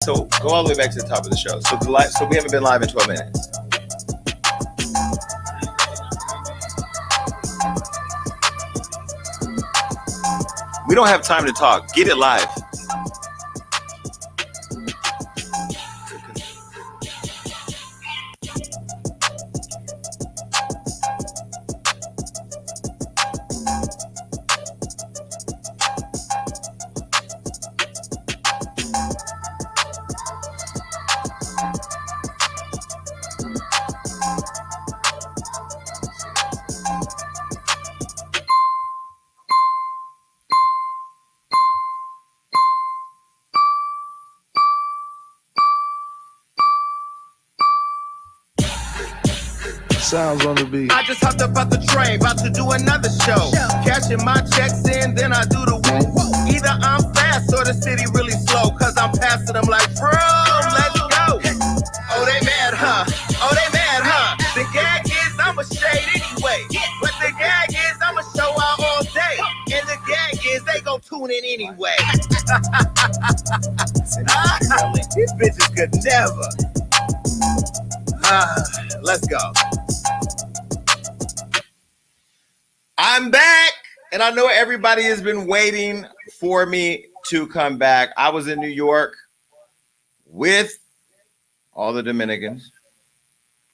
So go all the way back to the top of the show. So we haven't been live in 12 minutes. We don't have time to talk. Get it live. Sounds on the beat. I just hopped up out the train, about to do another show. Cashing my checks in, then I do the woo. Either I'm fast or the city really slow, cause I'm passing them like, bro, let's go. Oh, they mad, huh? Oh, they mad, huh? The gag is I'm a shade anyway. But the gag is I'm a show out all day. And the gag is they gon' tune in anyway. These bitches could never. Let's go. I'm back, and I know everybody has been waiting for me to come back. I was in New York with all the Dominicans,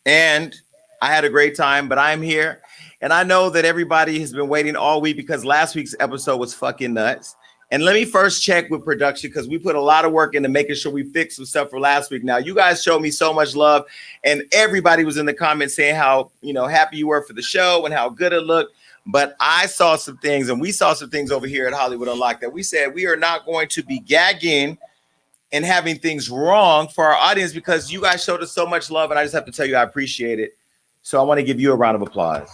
and I had a great time, but I'm here, and I know that everybody has been waiting all week because last week's episode was fucking nuts. And let me first check with production because we put a lot of work into making sure we fixed some stuff for last week. Now, you guys showed me so much love, and everybody was in the comments saying how, happy you were for the show and how good it looked. But I saw some things, and we saw some things over here at Hollywood Unlocked that we said we are not going to be gagging and having things wrong for our audience because you guys showed us so much love, and I just have to tell you I appreciate it. So I want to give you a round of applause.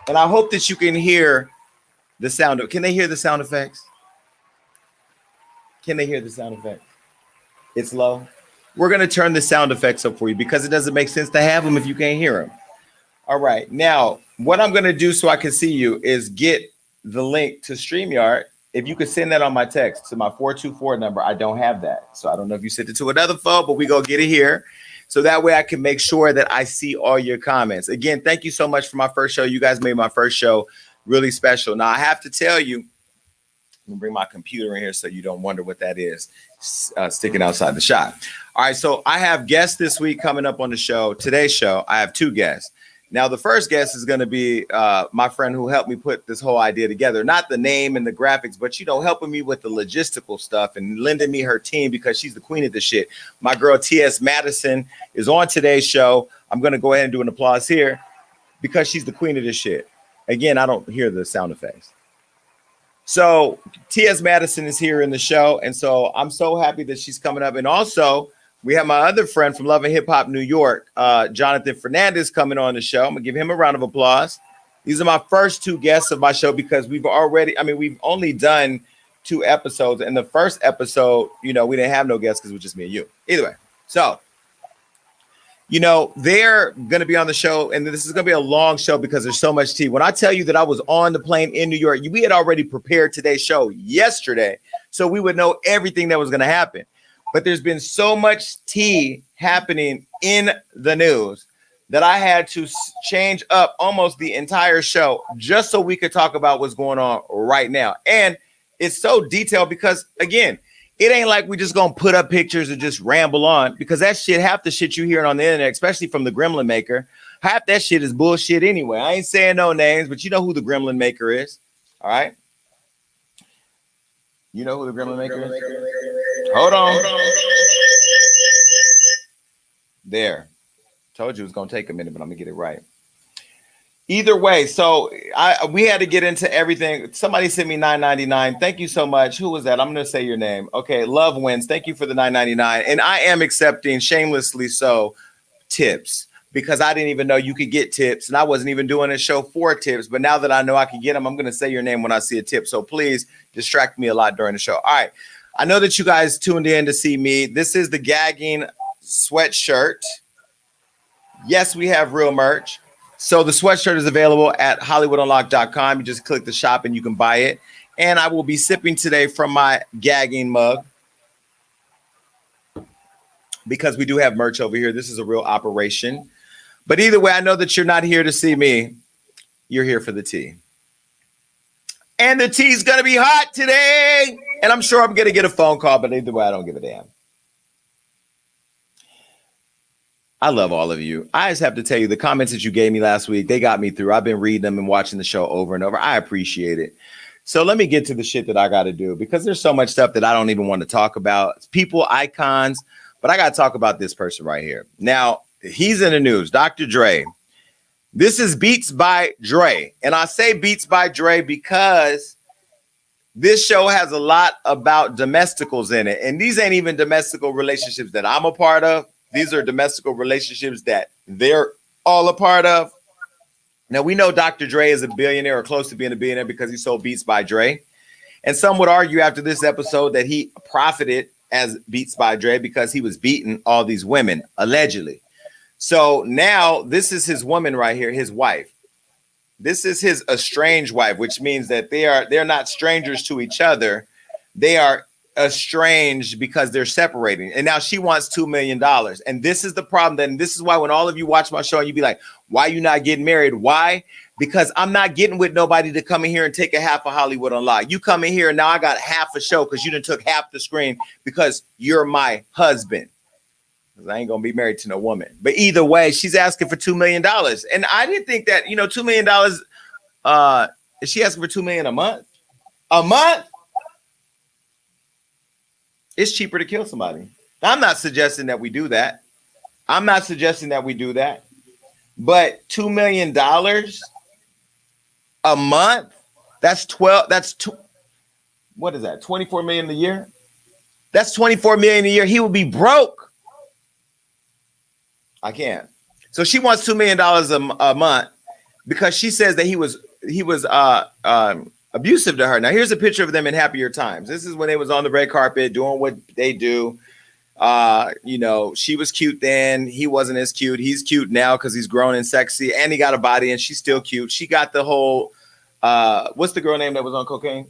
And I hope that you can hear the sound. Can they hear the sound effects? Can they hear the sound effects? It's low. We're going to turn the sound effects up for you because it doesn't make sense to have them if you can't hear them. All right. Now, what I'm going to do so I can see you is get the link to StreamYard. If you could send that on my text to my 424 number, I don't have that. So I don't know if you sent it to another phone, but we go get it here. So that way I can make sure that I see all your comments. Again, thank you so much for my first show. You guys made my first show really special. Now, I have to tell you, I'm going to bring my computer in here so you don't wonder what that is sticking outside the shop. All right. So I have guests this week coming up on the show. Today's show, I have two guests. Now, the first guest is going to be my friend who helped me put this whole idea together. Not the name and the graphics, but, helping me with the logistical stuff and lending me her team because she's the queen of the shit. My girl, T.S. Madison, is on today's show. I'm going to go ahead and do an applause here because she's the queen of this shit. Again, I don't hear the sound effects. So T.S. Madison is here in the show. And so I'm so happy that she's coming up. And also, we have my other friend from Love and Hip Hop New York, Jonathan Fernandez, coming on the show. I'm going to give him a round of applause. These are my first two guests of my show because we've only done 2 episodes. And the first episode, we didn't have no guests because it was just me and you. Either way. So, they're going to be on the show. And this is going to be a long show because there's so much tea. When I tell you that I was on the plane in New York, we had already prepared today's show yesterday. So we would know everything that was going to happen. But there's been so much tea happening in the news that I had to change up almost the entire show just so we could talk about what's going on right now. And it's so detailed because, again, it ain't like we just going to put up pictures and just ramble on because that shit, half the shit you hear on the internet, especially from the Gremlin Maker, half that shit is bullshit anyway. I ain't saying no names, but you know who the Gremlin Maker is. All right. You know who the Gremlin Maker is? Hold on. There. Told you it was going to take a minute, but I'm going to get it right. Either way, so we had to get into everything. Somebody sent me $9.99. Thank you so much. Who was that? I'm going to say your name. Okay, Love Wins. Thank you for the $9.99. And I am accepting, shamelessly so, tips because I didn't even know you could get tips. And I wasn't even doing a show for tips. But now that I know I can get them, I'm going to say your name when I see a tip. So please distract me a lot during the show. All right. I know that you guys tuned in to see me. This is the Gagging sweatshirt. Yes, we have real merch. So the sweatshirt is available at HollywoodUnlocked.com. You just click the shop and you can buy it. And I will be sipping today from my Gagging mug. because we do have merch over here. This is a real operation. But either way, I know that you're not here to see me. You're here for the tea. And the tea's going to be hot today. And I'm sure I'm going to get a phone call, but either way, I don't give a damn. I love all of you. I just have to tell you, the comments that you gave me last week, they got me through. I've been reading them and watching the show over and over. I appreciate it. So let me get to the shit that I got to do, because there's so much stuff that I don't even want to talk about. It's people, icons, but I got to talk about this person right here. Now, he's in the news, Dr. Dre. This is Beats by Dre. And I say Beats by Dre because this show has a lot about domesticals in it. And these ain't even domestical relationships that I'm a part of. These are domestical relationships that they're all a part of. Now, we know Dr. Dre is a billionaire or close to being a billionaire because he sold Beats by Dre. And some would argue after this episode that he profited as Beats by Dre because he was beating all these women, allegedly. So now this is his woman right here, his wife. This is his estranged wife, which means that they're not strangers to each other. They are estranged because they're separating. And now she wants $2 million. And this is the problem. Then this is why when all of you watch my show and you be like, why you not getting married? Why? Because I'm not getting with nobody to come in here and take a half of Hollywood on live. You come in here and now I got half a show because you done took half the screen because you're my husband. Because I ain't going to be married to no woman. But either way, she's asking for $2 million. And I didn't think that, $2 million, is she asking for $2 million a month? A month? It's cheaper to kill somebody. I'm not suggesting that we do that. But $2 million a month? What is that? 24 million a year? That's 24 million a year. He would be broke. I can't. So she wants $2 million a month because she says that he was abusive to her. Now, here's a picture of them in happier times. This is when they was on the red carpet doing what they do. She was cute then. He wasn't as cute. He's cute now because he's grown and sexy, and he got a body, and she's still cute. She got the whole, what's the girl name that was on cocaine?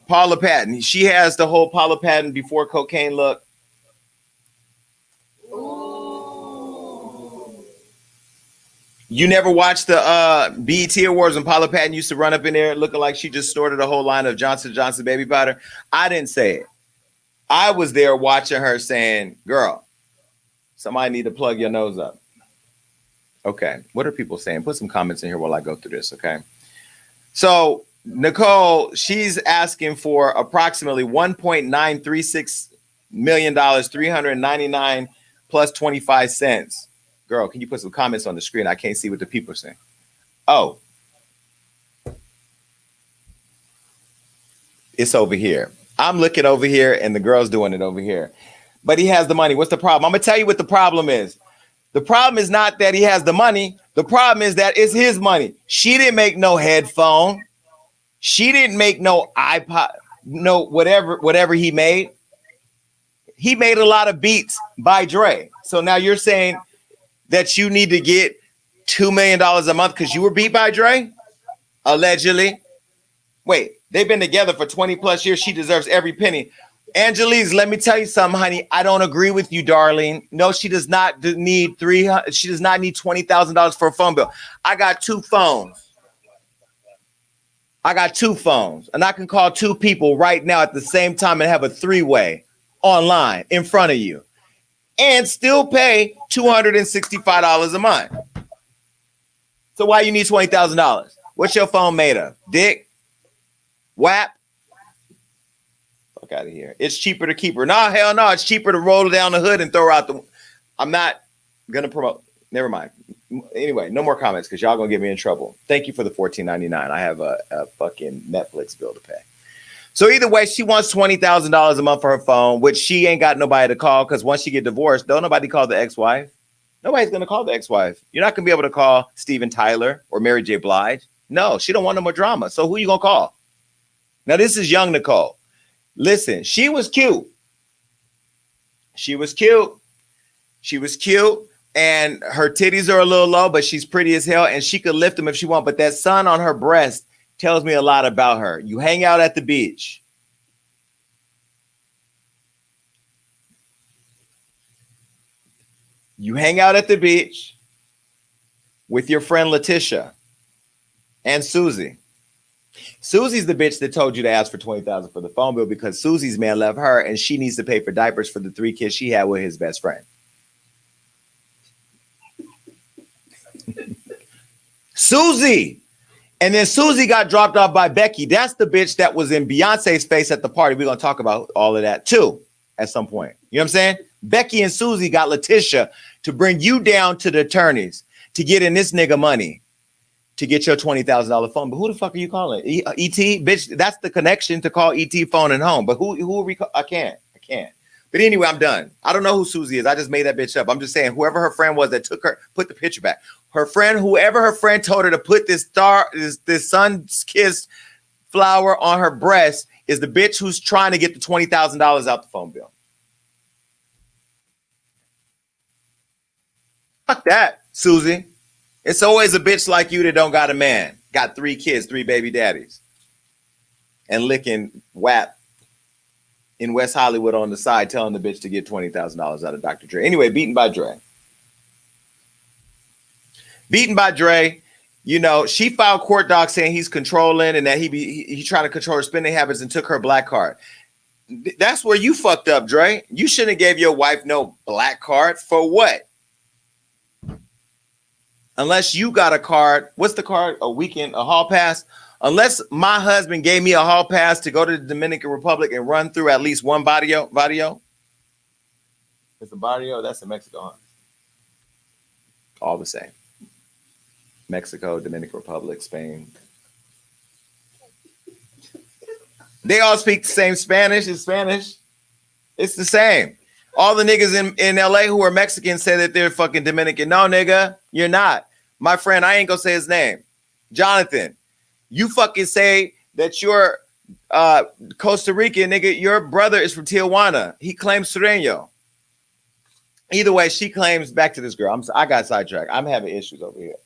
Paula Patton. She has the whole Paula Patton before cocaine look. You never watched the BET Awards when Paula Patton used to run up in there looking like she just snorted a whole line of Johnson & Johnson baby powder? I didn't say it. I was there watching her saying, girl, somebody need to plug your nose up. Okay. What are people saying? Put some comments in here while I go through this, okay? So Nicole, she's asking for approximately $1.936 million, $399 plus 25 cents. Girl, can you put some comments on the screen? I can't see what the people are saying. Oh. It's over here. I'm looking over here and the girl's doing it over here. But he has the money. What's the problem? I'm going to tell you what the problem is. The problem is not that he has the money. The problem is that it's his money. She didn't make no headphone. She didn't make no iPod, no whatever he made. He made a lot of beats by Dre. So now you're saying that you need to get $2 million a month because you were beat by Dre? Allegedly. Wait, they've been together for 20 plus years. She deserves every penny. Angelise, let me tell you something, honey. I don't agree with you, darling. No, she does not need she does not need $20,000 for a phone bill. I got two phones. And I can call two people right now at the same time and have a three-way online in front of you and still pay $265 a month. So why you need $20,000? What's your phone made of? Dick? WAP? Fuck out of here. It's cheaper to keep her. No, hell no. It's cheaper to roll her down the hood and throw her out the... I'm not going to promote. Never mind. Anyway, no more comments because y'all going to get me in trouble. Thank you for the $14.99. I have a fucking Netflix bill to pay. So either way, she wants $20,000 a month for her phone, which she ain't got nobody to call because once she get divorced, don't nobody call the ex-wife. Nobody's going to call the ex-wife. You're not going to be able to call Steven Tyler or Mary J. Blige. No, she don't want no more drama. So who you going to call? Now, this is young Nicole. Listen, she was cute. And her titties are a little low, but she's pretty as hell. And she could lift them if she wants. But that sun on her breast tells me a lot about her. You hang out at the beach. You hang out at the beach with your friend Letitia and Susie. Susie's the bitch that told you to ask for $20,000 for the phone bill because Susie's man left her and she needs to pay for diapers for the 3 kids she had with his best friend. Susie. And then Susie got dropped off by Becky. That's the bitch that was in Beyonce's face at the party. We're going to talk about all of that too at some point. You know what I'm saying? Becky and Susie got Letitia to bring you down to the attorneys to get in this nigga money to get your $20,000 phone. But who the fuck are you calling? ET? Bitch, that's the connection to call ET phone and home. But who are we I can't. But anyway, I'm done. I don't know who Susie is. I just made that bitch up. I'm just saying whoever her friend was that took her, put the picture back. Her friend, whoever her friend told her to put this sun-kissed flower on her breast is the bitch who's trying to get the $20,000 out the phone bill. Fuck that, Susie. It's always a bitch like you that don't got a man. Got 3 kids, 3 baby daddies. And licking WAP in West Hollywood on the side telling the bitch to get $20,000 out of Dr. Dre. Anyway, beaten by Dre. Beaten by Dre. You know, she filed court docs saying he's controlling and that he trying to control her spending habits and took her black card. That's where you fucked up, Dre. You shouldn't have gave your wife no black card. For what? Unless you got a card. What's the card? A hall pass? Unless my husband gave me a hall pass to go to the Dominican Republic and run through at least one barrio. It's a barrio. That's in Mexico, huh? All the same. Mexico, Dominican Republic, Spain. They all speak the same Spanish. It's Spanish. It's the same. All the niggas in LA who are Mexican say that they're fucking Dominican. No, nigga, you're not. My friend, I ain't gonna say his name. Jonathan, you fucking say that you're Costa Rican, nigga. Your brother is from Tijuana. He claims Sureño. Either way, she claims, back to this girl. I got sidetracked. I'm having issues over here.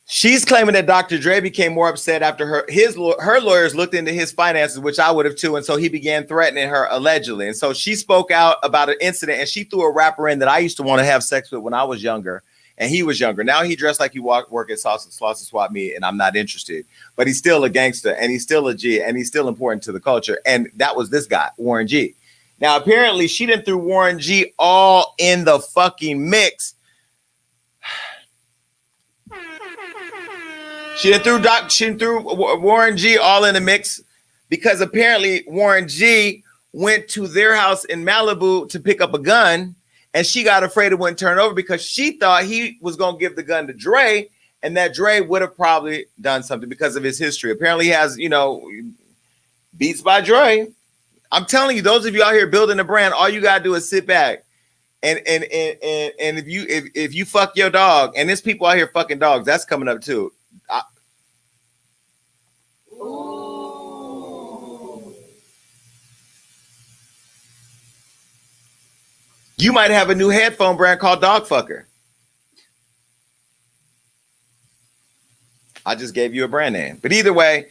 She's claiming that Dr. Dre became more upset after her lawyers looked into his finances, which I would have too. And so he began threatening her allegedly. And so she spoke out about an incident and she threw a rapper in that I used to want to have sex with when I was younger. And he was younger. Now he dressed like he work at Sauce and Swap Meet, and I'm not interested. But he's still a gangster and he's still a G and he's still important to the culture. And that was this guy, Warren G. Now, apparently she done threw Warren G all in the fucking mix. She threw Warren G all in the mix because apparently Warren G went to their house in Malibu to pick up a gun, and she got afraid it wouldn't turn over because she thought he was going to give the gun to Dre, and that Dre would have probably done something because of his history. Apparently he has, beats by Dre. I'm telling you, those of you out here building a brand, all you got to do is sit back. And if you fuck your dog, and there's people out here fucking dogs, that's coming up too. You might have a new headphone brand called Dog Fucker. I just gave you a brand name. But either way,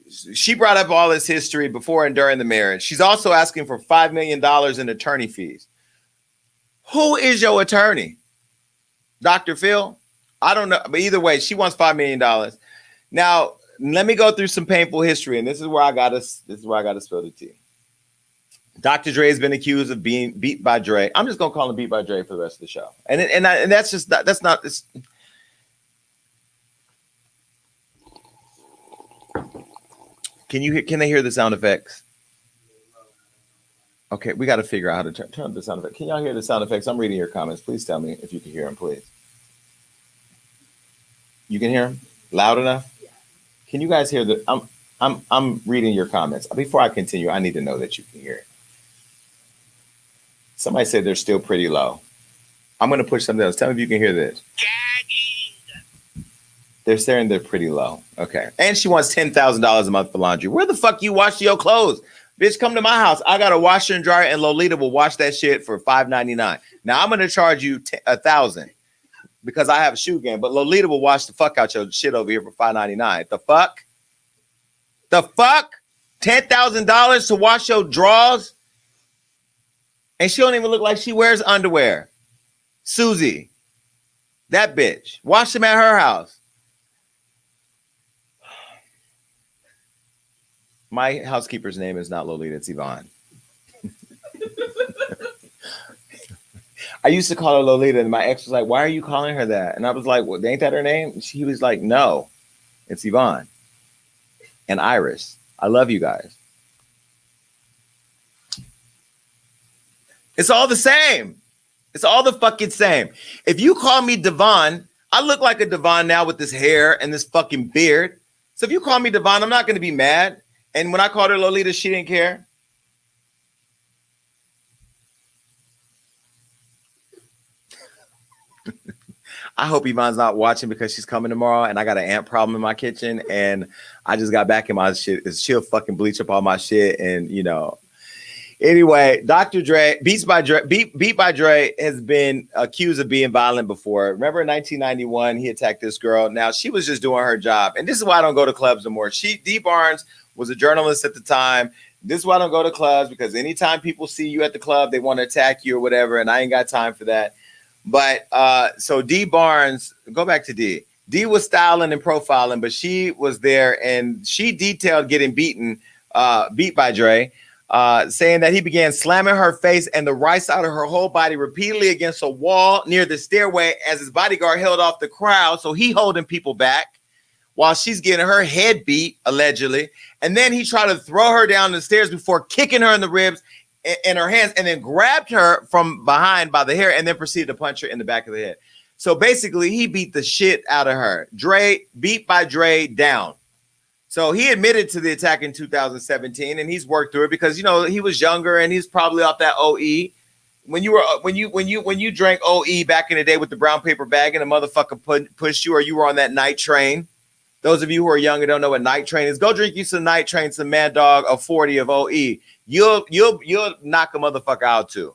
she brought up all this history before and during the marriage. She's also asking for $5 million in attorney fees. Who is your attorney? Dr. Phil? I don't know. But either way, she wants $5 million. Now, let me go through some painful history. And this is where I gotta spill the tea. Dr. Dre has been accused of being beat by Dre. I'm just gonna call him beat by Dre for the rest of the show. And that's not. Can they hear the sound effects? Okay, we got to figure out how to turn up the sound effects. Can y'all hear the sound effects? I'm reading your comments. Please tell me if you can hear them, please. You can hear them loud enough? Yeah. Can you guys hear the? I'm reading your comments. Before I continue, I need to know that you can hear it. Somebody said they're still pretty low. I'm going to push something else. Tell me if you can hear this. Gagging. They're saying they're pretty low. Okay. And she wants $10,000 a month for laundry. Where the fuck you wash your clothes? Bitch, come to my house. I got a washer and dryer, and Lolita will wash that shit for $5.99. Now I'm going to charge you $1,000 because I have a shoe game, but Lolita will wash the fuck out your shit over here for $5.99. The fuck? The fuck? $10,000 to wash your drawers? And she don't even look like she wears underwear. Susie, that bitch. Wash them at her house. My housekeeper's name is not Lolita, it's Yvonne. I used to call her Lolita, and my ex was like, why are you calling her that? And I was like, well, ain't that her name? She was like, no, it's Yvonne and Iris. I love you guys. It's all the same. It's all the fucking same. If you call me Devon, I look like a Devon now with this hair and this fucking beard. So if you call me Devon, I'm not going to be mad. And when I called her Lolita, she didn't care. I hope Yvonne's not watching because she's coming tomorrow and I got an ant problem in my kitchen and I just got back in my shit. She'll fucking bleach up all my shit and, you know. Anyway, Dr. Dre, Beat by Dre has been accused of being violent before. Remember in 1991, he attacked this girl. Now, she was just doing her job. And this is why I don't go to clubs no more. D Barnes was a journalist at the time. This is why I don't go to clubs, because anytime people see you at the club, they want to attack you or whatever. And I ain't got time for that. But so D Barnes, go back to D. D was styling and profiling, but she was there and she detailed getting beat by Dre, saying that he began slamming her face and the right side of her whole body repeatedly against a wall near the stairway as his bodyguard held off the crowd. So he holding people back while she's getting her head beat, allegedly. And then he tried to throw her down the stairs before kicking her in the ribs in her hands, and then grabbed her from behind by the hair and then proceeded to punch her in the back of the head. So basically, he beat the shit out of her. Beat by Dre down. So he admitted to the attack in 2017, and he's worked through it because, you know, he was younger and he's probably off that OE. When you drank OE back in the day with the brown paper bag and a motherfucker pushed you, or you were on that night train. Those of you who are young and don't know what night train is, go drink you some night train, some Mad Dog, a 40 of OE. You'll knock a motherfucker out too.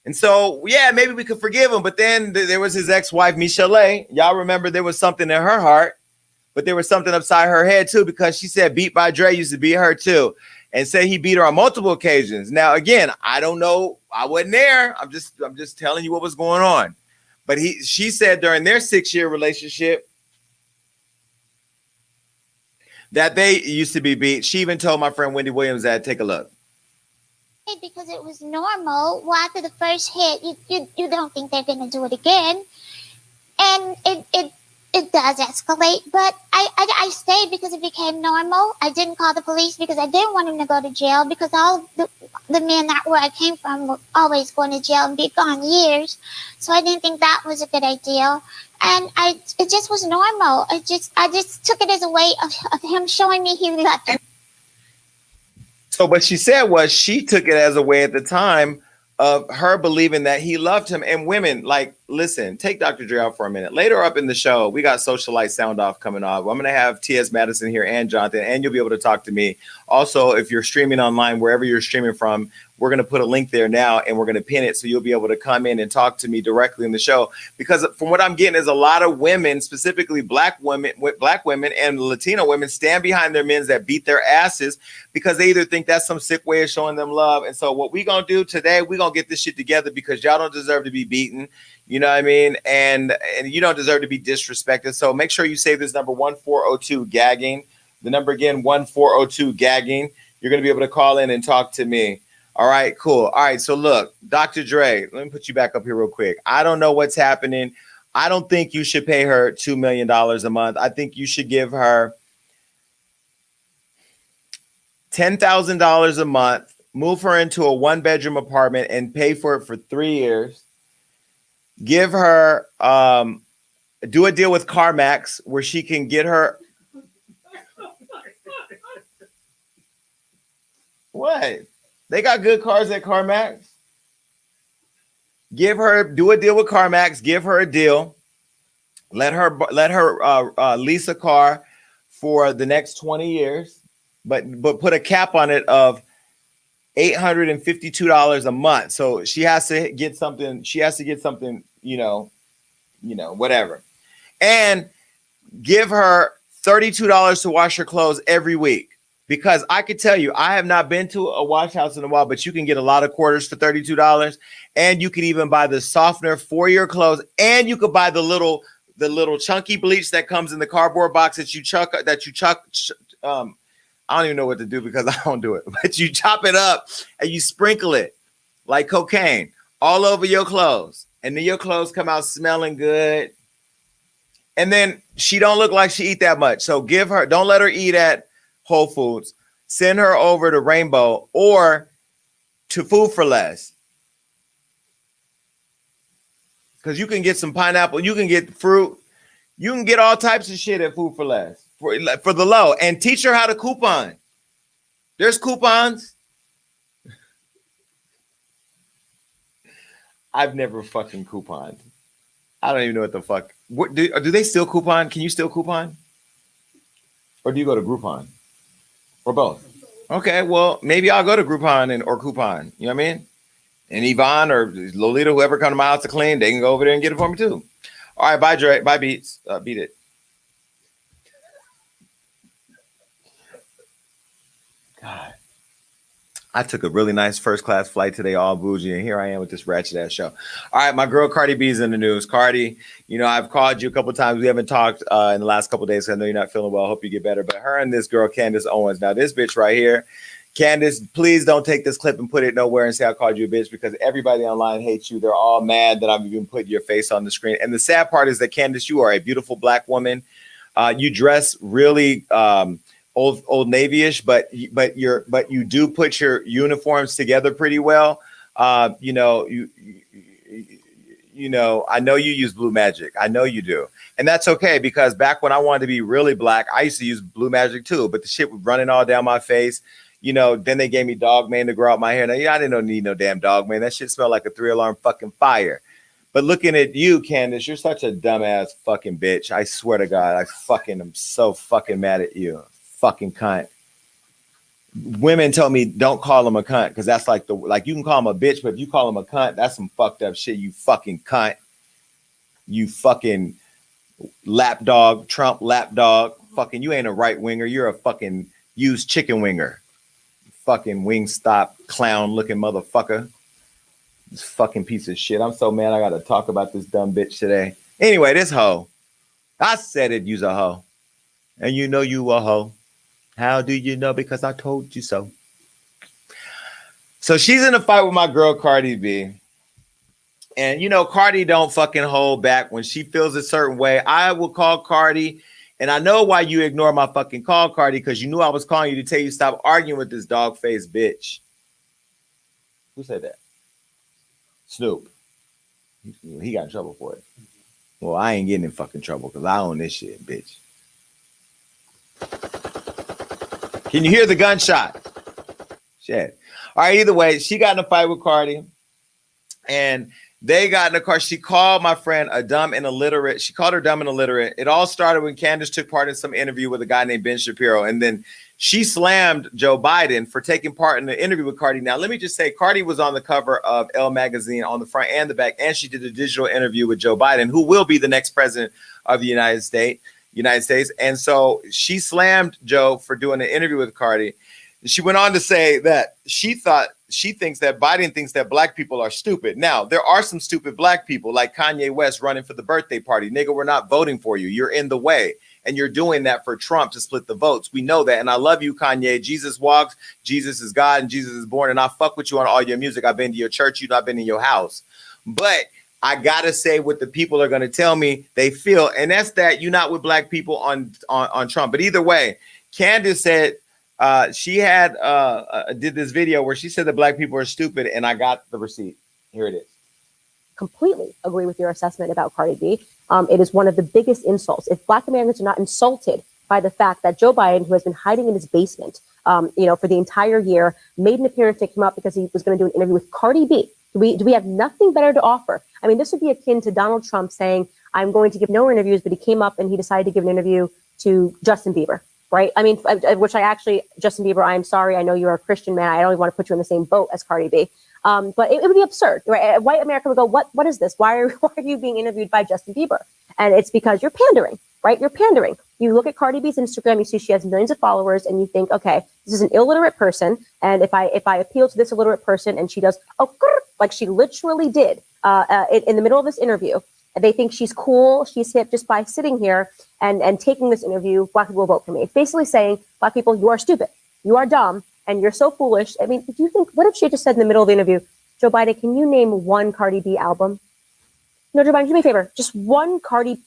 And so, yeah, maybe we could forgive him. But then there was his ex-wife, Michelle. Y'all remember there was something in her heart, but there was something upside her head too, because she said Beat by Dre used to beat her too, and said he beat her on multiple occasions. Now, again, I don't know. I wasn't there. I'm just telling you what was going on. But she said during their 6-year relationship that they used to be beat. She even told my friend Wendy Williams that. Take a look. Because it was normal. Well, after the first hit, you don't think they're going to do it again. And it does escalate. But I stayed because it became normal. I didn't call the police because I didn't want him to go to jail, because all the men that where I came from were always going to jail and be gone years. So I didn't think that was a good idea. And it just was normal. I just took it as a way of him showing me he loved me. So what she said was she took it as a way at the time of her believing that he loved him. And women, like, listen, take Dr. Dre out for a minute. Later up in the show, we got Socialite Sound Off coming off. I'm going to have T.S. Madison here and Jonathan, and you'll be able to talk to me. Also, if you're streaming online, wherever you're streaming from, we're going to put a link there now and we're going to pin it so you'll be able to come in and talk to me directly in the show. Because from what I'm getting is a lot of women, specifically black women and Latino women, stand behind their men that beat their asses because they either think that's some sick way of showing them love. And so what we're going to do today, we're going to get this shit together because y'all don't deserve to be beaten. You know what I mean? And you don't deserve to be disrespected. So make sure you save this number 1402 Gagging. The number again, 1402 Gagging. You're going to be able to call in and talk to me. All right, cool. All right, so look, Dr. Dre, let me put you back up here real quick. I don't know what's happening. I don't think you should pay her $2 million a month. I think you should give her $10,000 a month, move her into a 1-bedroom apartment and pay for it for 3 years. Give her, do a deal with CarMax where she can get her. What? They got good cars at CarMax. Do a deal with CarMax. Give her a deal. Let her lease a car for the next 20 years, but put a cap on it of $852 a month. So she has to get something. She has to get something, whatever, and give her $32 to wash her clothes every week. because I could tell you, I have not been to a wash house in a while, but you can get a lot of quarters for $32, and you can even buy the softener for your clothes, and you could buy the little chunky bleach that comes in the cardboard box that you chuck. I don't even know what to do because I don't do it, but you chop it up and you sprinkle it like cocaine all over your clothes, and then your clothes come out smelling good. And then she don't look like she eat that much, so don't let her eat at Whole Foods. Send her over to Rainbow or to Food for Less, because you can get some pineapple, you can get fruit, you can get all types of shit at Food for Less for the low, and teach her how to coupon. There's coupons. I've never fucking couponed. I don't even know what the fuck. What do they still coupon? Can you still coupon? Or do you go to Groupon? Or both? Okay, well, maybe I'll go to Groupon or Coupon. You know what I mean? And Yvonne or Lolita, whoever come to my house to clean, they can go over there and get it for me too. All right, bye, Dre. Bye, Beats. Beat it. God. I took a really nice first class flight today, all bougie, and here I am with this ratchet ass show. All right, my girl Cardi B's in the news. Cardi, you know, I've called you a couple times. We haven't talked in the last couple of days. I know you're not feeling well. Hope you get better. But her and this girl, Candace Owens. Now, this bitch right here, Candace, please don't take this clip and put it nowhere and say I called you a bitch, because everybody online hates you. They're all mad that I've even put your face on the screen. And the sad part is that, Candace, you are a beautiful black woman. You dress really Old Navy-ish, but you do put your uniforms together pretty well. You know, I know you use Blue Magic. I know you do. And that's okay, because back when I wanted to be really black, I used to use Blue Magic too, but the shit was running all down my face. You know, then they gave me dog mane to grow out my hair. Now, I didn't need no damn dog mane. That shit smelled like a 3-alarm fucking fire. But looking at you, Candace, you're such a dumbass fucking bitch. I swear to God, I'm so fucking mad at you. Fucking cunt. Women told me don't call him a cunt, because that's like you can call him a bitch, but if you call him a cunt, that's some fucked up shit. You fucking cunt. You fucking lapdog, Trump lapdog. Fucking, you ain't a right winger. You're a fucking used chicken winger. Fucking Wingstop clown looking motherfucker. This fucking piece of shit. I'm so mad I gotta talk about this dumb bitch today. Anyway, this hoe. I said it, you's a hoe. And you know you a hoe. How do you know? Because I told you so. So she's in a fight with my girl Cardi B. And you know, Cardi don't fucking hold back when she feels a certain way. I will call Cardi. And I know why you ignore my fucking call, Cardi, because you knew I was calling you to tell you stop arguing with this dog-faced bitch. Who said that? Snoop. He got in trouble for it. Well, I ain't getting in fucking trouble because I own this shit, bitch. Can you hear the gunshot? Shit. All right, either way, she got in a fight with Cardi. And they got in the car. She called my friend a dumb and illiterate. She called her dumb and illiterate. It all started when Candace took part in some interview with a guy named Ben Shapiro. And then she slammed Joe Budden for taking part in the interview with Cardi. Now, let me just say, Cardi was on the cover of Elle magazine on the front and the back. And she did a digital interview with Joe Budden, who will be the next president of the United States. And so she slammed Joe for doing an interview with Cardi. She went on to say that she thinks that Biden thinks that black people are stupid. Now, there are some stupid black people like Kanye West running for the birthday party. Nigga, we're not voting for you. You're in the way. And you're doing that for Trump to split the votes. We know that. And I love you, Kanye. Jesus walks. Jesus is God and Jesus is born. And I fuck with you on all your music. I've been to your church. You've not been in your house. But I got to say what the people are going to tell me they feel. And that's that you're not with black people on Trump. But either way, Candace said, she had did this video where she said that black people are stupid, and I got the receipt. Here it is. Completely agree with your assessment about Cardi B. It is one of the biggest insults. If black Americans are not insulted by the fact that Joe Biden, who has been hiding in his basement, for the entire year, made an appearance to come up because he was going to do an interview with Cardi B. Do we have nothing better to offer? I mean, this would be akin to Donald Trump saying, I'm going to give no interviews, but he came up and he decided to give an interview to Justin Bieber. Right. I mean, Justin Bieber, I'm sorry. I know you're a Christian man. I don't even want to put you in the same boat as Cardi B. But it would be absurd. Right? White America would go, what is this? Why are you being interviewed by Justin Bieber? And it's because you're pandering. Right. You're pandering. You look at Cardi B's Instagram, you see she has millions of followers, and you think, okay, this is an illiterate person, and if I appeal to this illiterate person and she does, like she literally did in the middle of this interview, they think she's cool, she's hip just by sitting here and taking this interview, Black people will vote for me. It's basically saying, Black people, you are stupid, you are dumb, and you're so foolish. I mean, do you think, what if she just said in the middle of the interview, Joe Biden, can you name one Cardi B album? No, Joe Biden, do me a favor, just one Cardi.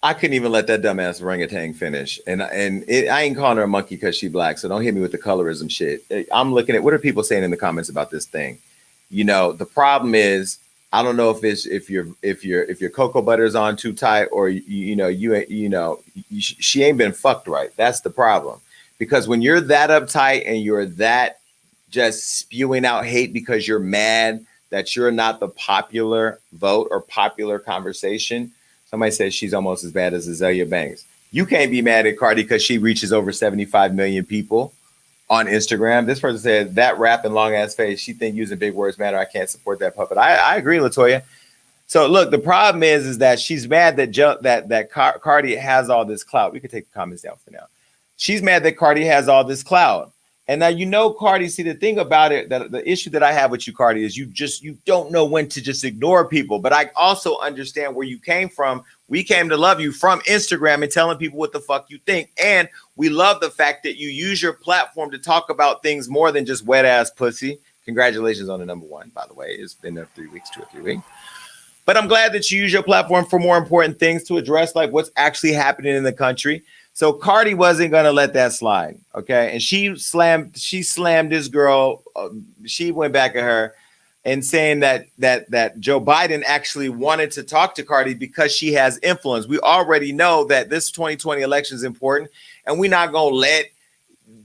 I couldn't even let that dumbass orangutan finish. And I ain't calling her a monkey because she black, so don't hit me with the colorism shit. I'm looking at, what are people saying in the comments about this thing? You know, the problem is, I don't know if your cocoa butter is on too tight, or she ain't been fucked right. That's the problem. Because when you're that uptight and you're that just spewing out hate because you're mad that you're not the popular vote or popular conversation, somebody says she's almost as bad as Azealia Banks. You can't be mad at Cardi because she reaches over 75 million people on Instagram. This person said that rap and long ass face, she think using big words matter. I can't support that puppet. I agree, Latoya. So look, the problem is that she's mad that Cardi has all this clout. We could take the comments down for now. She's mad that Cardi has all this clout. And now, you know, Cardi, see, the thing about it, that the issue that I have with you, Cardi, is you don't know when to just ignore people. But I also understand where you came from. We came to love you from Instagram and telling people what the fuck you think. And we love the fact that you use your platform to talk about things more than just wet ass pussy. Congratulations on the number one, by the way. It's been there 3 weeks, 2 or 3 weeks. But I'm glad that you use your platform for more important things to address, like what's actually happening in the country. So Cardi wasn't going to let that slide, okay? And she slammed this girl. She went back at her and saying that Joe Biden actually wanted to talk to Cardi because she has influence. We already know that this 2020 election is important, and we're not going to let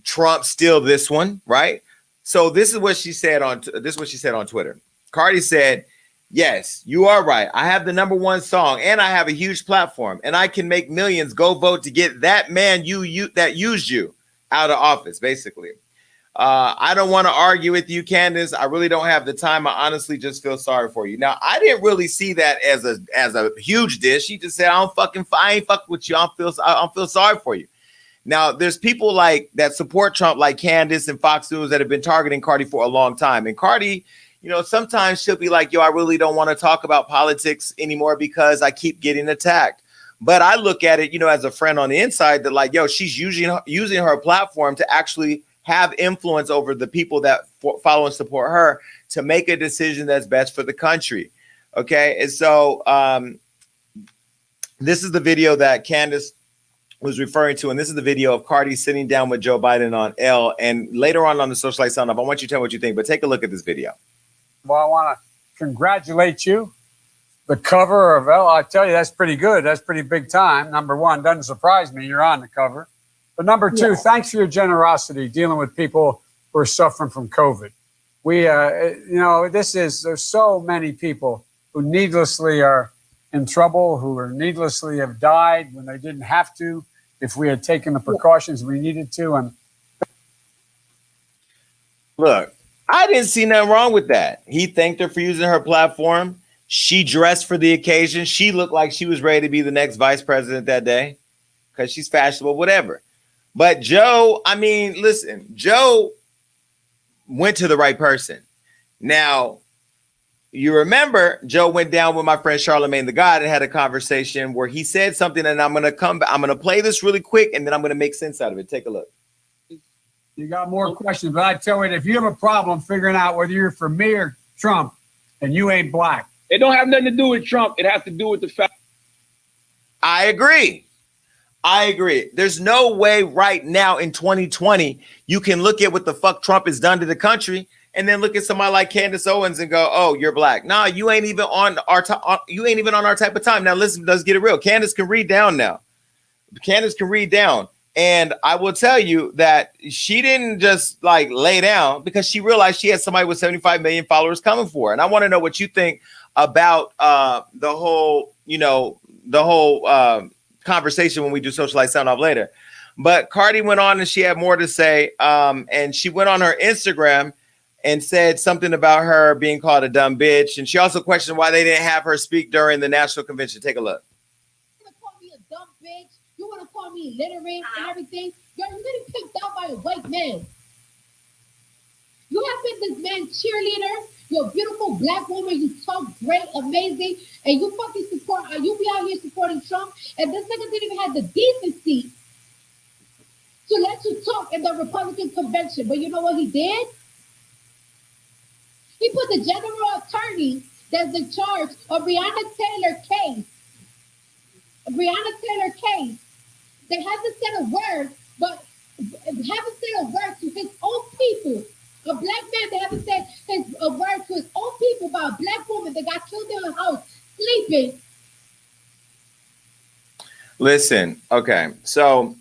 Trump steal this one, right? So this is what she said on Twitter. Cardi said, "Yes, you are right. I have the number one song and I have a huge platform and I can make millions go vote to get that man that used you out of office," basically. I don't want to argue with you, Candace. I really don't have the time. I honestly just feel sorry for you. Now, I didn't really see that as a huge dish. She just said, I ain't fuck with you. I don't feel sorry for you. Now, there's people like that support Trump, like Candace and Fox News, that have been targeting Cardi for a long time. And Cardi, you know, sometimes she'll be like, yo, I really don't want to talk about politics anymore because I keep getting attacked. But I look at it, you know, as a friend on the inside, that like, yo, she's using her platform to actually have influence over the people that follow and support her to make a decision that's best for the country. Okay. And so this is the video that Candace was referring to. And this is the video of Cardi sitting down with Joe Biden on L. And later on the Socialite Sound Off, I want you to tell me what you think, but take a look at this video. Well, I want to congratulate you. The cover of L, I tell you, that's pretty good. That's pretty big time. Number one, doesn't surprise me. You're on the cover. But number two, thanks for your generosity dealing with people who are suffering from COVID. There's so many people who needlessly are in trouble, who are needlessly have died when they didn't have to, if we had taken the precautions we needed to. And look, I didn't see nothing wrong with that. He thanked her for using her platform. She dressed for the occasion. She looked like she was ready to be the next vice president that day because she's fashionable, whatever. But Joe, I mean, listen, Joe went to the right person. Now, you remember Joe went down with my friend Charlamagne the God and had a conversation where he said something, and I'm going to play this really quick, and then I'm going to make sense out of it. Take a look. You got more questions, but I tell you, if you have a problem figuring out whether you're for me or Trump, and you ain't black. It don't have nothing to do with Trump. It has to do with the fact. I agree. There's no way right now in 2020 you can look at what the fuck Trump has done to the country and then look at somebody like Candace Owens and go, "Oh, you're black." Nah, you ain't even on our type of time. Now listen, let's get it real. Candace can read down now. And I will tell you that she didn't just like lay down because she realized she had somebody with 75 million followers coming for her. And I want to know what you think about the whole conversation when we do Socialite Sound Off later. But Cardi went on and she had more to say. And she went on her Instagram and said something about her being called a dumb bitch. And she also questioned why they didn't have her speak during the national convention. Take a look. You're gonna call me a dumb bitch? call me illiterate and everything. Girl, you're getting picked out by a white man. You have been this man's cheerleader. You're a beautiful black woman. You talk great, amazing, and you fucking support. You be out here supporting Trump, and this nigga didn't even have the decency to let you talk in the Republican convention. But you know what he did? He put the general attorney that's in charge of Breonna Taylor case. They haven't said a word, but haven't said a word to his own people. A black man, they haven't said a word to his own people about a black woman that got killed in her house, sleeping. Listen, okay, so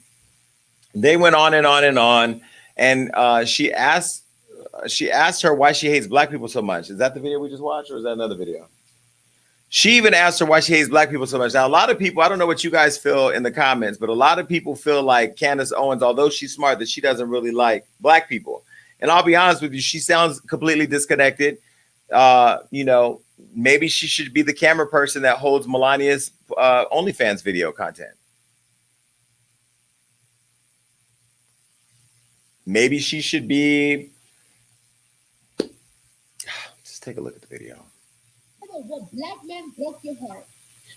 they went on and on and on, and she asked her why she hates black people so much. Is that the video we just watched, or is that another video? She even asked her why she hates black people so much. Now, a lot of people, I don't know what you guys feel in the comments, but a lot of people feel like Candace Owens, although she's smart, that she doesn't really like black people. And I'll be honest with you, she sounds completely disconnected. You know, maybe she should be the camera person that holds Melania's OnlyFans video content. Maybe she should be. Just take a look at the video. I don't know what black man broke your heart.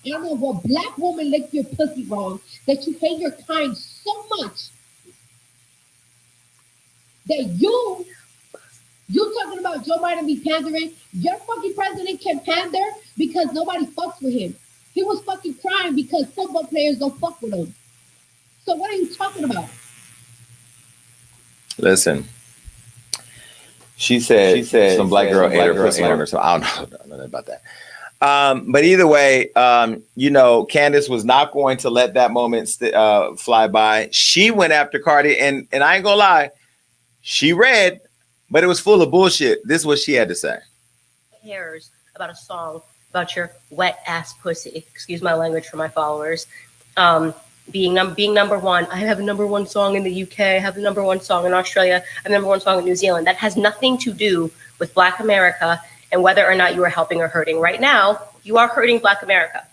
I don't know what black woman licked your pussy wrong that you hate your kind so much that you talking about Joe Biden be pandering. Your fucking president can pander because nobody fucks with him. He was fucking crying because football players don't fuck with him. So what are you talking about? Listen, she said some black girl ate her pussy on her, so I don't know about that. But either way, you know, Candace was not going to let that moment fly by. She went after Cardi, and I ain't gonna lie, she read, but it was full of bullshit. This is what she had to say. Cares about a song about your wet ass pussy. Excuse my language for my followers. Being number one. I have a number one song in the UK. I have the number one song in Australia. I have the number one song in New Zealand. That has nothing to do with Black America and whether or not you are helping or hurting. Right now, you are hurting Black America.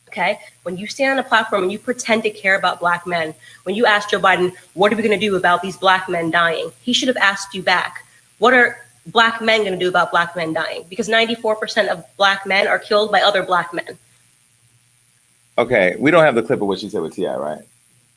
Okay? When you stand on a platform and you pretend to care about Black men, when you ask Joe Biden, what are we going to do about these Black men dying? He should have asked you back, what are Black men going to do about Black men dying? Because 94% of Black men are killed by other Black men. Okay, we don't have the clip of what she said with T.I., right?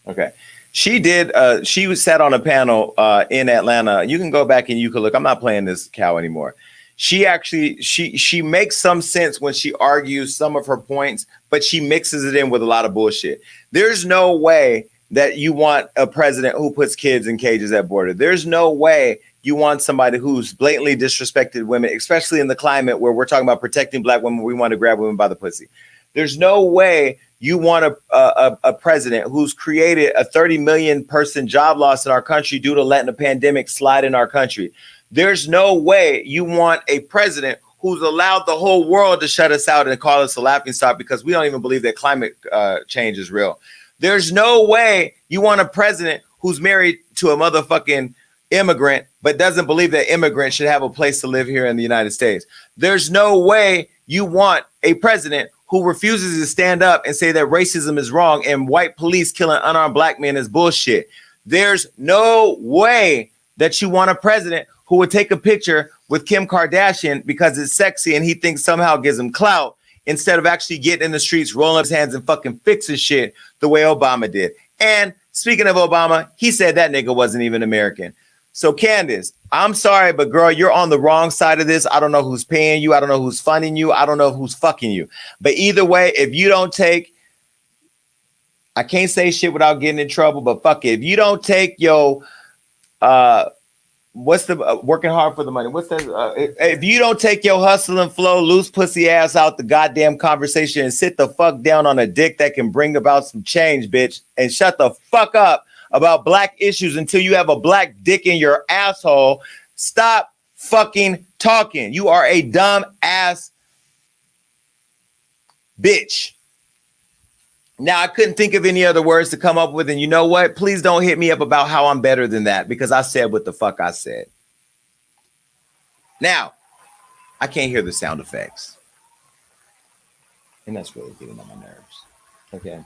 Okay. She did, she sat on a panel in Atlanta. You can go back and you can look. I'm not playing this cow anymore. She actually, she makes some sense when she argues some of her points, but she mixes it in with a lot of bullshit. There's no way that you want a president who puts kids in cages at border. There's no way you want somebody who's blatantly disrespected women, especially in the climate where we're talking about protecting Black women. We want to grab women by the pussy. There's no way you want a president who's created a 30 million person job loss in our country due to letting a pandemic slide in our country. There's no way you want a president who's allowed the whole world to shut us out and call us a laughingstock because we don't even believe that climate change is real. There's no way you want a president who's married to a motherfucking immigrant but doesn't believe that immigrants should have a place to live here in the United States. There's no way you want a president who refuses to stand up and say that racism is wrong and white police killing unarmed Black men is bullshit. There's no way that you want a president who would take a picture with Kim Kardashian because it's sexy and he thinks somehow gives him clout instead of actually getting in the streets, rolling up his hands and fucking fixing shit the way Obama did. And speaking of Obama, he said that nigga wasn't even American. So Candace, I'm sorry, but girl, you're on the wrong side of this. I don't know who's paying you. I don't know who's funding you. I don't know who's fucking you. But either way, if you don't take, I can't say shit without getting in trouble, but fuck it. If you don't take your, what's the working hard for the money? What's that? If you don't take your hustle and flow, loose pussy ass out the goddamn conversation and sit the fuck down on a dick that can bring about some change, bitch, and shut the fuck up about Black issues until you have a Black dick in your asshole. Stop fucking talking. You are a dumb ass bitch. Now, I couldn't think of any other words to come up with. And you know what? Please don't hit me up about how I'm better than that because I said what the fuck I said. Now, I can't hear the sound effects. And that's really getting on my nerves. Okay.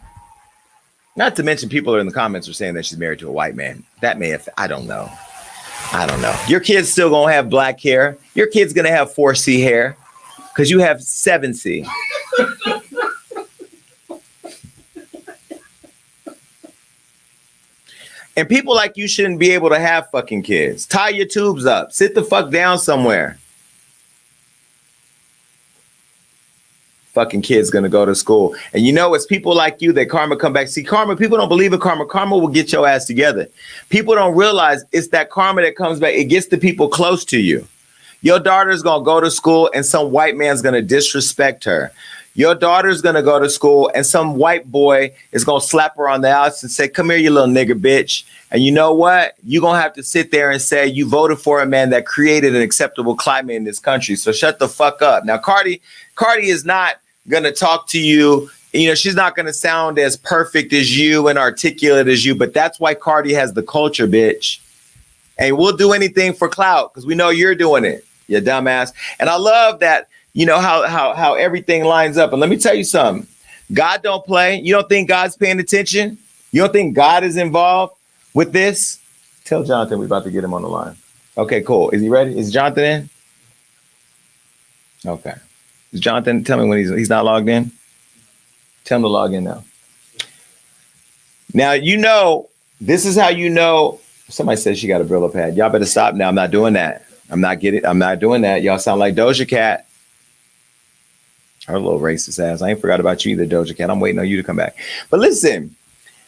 Not to mention, people in the comments are saying that she's married to a white man. That may have, I don't know. Your kid's still gonna have black hair. Your kid's gonna have 4C hair because you have 7C. And people like you shouldn't be able to have fucking kids. Tie your tubes up. Sit the fuck down somewhere. Fucking kid's gonna go to school. And you know, it's people like you that karma come back. See, karma, people don't believe in karma. Karma will get your ass together. People don't realize it's that karma that comes back. It gets the people close to you. Your daughter's gonna go to school and some white man's gonna disrespect her. Your daughter's gonna go to school and some white boy is gonna slap her on the ass and say, come here, you little nigger bitch. And you know what? You're gonna have to sit there and say you voted for a man that created an acceptable climate in this country. So shut the fuck up. Now, Cardi is not gonna talk to you. You know, she's not gonna sound as perfect as you and articulate as you, but that's why Cardi has the culture, bitch. And we'll do anything for clout because we know you're doing it, you dumbass. And I love that. You know how everything lines up. And let me tell you something. God don't play. You don't think God's paying attention? You don't think God is involved with this? Tell Jonathan we're about to get him on the line. Okay, cool. Is he ready? Is Jonathan in? Okay. Is Jonathan, tell me when he's not logged in. Tell him to log in now. Now, you know, this is how you know. Somebody says she got a Brillo pad. Y'all better stop now. I'm not doing that. I'm not doing that. Y'all sound like Doja Cat. Her little racist ass. I ain't forgot about you either, Doja Cat. I'm waiting on you to come back. But listen,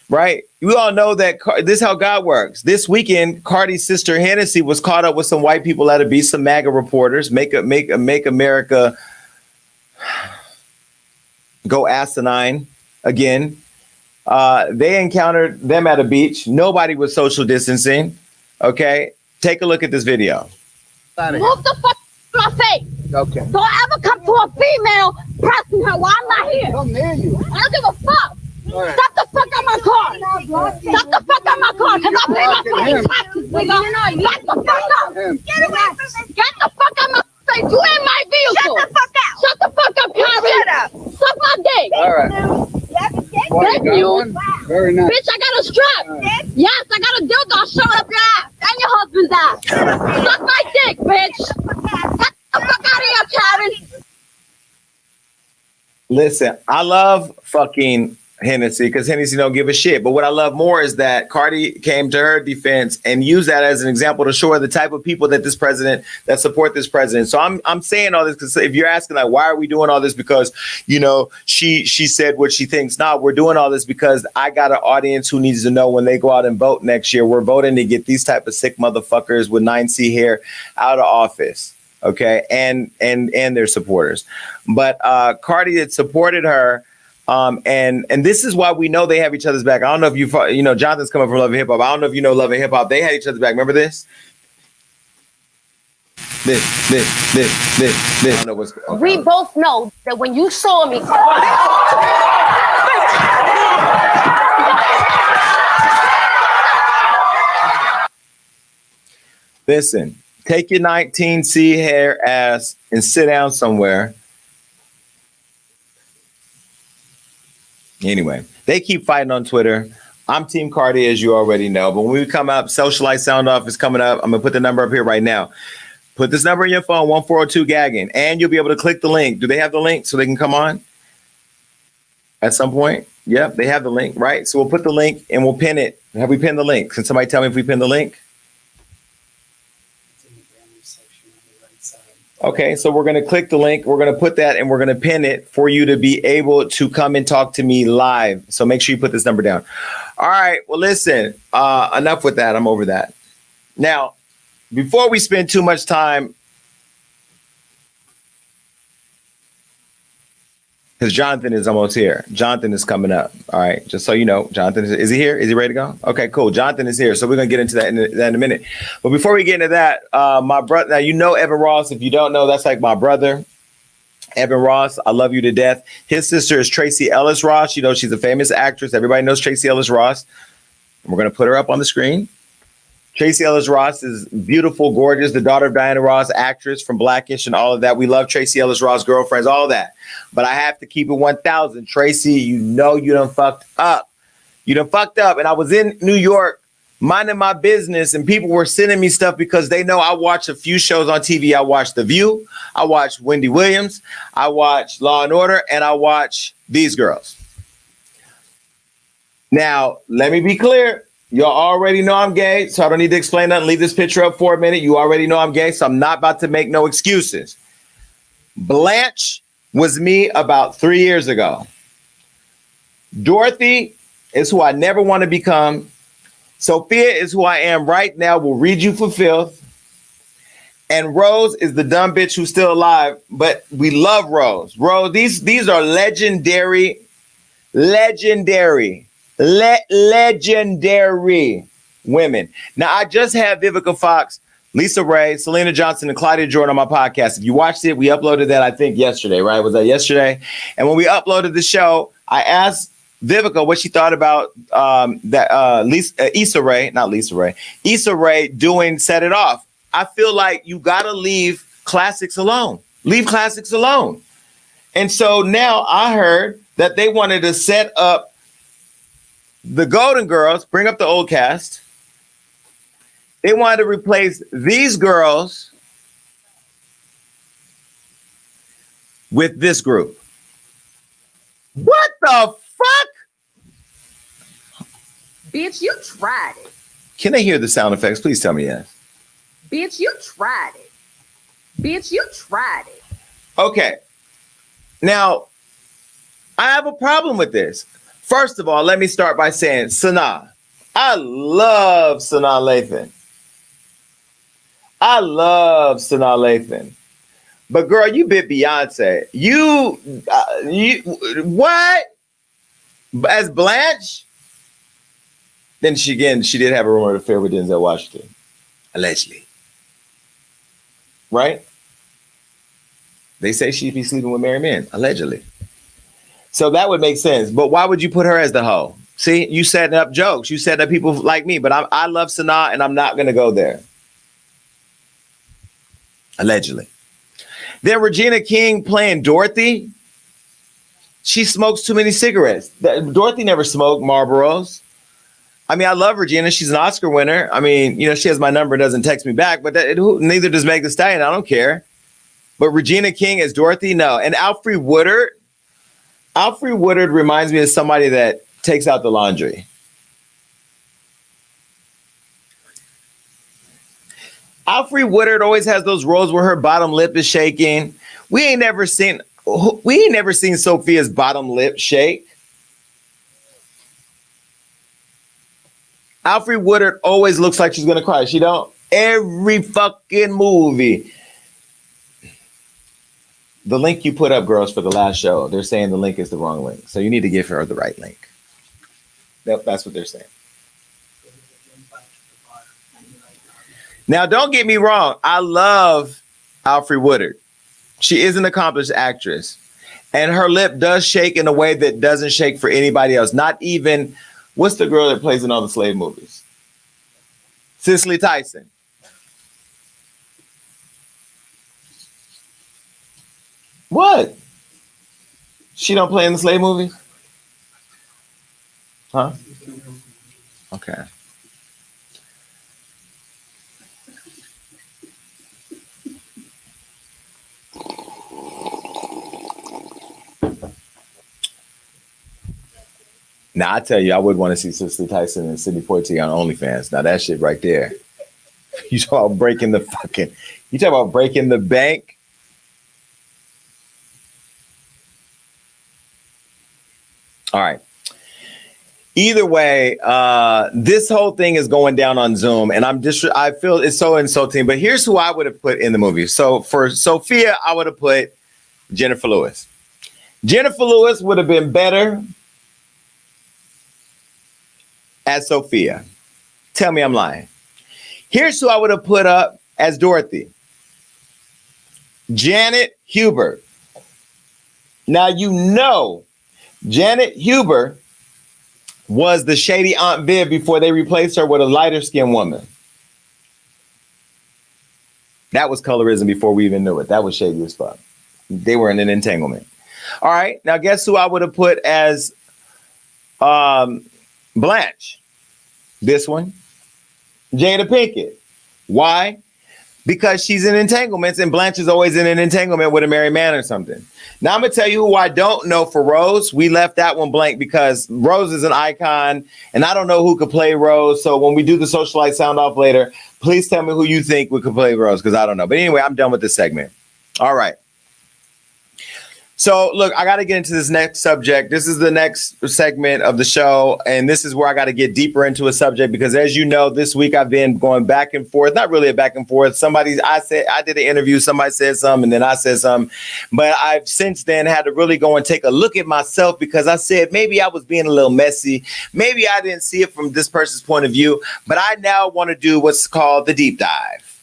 right? We all know that this is how God works. This weekend, Cardi's sister Hennessy was caught up with some white people at a beach, some MAGA reporters, make America go asinine again. They encountered them at a beach. Nobody was social distancing. Okay, take a look at this video. Move the fuck my face. Okay. Don't ever come to a female pressing her while I'm not here. I'm near you. I don't give a fuck. Right. Stop the fuck out my car. Stop the fuck out my car because I pay my fucking taxes, nigga. Get the fuck out. Get away from me. Get the fuck out my face. You ain't my vehicle. Shut the fuck out. Shut the fuck up, Cardi. Shut up. Suck my dick. All right. Thank you. Very nice. Bitch, I got a strap. Right. Yes, I got a dildo showing up your ass and your husband's ass. Suck my dick, bitch. Get the fuck out of here, Karen. Listen, I love fucking Hennessy because Hennessy don't give a shit. But what I love more is that Cardi came to her defense and used that as an example to show her the type of people that support this president. So I'm saying all this because if you're asking like, why are we doing all this? Because, you know, she said what she thinks. No, we're doing all this because I got an audience who needs to know when they go out and vote next year, we're voting to get these type of sick motherfuckers with 9C hair out of office. Okay. And their supporters. But Cardi had supported her. And this is why we know they have each other's back. I don't know if you know, Jonathan's coming from Love and Hip Hop. I don't know if you know Love and Hip Hop. They had each other's back. Remember this? This. I don't know what's okay. We both know that when you saw me. Listen, take your 19C hair ass and sit down somewhere. Anyway, they keep fighting on Twitter. I'm Team Cardi, as you already know. But when we come up, Socialite Sound Off is coming up. I'm going to put the number up here right now. Put this number in your phone, 1402 Gagging, and you'll be able to click the link. Do they have the link so they can come on at some point? Yep, they have the link, right? So we'll put the link and we'll pin it. Have we pinned the link? Can somebody tell me if we pinned the link? Okay, so we're going to click the link. We're going to put that and we're going to pin it for you to be able to come and talk to me live. So make sure you put this number down. All right, well, listen, enough with that. I'm over that. Now, before we spend too much time, because Jonathan is almost here. Jonathan is coming up. All right, just so you know, Jonathan, is he here? Is he ready to go? Okay, cool. Jonathan is here. So we're going to get into that in a minute. But before we get into that, my brother, now you know Evan Ross. If you don't know, that's like my brother. Evan Ross, I love you to death. His sister is Tracy Ellis Ross. You know, she's a famous actress. Everybody knows Tracy Ellis Ross. And we're going to put her up on the screen. Tracy Ellis Ross is beautiful, gorgeous, the daughter of Diana Ross, actress from Blackish and all of that. We love Tracy Ellis Ross, girlfriends, all that. But I have to keep it 1,000. Tracy, you know you done fucked up. You done fucked up. And I was in New York minding my business, and people were sending me stuff because they know I watch a few shows on TV. I watch The View, I watch Wendy Williams, I watch Law and Order, and I watch These Girls. Now, let me be clear. Y'all already know I'm gay, so I don't need to explain nothing. Leave this picture up for a minute. You already know I'm gay, so I'm not about to make no excuses. Blanche was me about 3 years ago. Dorothy is who I never want to become. Sophia is who I am right now, will read you for filth. And Rose is the dumb bitch who's still alive, but we love Rose. Rose, these are legendary women. Now, I just had Vivica Fox, Lisa Ray, Selena Johnson, and Claudia Jordan on my podcast. If you watched it, we uploaded that, I think, yesterday, right? Was that yesterday? And when we uploaded the show, I asked Vivica what she thought about Issa Rae doing Set It Off. I feel like you got to leave classics alone. Leave classics alone. And so now I heard that they wanted to set up the Golden Girls, bring up the old cast. They wanted to replace these girls with this group. What the fuck? Bitch, you tried it. Can they hear the sound effects? Please tell me yes. Bitch, you tried it. Bitch, you tried it. Okay. Now, I have a problem with this. First of all, let me start by saying Sanaa. I love Sanaa Lathan. But girl, you bit Beyonce. You what? As Blanche? Then she did have a rumored affair with Denzel Washington. Allegedly. Right? They say she'd be sleeping with married men. Allegedly. So that would make sense. But why would you put her as the hoe? See, you setting up jokes. You setting up people like me. But I love Sanaa, and I'm not going to go there. Allegedly. Then Regina King playing Dorothy. She smokes too many cigarettes. Dorothy never smoked Marlboros. I mean, I love Regina. She's an Oscar winner. I mean, you know, she has my number and doesn't text me back. But neither does Meg Thee Stallion. I don't care. But Regina King as Dorothy, no. And Alfre Woodard reminds me of somebody that takes out the laundry. Alfre Woodard always has those roles where her bottom lip is shaking. We ain't never seen Sophia's bottom lip shake. Alfre Woodard always looks like she's gonna cry. She don't. Every fucking movie. The link you put up, girls, for the last show, they're saying the link is the wrong link. So you need to give her the right link. That's what they're saying. Now, don't get me wrong. I love Alfre Woodard. She is an accomplished actress. And her lip does shake in a way that doesn't shake for anybody else. Not even, what's the girl that plays in all the slave movies? Cicely Tyson. What? She don't play in the slave movie? Huh? Okay. Now, I tell you, I would want to see Cicely Tyson and Sidney Poitier on OnlyFans. Now, that shit right there. You talk about breaking the bank. All right. Either way, this whole thing is going down on Zoom, and I feel it's so insulting. But here's who I would have put in the movie. So for Sophia, I would have put Jennifer Lewis. Jennifer Lewis would have been better as Sophia. Tell me I'm lying. Here's who I would have put up as Dorothy. Janet Hubert. Now, you know, Janet Hubert was the shady Aunt Viv before they replaced her with a lighter skinned woman. That was colorism before we even knew it. That was shady as fuck. They were in an entanglement. All right. Now, guess who I would have put as Blanche. This one, Jada Pinkett. Why? Because she's in entanglements, and Blanche is always in an entanglement with a married man or something. Now, I'm going to tell you who I don't know for Rose. We left that one blank because Rose is an icon, and I don't know who could play Rose. So when we do the Socialite sound off later, please tell me who you think we could play Rose, because I don't know. But anyway, I'm done with this segment. All right. So, look, I got to get into this next subject. This is the next segment of the show, and this is where I got to get deeper into a subject because, as you know, this week I've been going back and forth. Not really a back and forth. I did an interview, somebody said something, and then I said something. But I've since then had to really go and take a look at myself because I said maybe I was being a little messy. Maybe I didn't see it from this person's point of view. But I now want to do what's called the deep dive.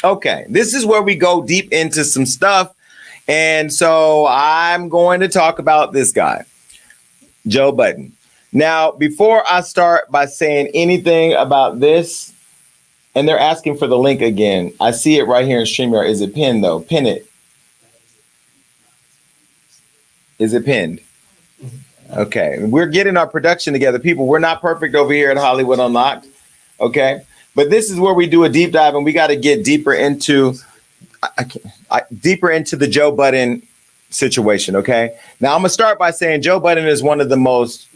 Okay, this is where we go deep into some stuff. And so I'm going to talk about this guy, Joe Budden. Now, before I start by saying anything about this, and they're asking for the link again. I see it right here in StreamYard. Is it pinned, though? Pin it. Is it pinned? Okay, we're getting our production together. People, we're not perfect over here at Hollywood Unlocked. Okay. But this is where we do a deep dive, and we got to get deeper into the Joe Budden situation. Okay. Now I'm gonna start by saying Joe Budden is one of the most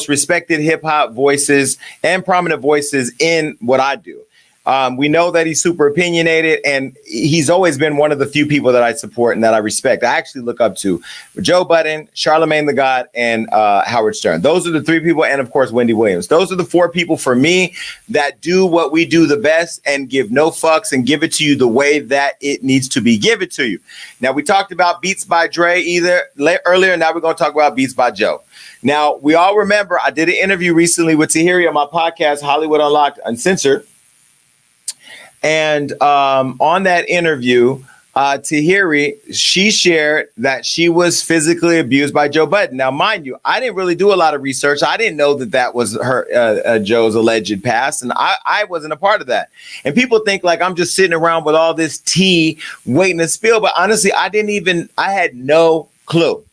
respected hip hop voices and prominent voices in what I do. We know that he's super opinionated, and he's always been one of the few people that I support and that I respect. I actually look up to Joe Budden, Charlemagne the God, and Howard Stern. Those are the three people, and of course, Wendy Williams. Those are the four people for me that do what we do the best and give no fucks and give it to you the way that it needs to be given to you. Now, we talked about Beats by Dre earlier. Now we're going to talk about Beats by Joe. Now, we all remember I did an interview recently with Tahiry on my podcast, Hollywood Unlocked Uncensored. And on that interview, Tahiry, she shared that she was physically abused by Joe Budden. Now, mind you, I didn't really do a lot of research. I didn't know that was her Joe's alleged past, and I wasn't a part of that. And people think like I'm just sitting around with all this tea waiting to spill, but honestly, I had no clue.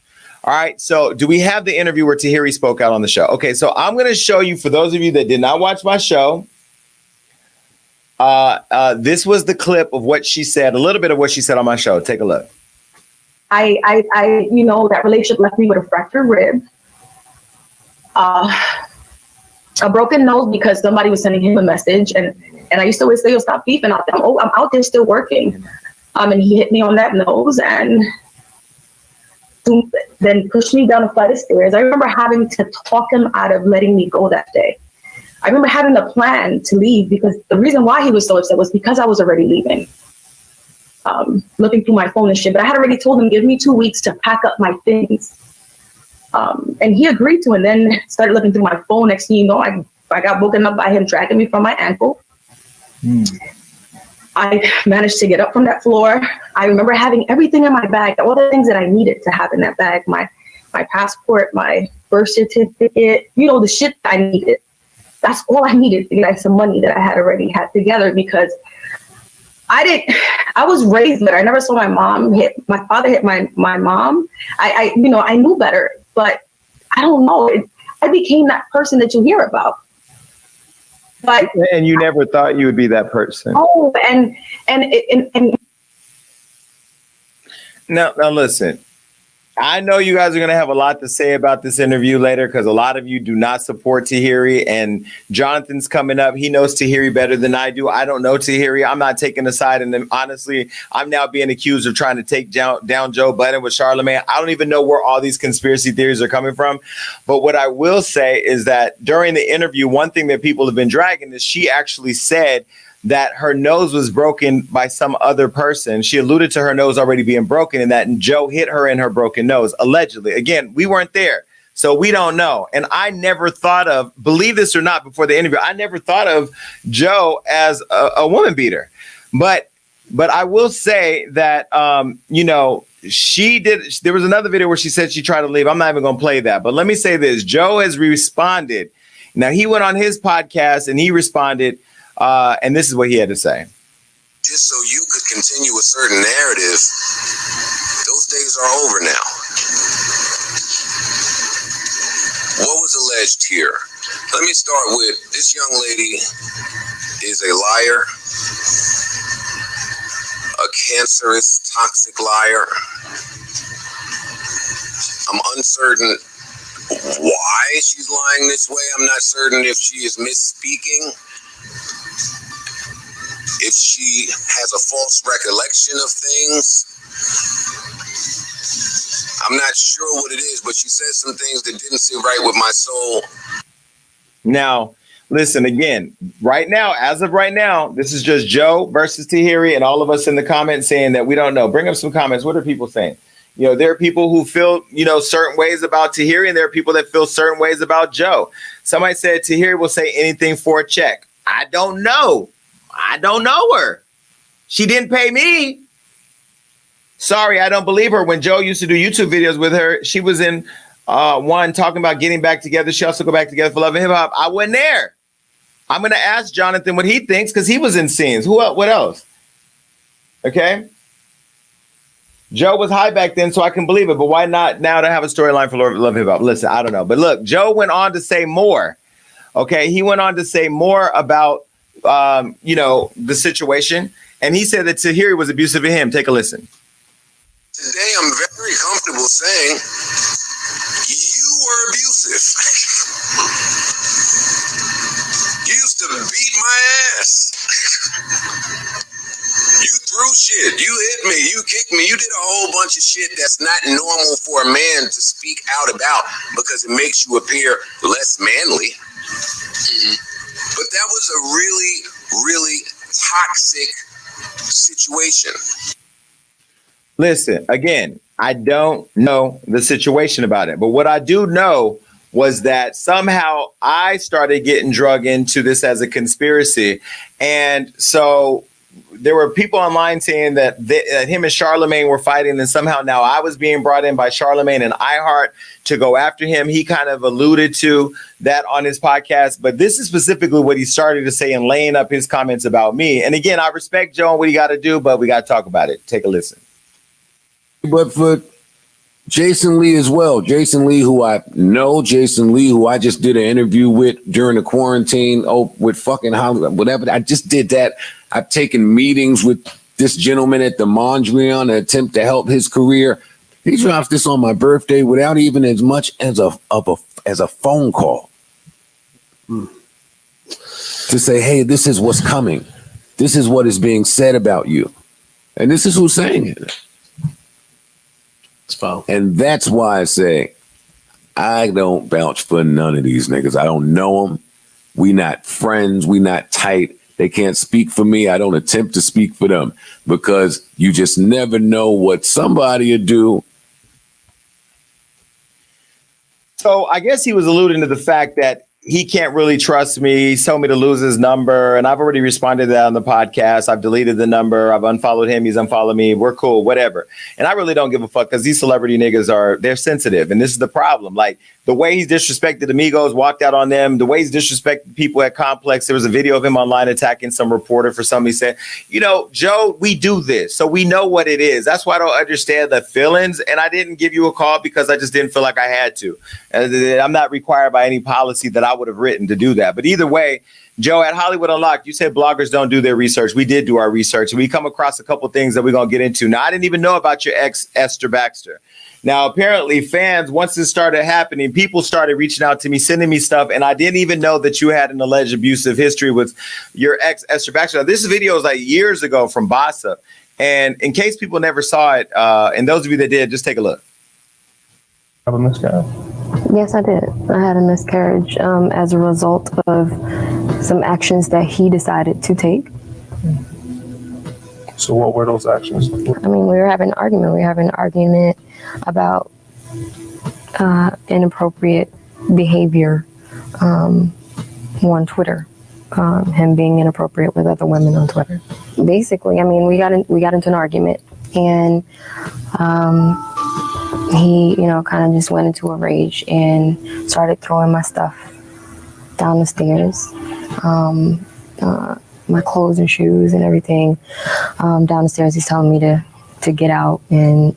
All right, so do we have the interview where Tahiry spoke out on the show? Okay, so I'm going to show you, for those of you that did not watch my show, this was the clip of what she said, a little bit of what she said on my show. Take a look. That relationship left me with a fractured rib, a broken nose because somebody was sending him a message, and I used to always say, "Yo, stop beefing out there." I'm out there still working. And he hit me on that nose and then pushed me down a flight of stairs. I remember having to talk him out of letting me go that day. I remember having a plan to leave because the reason why he was so upset was because I was already leaving. Looking through my phone and shit, but I had already told him, give me 2 weeks to pack up my things. And he agreed to, and then started looking through my phone. Next thing you know, I got woken up by him dragging me from my ankle. I managed to get up from that floor. I remember having everything in my bag, all the things that I needed to have in that bag, my passport, my birth certificate, the shit I needed. That's all I needed to get some money that I had already had together, because I was raised better. I never saw my father hit my mom. I knew better, but I don't know. I became that person that you hear about. But and you never thought you would be that person. Oh, and now listen. I know you guys are going to have a lot to say about this interview later because a lot of you do not support Tahiry, and Jonathan's coming up. He knows Tahiry better than I do. I don't know Tahiry. I'm not taking a side. And then, honestly, I'm now being accused of trying to take down Joe Budden with Charlemagne. I don't even know where all these conspiracy theories are coming from. But what I will say is that during the interview, one thing that people have been dragging is she actually said that her nose was broken by some other person. She alluded to her nose already being broken and that Joe hit her in her broken nose, allegedly. Again, we weren't there, so we don't know. And I never thought of, believe this or not, before the interview, I never thought of Joe as a woman beater. But I will say that, she did. There was another video where she said she tried to leave. I'm not even going to play that. But let me say this. Joe has responded. Now, he went on his podcast and he responded. And this is what he had to say. Just so you could continue a certain narrative, those days allegations are over now. What was alleged here? Let me start with this young lady is a liar, a cancerous, toxic liar. I'm uncertain why she's lying this way. I'm not certain if she is misspeaking, if she has a false recollection of things. I'm not sure what it is, but she says some things that didn't sit right with my soul. Now, listen again, right now, as of right now, this is just Joe versus Tahiry and all of us in the comments saying that we don't know. Bring up some comments. What are people saying? You know, there are people who feel, you know, certain ways about Tahiry, and there are people that feel certain ways about Joe. Somebody said Tahiry will say anything for a check. I don't know. I don't know her. She didn't pay me. Sorry, I don't believe her. When Joe used to do YouTube videos with her, she was in one talking about getting back together. She also go back together for Love and Hip Hop. I wasn't there. I'm going to ask Jonathan what he thinks because he was in scenes. Who else? What else? Okay. Joe was high back then, so I can believe it. But why not now to have a storyline for Love and Hip Hop? Listen, I don't know. But look, Joe went on to say more. Okay. He went on to say more about, you know, the situation. And he said that Tahiry was abusive to him. Take a listen. Today, I'm very comfortable saying you were abusive. You used to beat my ass. You threw shit. You hit me. You kicked me. You did a whole bunch of shit that's not normal for a man to speak out about because it makes you appear less manly. But that was a really, really toxic situation. Listen, again, I don't know the situation about it, but what I do know was that somehow I started getting drug into this as a conspiracy. And so there were people online saying that him and Charlemagne were fighting, and somehow now I was being brought in by Charlemagne and iHeart to go after him. He kind of alluded to that on his podcast, but this is specifically what he started to say and laying up his comments about me. And again, I respect Joe and what he got to do, but we got to talk about it. Take a listen. But for Jason Lee as well, Jason Lee, who I know, Jason Lee, who I just did an interview with during the quarantine, with fucking Hollywood, whatever. I just did that. I've taken meetings with this gentleman at the Mondrian in an attempt to help his career. He drops this on my birthday without even as much as a phone call to say, hey, this is what's coming. This is what is being said about you. And this is who's saying it. And that's why I say I don't vouch for none of these niggas. I don't know them. We not friends. We not tight. They can't speak for me. I don't attempt to speak for them because you just never know what somebody will do. So I guess he was alluding to the fact that he can't really trust me. He told me to lose his number, and I've already responded to that on the podcast. I've deleted the number. I've unfollowed him. He's unfollowed me. We're cool, whatever. And I really don't give a fuck because these celebrity niggas they're sensitive, and this is the problem. Like the way he's disrespected Amigos, walked out on them, the way he's disrespected people at Complex. There was a video of him online attacking some reporter for something he said. You know, Joe, we do this, so we know what it is. That's why I don't understand the feelings, and I didn't give you a call because I just didn't feel like I had to. And I'm not required by any policy that I would have written to do that. But either way, Joe, at Hollywood Unlocked, you said bloggers don't do their research. We did do our research, and we come across a couple things that we're going to get into. Now, I didn't even know about your ex, Esther Baxter. Now, apparently, fans, once this started happening, people started reaching out to me, sending me stuff, and I didn't even know that you had an alleged abusive history with your ex, Esther Baxter. Now, this video is like years ago from Bossa, and in case people never saw it, and those of you that did, just take a look. Have a miscarriage? Yes, I did. I had a miscarriage as a result of some actions that he decided to take. So what were those actions? I mean, we were having an argument. We were having an argument about inappropriate behavior on Twitter. Him being inappropriate with other women on Twitter. Basically, I mean, we got into an argument, and he, kind of just went into a rage and started throwing my stuff down the stairs, my clothes and shoes and everything down the stairs. He's telling me to get out, and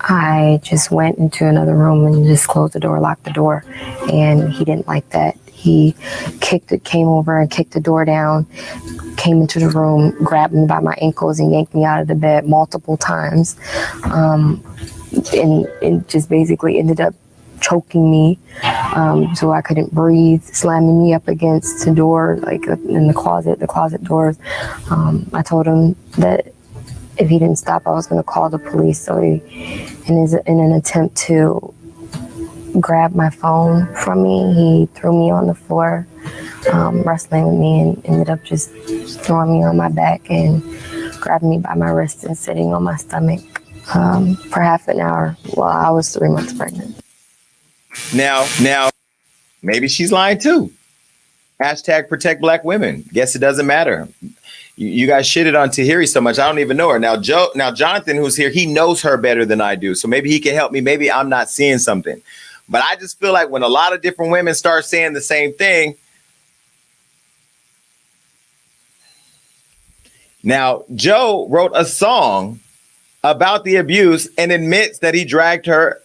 I just went into another room and just closed the door, locked the door, and he didn't like that. He came over and kicked the door down, came into the room, grabbed me by my ankles and yanked me out of the bed multiple times, and just basically ended up choking me so I couldn't breathe, slamming me up against the door, like in the closet doors. I told him that if he didn't stop, I was going to call the police. So in an attempt to grab my phone from me, he threw me on the floor, wrestling with me, and ended up just throwing me on my back and grabbing me by my wrist and sitting on my stomach for half an hour while I was 3 months pregnant. Now, maybe she's lying too. Hashtag protect black women. Guess it doesn't matter. You guys shitted on Tahiry so much, I don't even know her. Now, Jonathan, who's here, he knows her better than I do. So maybe he can help me. Maybe I'm not seeing something. But I just feel like when a lot of different women start saying the same thing. Now, Joe wrote a song about the abuse and admits that he dragged her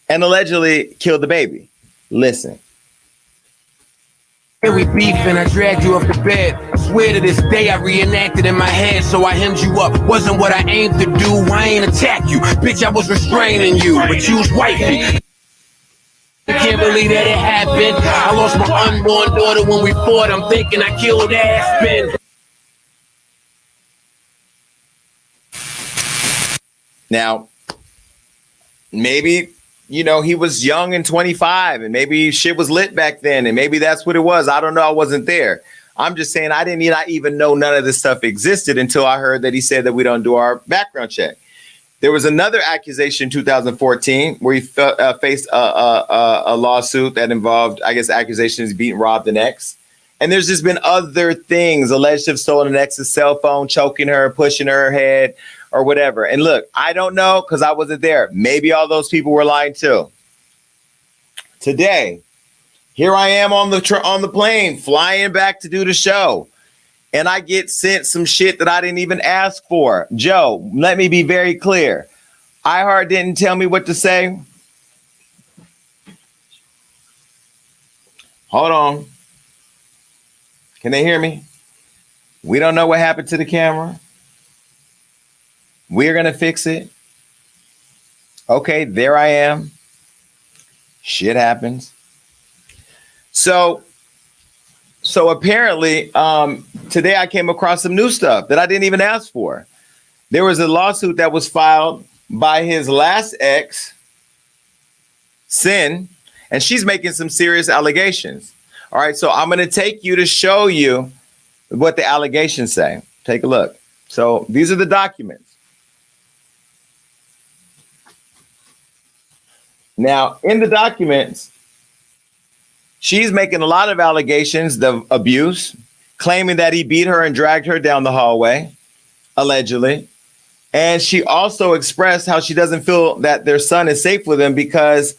and allegedly killed the baby. Listen. We beef and I dragged you off the bed. I swear to this day I reenacted in my head, so I hemmed you up. Wasn't what I aimed to do. I ain't attack you, bitch. I was restraining you, but you was wifey. I can't believe that it happened. I lost my unborn daughter when we fought. I'm thinking I killed Aspen. Now, maybe, he was young and 25 and maybe shit was lit back then. And maybe that's what it was. I don't know. I wasn't there. I'm just saying I did not even know none of this stuff existed until I heard that he said that we don't do our background check. There was another accusation in 2014 where he faced a lawsuit that involved, I guess, accusations of beating, robbed an ex. And there's just been other things alleged to have stolen an ex's cell phone, choking her, pushing her head, or whatever. And look, I don't know because I wasn't there. Maybe all those people were lying too. Today, here I am on the plane flying back to do the show, and I get sent some shit that I didn't even ask for. Joe, let me be very clear. iHeart didn't tell me what to say. Hold on. Can they hear me? We don't know what happened to the camera. We're going to fix it. Okay, there I am. Shit happens. So apparently, today I came across some new stuff that I didn't even ask for. There was a lawsuit that was filed by his last ex, Sin, and she's making some serious allegations. All right, so I'm going to take you to show you what the allegations say. Take a look. So these are the documents. Now, in the documents, she's making a lot of allegations of abuse, claiming that he beat her and dragged her down the hallway, allegedly. And she also expressed how she doesn't feel that their son is safe with him because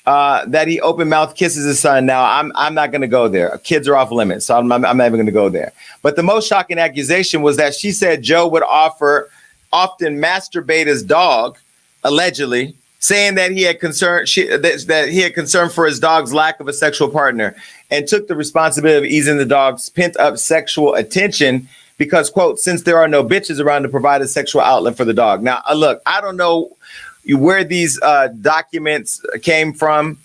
that he open mouth kisses his son. Now, I'm not going to go there. Kids are off limits, so I'm not even going to go there. But the most shocking accusation was that she said Joe would often masturbate his dog, allegedly, saying that he had concern for his dog's lack of a sexual partner and took the responsibility of easing the dog's pent up sexual attention because, quote, since there are no bitches around to provide a sexual outlet for the dog. Now, look, I don't know where these documents came from.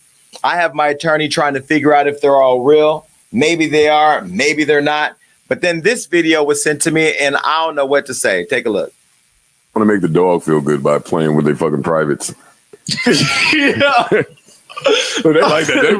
I have my attorney trying to figure out if they're all real. Maybe they are, maybe they're not. But then this video was sent to me and I don't know what to say. Take a look. I want to make the dog feel good by playing with their fucking privates. Yeah. So they like that.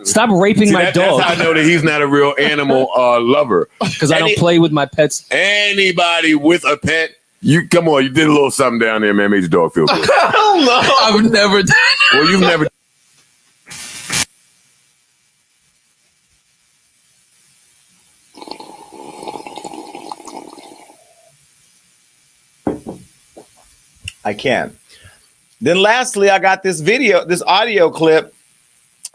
Stop raping my dog. That's how I know that he's not a real animal lover. Because I don't play with my pets. Anybody with a pet, you did a little something down there, man. Made your dog feel good. Hell no. I've never done that. Well, you've never. I can. Then lastly, I got this audio clip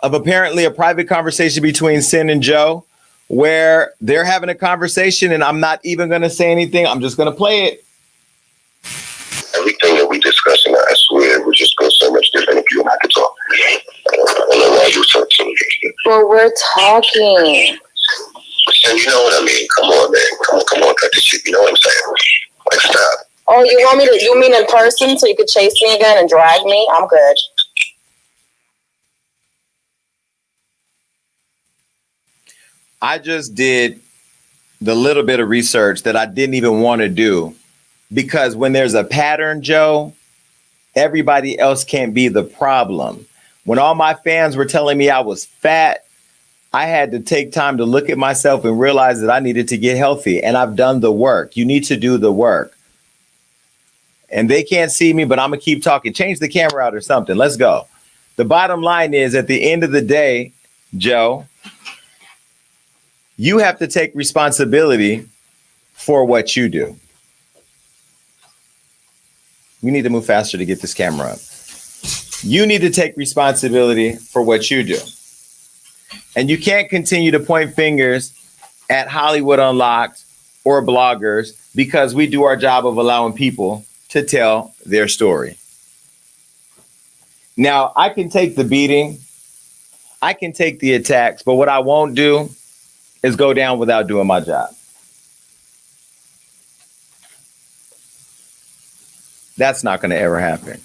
of apparently a private conversation between Sin and Joe where they're having a conversation and I'm not even going to say anything. I'm just going to play it. everything that we discuss, and I swear it would just go so much different if you and I could talk. I don't know why you were so interested. Well, we're talking. And you know what I mean? Come on, man. Come on, cut this shit. You know what I'm saying? Like, stop. Oh, you want me to? You mean in person so you could chase me again and drag me? I'm good. I just did the little bit of research that I didn't even want to do, because when there's a pattern, Joe, everybody else can't be the problem. When all my fans were telling me I was fat, I had to take time to look at myself and realize that I needed to get healthy, and I've done the work. You need to do the work. And they can't see me, but I'm going to keep talking. Change the camera out or something. Let's go. The bottom line is, at the end of the day, Joe, you have to take responsibility for what you do. You need to move faster to get this camera up. You need to take responsibility for what you do. And you can't continue to point fingers at Hollywood Unlocked or bloggers, because we do our job of allowing people to tell their story. Now, I can take the beating, I can take the attacks, but what I won't do is go down without doing my job. That's not going to ever happen.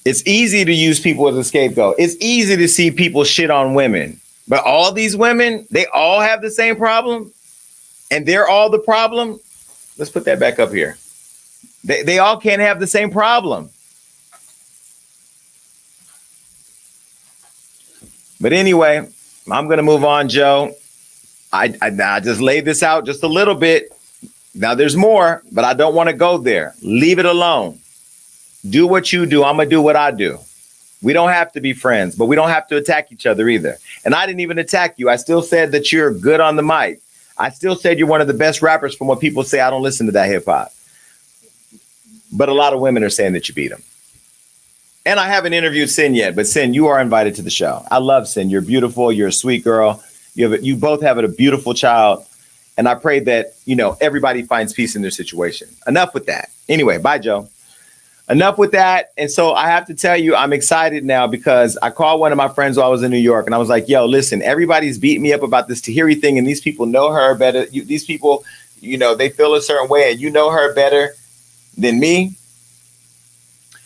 It's easy to use people as a scapegoat. It's easy to see people shit on women, but all these women, they all have the same problem, and they're all the problem. Let's put that back up here. They all can't have the same problem. But anyway, I'm going to move on, Joe. I just laid this out just a little bit. Now there's more, but I don't want to go there. Leave it alone. Do what you do. I'm going to do what I do. We don't have to be friends, but we don't have to attack each other either. And I didn't even attack you. I still said that you're good on the mic. I still said you're one of the best rappers from what people say. I don't listen to that hip hop. But a lot of women are saying that you beat them. And I haven't interviewed Sin yet, but Sin, you are invited to the show. I love Sin. You're beautiful. You're a sweet girl. You both have a beautiful child. And I pray that, everybody finds peace in their situation. Enough with that. Anyway, bye, Joe. Enough with that. And so I have to tell you, I'm excited now because I called one of my friends while I was in New York, and I was like, yo, listen, everybody's beating me up about this Tahiry thing, and these people know her better. These people, they feel a certain way, and you know her better than me.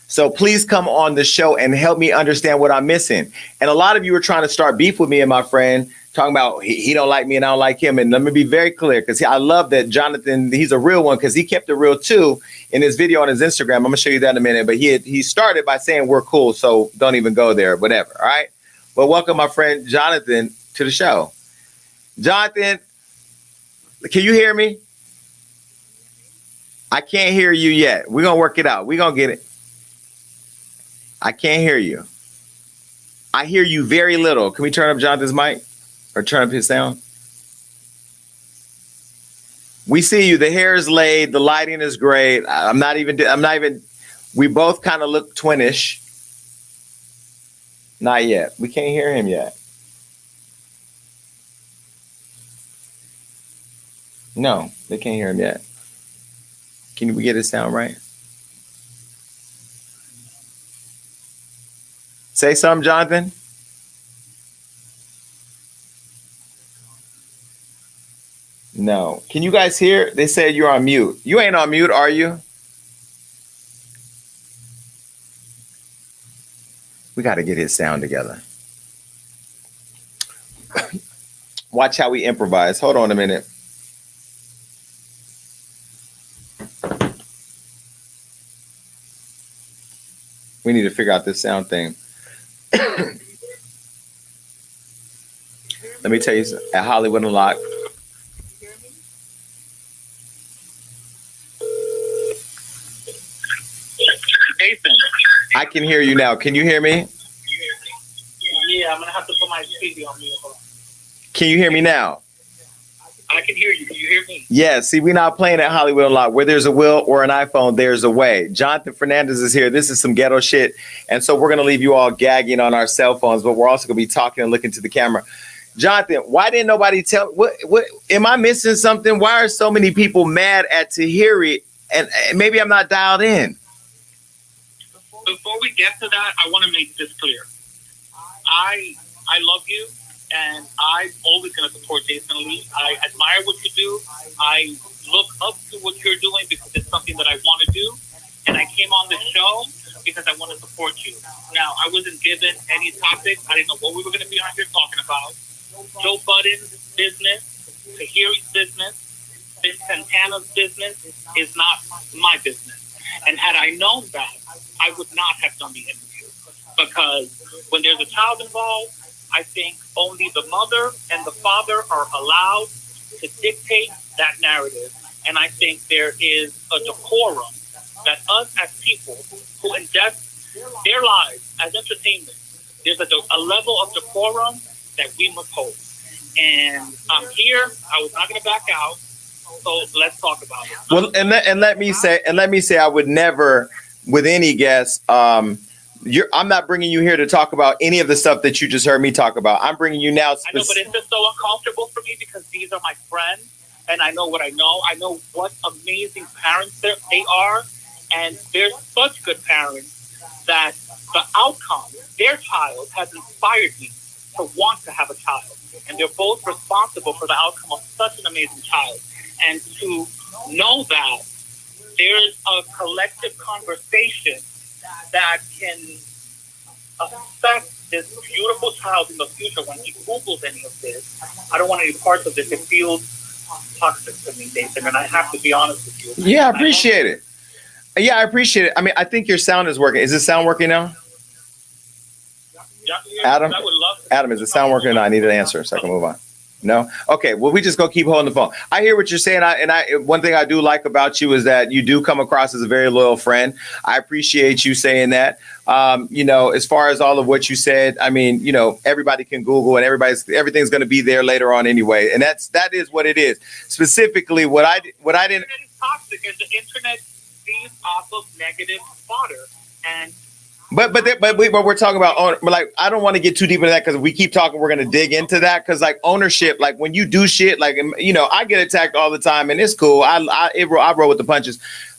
So please come on the show and help me understand what I'm missing. And a lot of you are trying to start beef with me and my friend, talking about he don't like me and I don't like him. And let me be very clear, because I love that Jonathan, he's a real one, because he kept it real too in his video on his Instagram. I'm gonna show you that in a minute. But he started by saying we're cool, so don't even go there, whatever. All right. But welcome my friend Jonathan to the show. Jonathan, can you hear me? I can't hear you yet. We're gonna work it out. We're gonna get it. I can't hear you. I hear you very little. Can we turn up Jonathan's mic or turn up his sound? We see you. The hair is laid. The lighting is great. I'm not even, we both kind of look twinish. Not yet. We can't hear him yet. No, they can't hear him yet. Can we get his sound right? Say something, Jonathan. No. Can you guys hear? They said you're on mute. You ain't on mute, are you? We got to get his sound together. Watch how we improvise. Hold on a minute. We need to figure out this sound thing. Let me tell you, at Hollywood Unlocked, I can hear you now. Can you hear me? Yeah, I'm gonna have to put my speaker on mute. Can you hear me now? I can hear you. Can you hear me? Yeah, see, we're not playing at Hollywood Unlocked. Where there's a will or an iPhone, there's a way. Jonathan Fernandez is here. This is some ghetto shit. And so we're going to leave you all gagging on our cell phones, but we're also going to be talking and looking to the camera. Jonathan, why didn't nobody tell? What am I missing something? Why are so many people mad at Tahiry? And maybe I'm not dialed in. before we get to that, I want to make this clear. I love you, and I'm always going to support Jason Lee. I admire what you do. I look up to what you're doing because it's something that I want to do. And I came on this show because I want to support you. Now, I wasn't given any topics. I didn't know what we were going to be on here talking about. Joe Budden's business, Tahiry's business, Vince Santana's business is not my business. And had I known that, I would not have done the interview. Because when there's a child involved, I think only the mother and the father are allowed to dictate that narrative. And I think there is a decorum that us as people who invest their lives as entertainment, there's a level of decorum that we must hold. And I'm here. I was not going to back out. So let's talk about it. Well, and let me say, I would never, with any guest, I'm not bringing you here to talk about any of the stuff that you just heard me talk about. I'm bringing you now. I know, but it's just so uncomfortable for me because these are my friends, and I know what I know. I know what amazing parents they are, and they're such good parents that the outcome, their child, has inspired me to want to have a child. And they're both responsible for the outcome of such an amazing child. And to know that there's a collective conversation that can affect this beautiful child in the future when he Googles any of this, I don't want any parts of this. It feels toxic to me, Nathan, and I have to be honest with you. Yeah, I appreciate it. Yeah, I appreciate it. I mean, I think your sound is working. Is the sound working now? Adam? Adam, is the sound working or not? I need an answer so I can move on. No? Okay, well, we just go keep holding the phone. I hear what you're saying. One thing I do like about you is that you do come across as a very loyal friend. I appreciate you saying that. As far as all of what you said, I mean, everybody can Google and everything's going to be there later on anyway. And that is what it is. Specifically, what I didn't. The internet is toxic, and the internet feeds off of negative fodder. And But we're talking about like, I don't want to get too deep into that because we keep talking, we're going to dig into that because like ownership, like when you do shit, like, I get attacked all the time and it's cool. I roll with the punches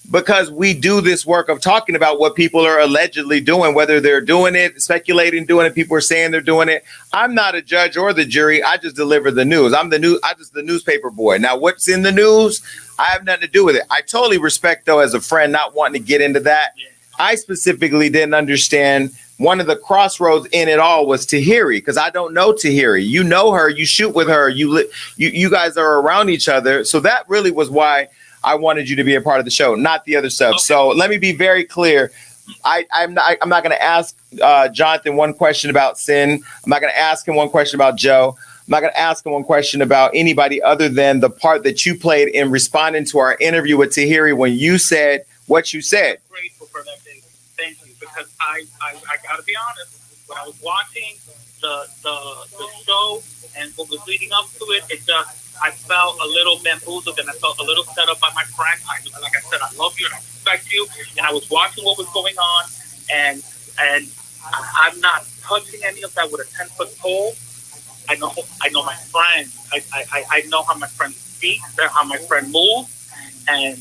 because we do this work of talking about what people are allegedly doing, whether they're doing it, speculating, doing it. People are saying they're doing it. I'm not a judge or the jury. I just deliver the news. I'm just the newspaper boy. Now, what's in the news, I have nothing to do with it. I totally respect, though, as a friend, not wanting to get into that. Yeah. I specifically didn't understand one of the crossroads in it all was Tahiry, because I don't know Tahiry. You know her, you shoot with her, you guys are around each other. So that really was why I wanted you to be a part of the show, not the other stuff. Okay. So let me be very clear. I'm not going to ask Jonathan one question about Sin. I'm not going to ask him one question about Joe. I'm not going to ask him one question about anybody other than the part that you played in responding to our interview with Tahiry when you said what you said. I'm grateful for that, Dave. Thank you, because I got to be honest. When I was watching the show and what was leading up to it, I felt a little bamboozled and I felt a little set up by my friend. Like I said, I love you and I respect you. And I was watching what was going on, and I'm not touching any of that with a 10-foot pole. I know my friend. I know how my friend speaks, how my friend moves, and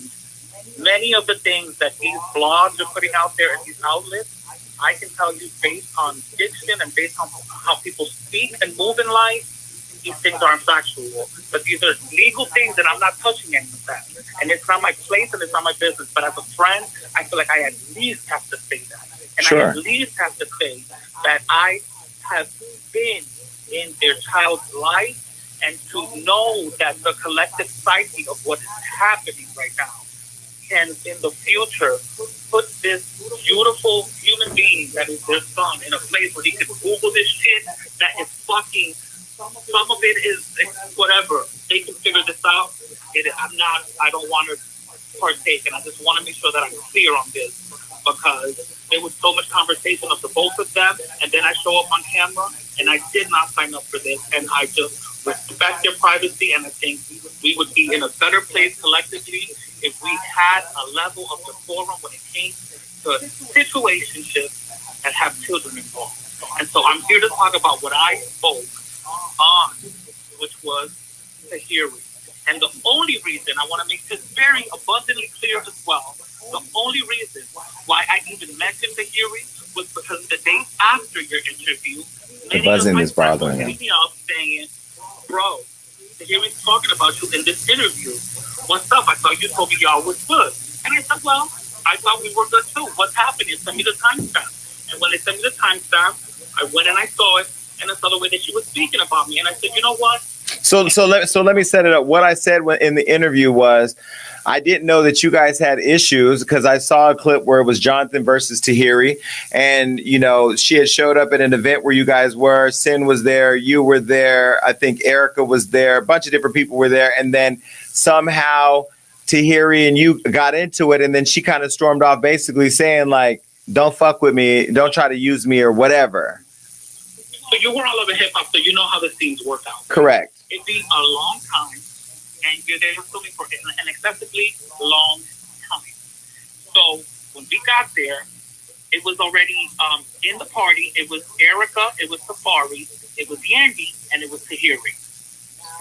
many of the things that these blogs are putting out there and these outlets, I can tell you based on diction and based on how people speak and move in life, these things aren't factual. But these are legal things and I'm not touching any of that. And it's not my place and it's not my business. But as a friend, I feel like I at least have to say that. And sure. I at least have to say that I have been in their child's life, and to know that the collective psyche of what is happening right now can, in the future, put this beautiful human being that is their son in a place where he can Google this shit that is fucking, some of it is whatever. They can figure this out. I don't want to partake, and I just want to make sure that I'm clear on this, because there was so much conversation of the both of them, and then I show up on camera, and I did not sign up for this, and I just respect their privacy, and I think we would be in a better place collectively if we had a level of decorum when it came to situationships that have children involved. And so I'm here to talk about what I spoke on, which was Tahiry. And the only reason I want to make this very abundantly clear as well, The only reason why I even mentioned Tahiry was because the day after your interview, The buzzing is bothering him. Me up saying, bro, Tahiry's talking about you in this interview. What's up? I thought you told me y'all was good. And I said, well, I thought we were good too. What's happening? Send me the timestamp. And when they sent me the timestamp, I went and I saw it, and I saw the way that she was speaking about me. And I said, you know what? So let me set it up. What I said in the interview was, I didn't know that you guys had issues because I saw a clip where it was Jonathan versus Tahiry, and you know she had showed up at an event where you guys were. Sin was there, you were there. I think Erica was there. A bunch of different people were there, and then somehow Tahiry and you got into it, and then she kind of stormed off, basically saying like, "Don't fuck with me, don't try to use me or whatever." So you were all over hip hop, so you know how the scenes work out. Correct. It'd be a long time, and you're there filming for an excessively long time. So when we got there, it was already in the party. It was Erica, it was Safari, it was Yandy, and it was Tahiry.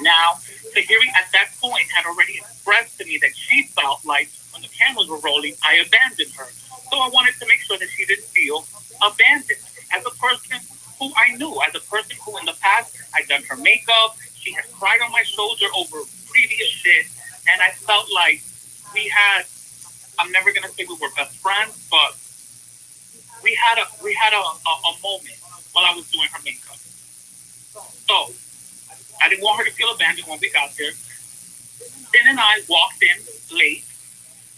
Now, Tahiry at that point had already expressed to me that she felt like when the cameras were rolling, I abandoned her. So I wanted to make sure that she didn't feel abandoned. As a person who I knew, as a person who in the past I'd done her makeup, she had cried on my shoulder over previous shit, and I felt like we had, I'm never gonna say we were best friends, but we had a moment while I was doing her makeup. So I didn't want her to feel abandoned when we got there. Sin and I walked in late,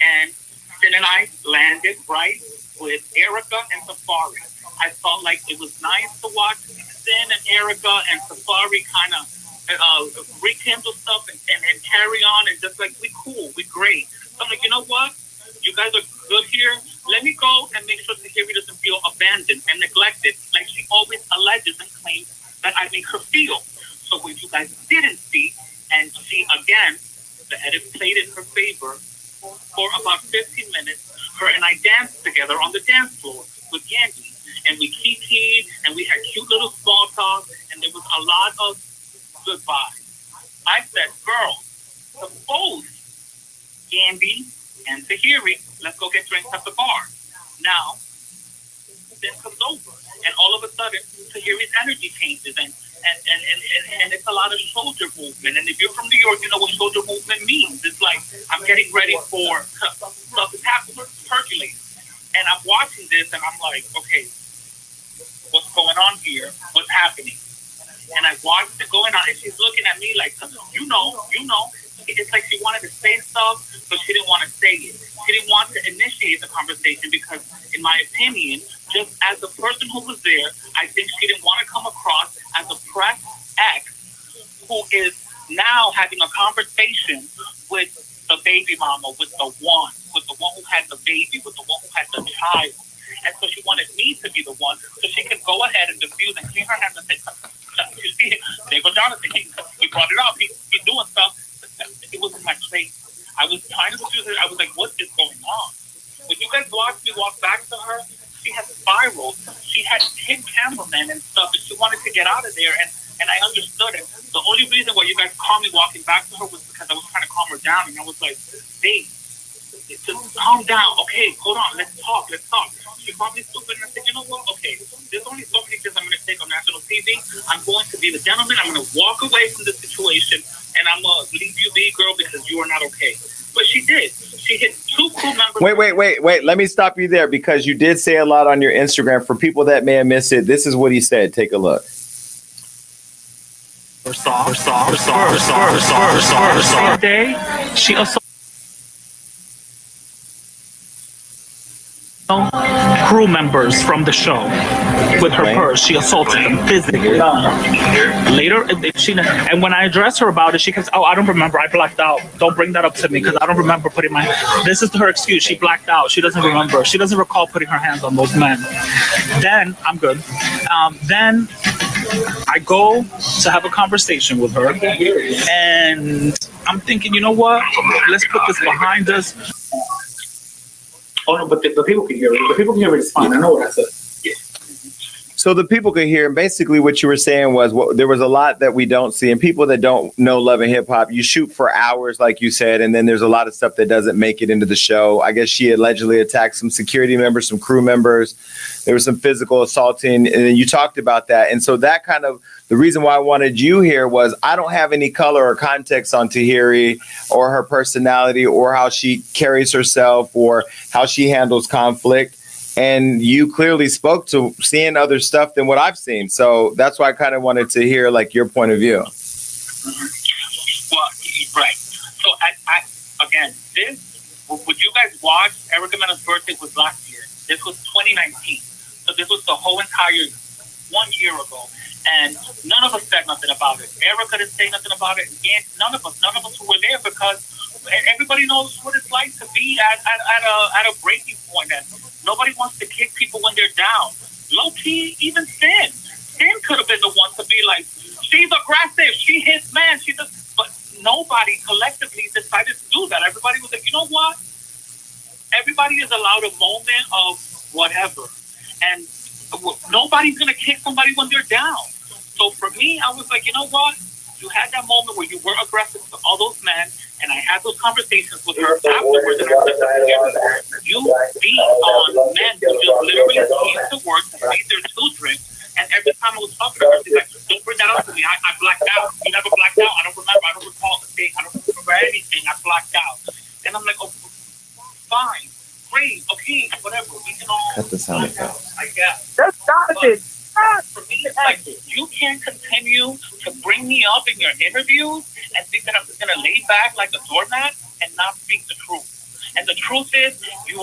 and Sin and I landed right with Erica and Safari. I felt like it was nice to watch Sin and Erica and Safari kind of rekindle stuff and carry on, and just like, we cool, we great. So I'm like, you know what? You guys are good here. Let me go and make sure Tahiry doesn't feel abandoned and neglected like she always alleges and claims that I make her feel. So when you guys didn't see, and she, again, the edit played in her favor for about 15 minutes, her and I danced together on the dance floor with Yandy. And we kikied, and we had cute little small talk, and there was a lot of goodbye. I said, girls, to both Yandy and Tahiry, let's go get drinks at the bar. Now, Sin comes over, and all of a sudden, Tahiry's energy changes, and it's a lot of shoulder movement. And if you're from New York, you know what shoulder movement means. It's like, I'm getting ready for stuff to happen, percolate. And I'm watching this, and I'm like, okay, what's going on here? What's happening? And I watched it going on, and she's looking at me like, you know. It's like she wanted to say stuff, but she didn't want to say it. She didn't want to initiate the conversation because, in my opinion, just as the person who was there, I think she didn't want to come across as a press ex who is now having a conversation with the baby mama, with the one who had the baby, with the one who had the child. And so she wanted me to be the one so she could go ahead and diffuse and clean her hands and say, you see, there goes Jonathan. He brought it up. He's doing stuff. It was in my face. I was trying to diffuse it. I was like, what is going on? When you guys watched me walk back to her, she had spiraled. She had hit cameramen and stuff, and she wanted to get out of there. And I understood it. The only reason why you guys called me walking back to her was because I was trying to calm her down. And I was like, babe, just calm down. Okay, hold on. Let's talk. She called me stupid, and I said, you know what? Okay, there's only so many things I'm going to take on national TV. I'm going to be the gentleman. I'm going to walk away from this situation, and I'm going to leave you be, girl, because you are not okay. But she did. She hit 2 crew members. Wait. Let me stop you there because you did say a lot on your Instagram. For people that may have missed it, this is what he said. Take a look. Day, she also crew members from the show with her purse. She assaulted them physically. Later, and when I addressed her about it, she goes, "Oh, I don't remember. I blacked out. Don't bring that up to me because I don't remember putting my." This is her excuse. She blacked out. She doesn't remember. She doesn't recall putting her hands on those men. Then I'm good. Then I go to have a conversation with her, and I'm thinking, you know what? Let's put this behind us. Oh no, but the people can hear it. The people can hear it. It's fine. I know what I said. Yeah. So the people could hear, and basically what you were saying was there was a lot that we don't see, and people that don't know Love and Hip Hop, you shoot for hours, like you said, and then there's a lot of stuff that doesn't make it into the show. I guess she allegedly attacked some security members, some crew members. There was some physical assaulting, and you talked about that. And so that kind of, the reason why I wanted you here was I don't have any color or context on Tahiry or her personality or how she carries herself or how she handles conflict. And you clearly spoke to seeing other stuff than what I've seen. So that's why I kind of wanted to hear like your point of view. Well, right. So I again, would you guys watch Erica Mena's birthday was last year. This was 2019. So this was the whole entire 1 year ago. And none of us said nothing about it. Erica didn't say nothing about it. And none of us who were there, because everybody knows what it's like to be at a breaking point. And nobody wants to kick people when they're down. Low key, even Sin could have been the one to be like, she's aggressive, she hits man, she does. But nobody collectively decided to do that. Everybody was like, you know what? Everybody is allowed a moment of whatever. And nobody's going to kick somebody when they're down. So for me, I was like, you know what? You had that moment where you were aggressive to all those men, and I had those conversations with her afterwards, and I said, you beat on men who just literally came to work to feed their children, and every time I was talking to her, she's like, don't bring that up to me. I blacked out. You never blacked out. I don't remember. I don't recall the thing. I don't remember anything. I blacked out. And I'm like, oh, fine. Great. Okay. Whatever. We can all cut the sound effects, I guess. That's garbage. For me, it's like, you can't continue to bring me up in your interviews and think that I'm just going to lay back like a doormat and not speak the truth. And the truth is, you've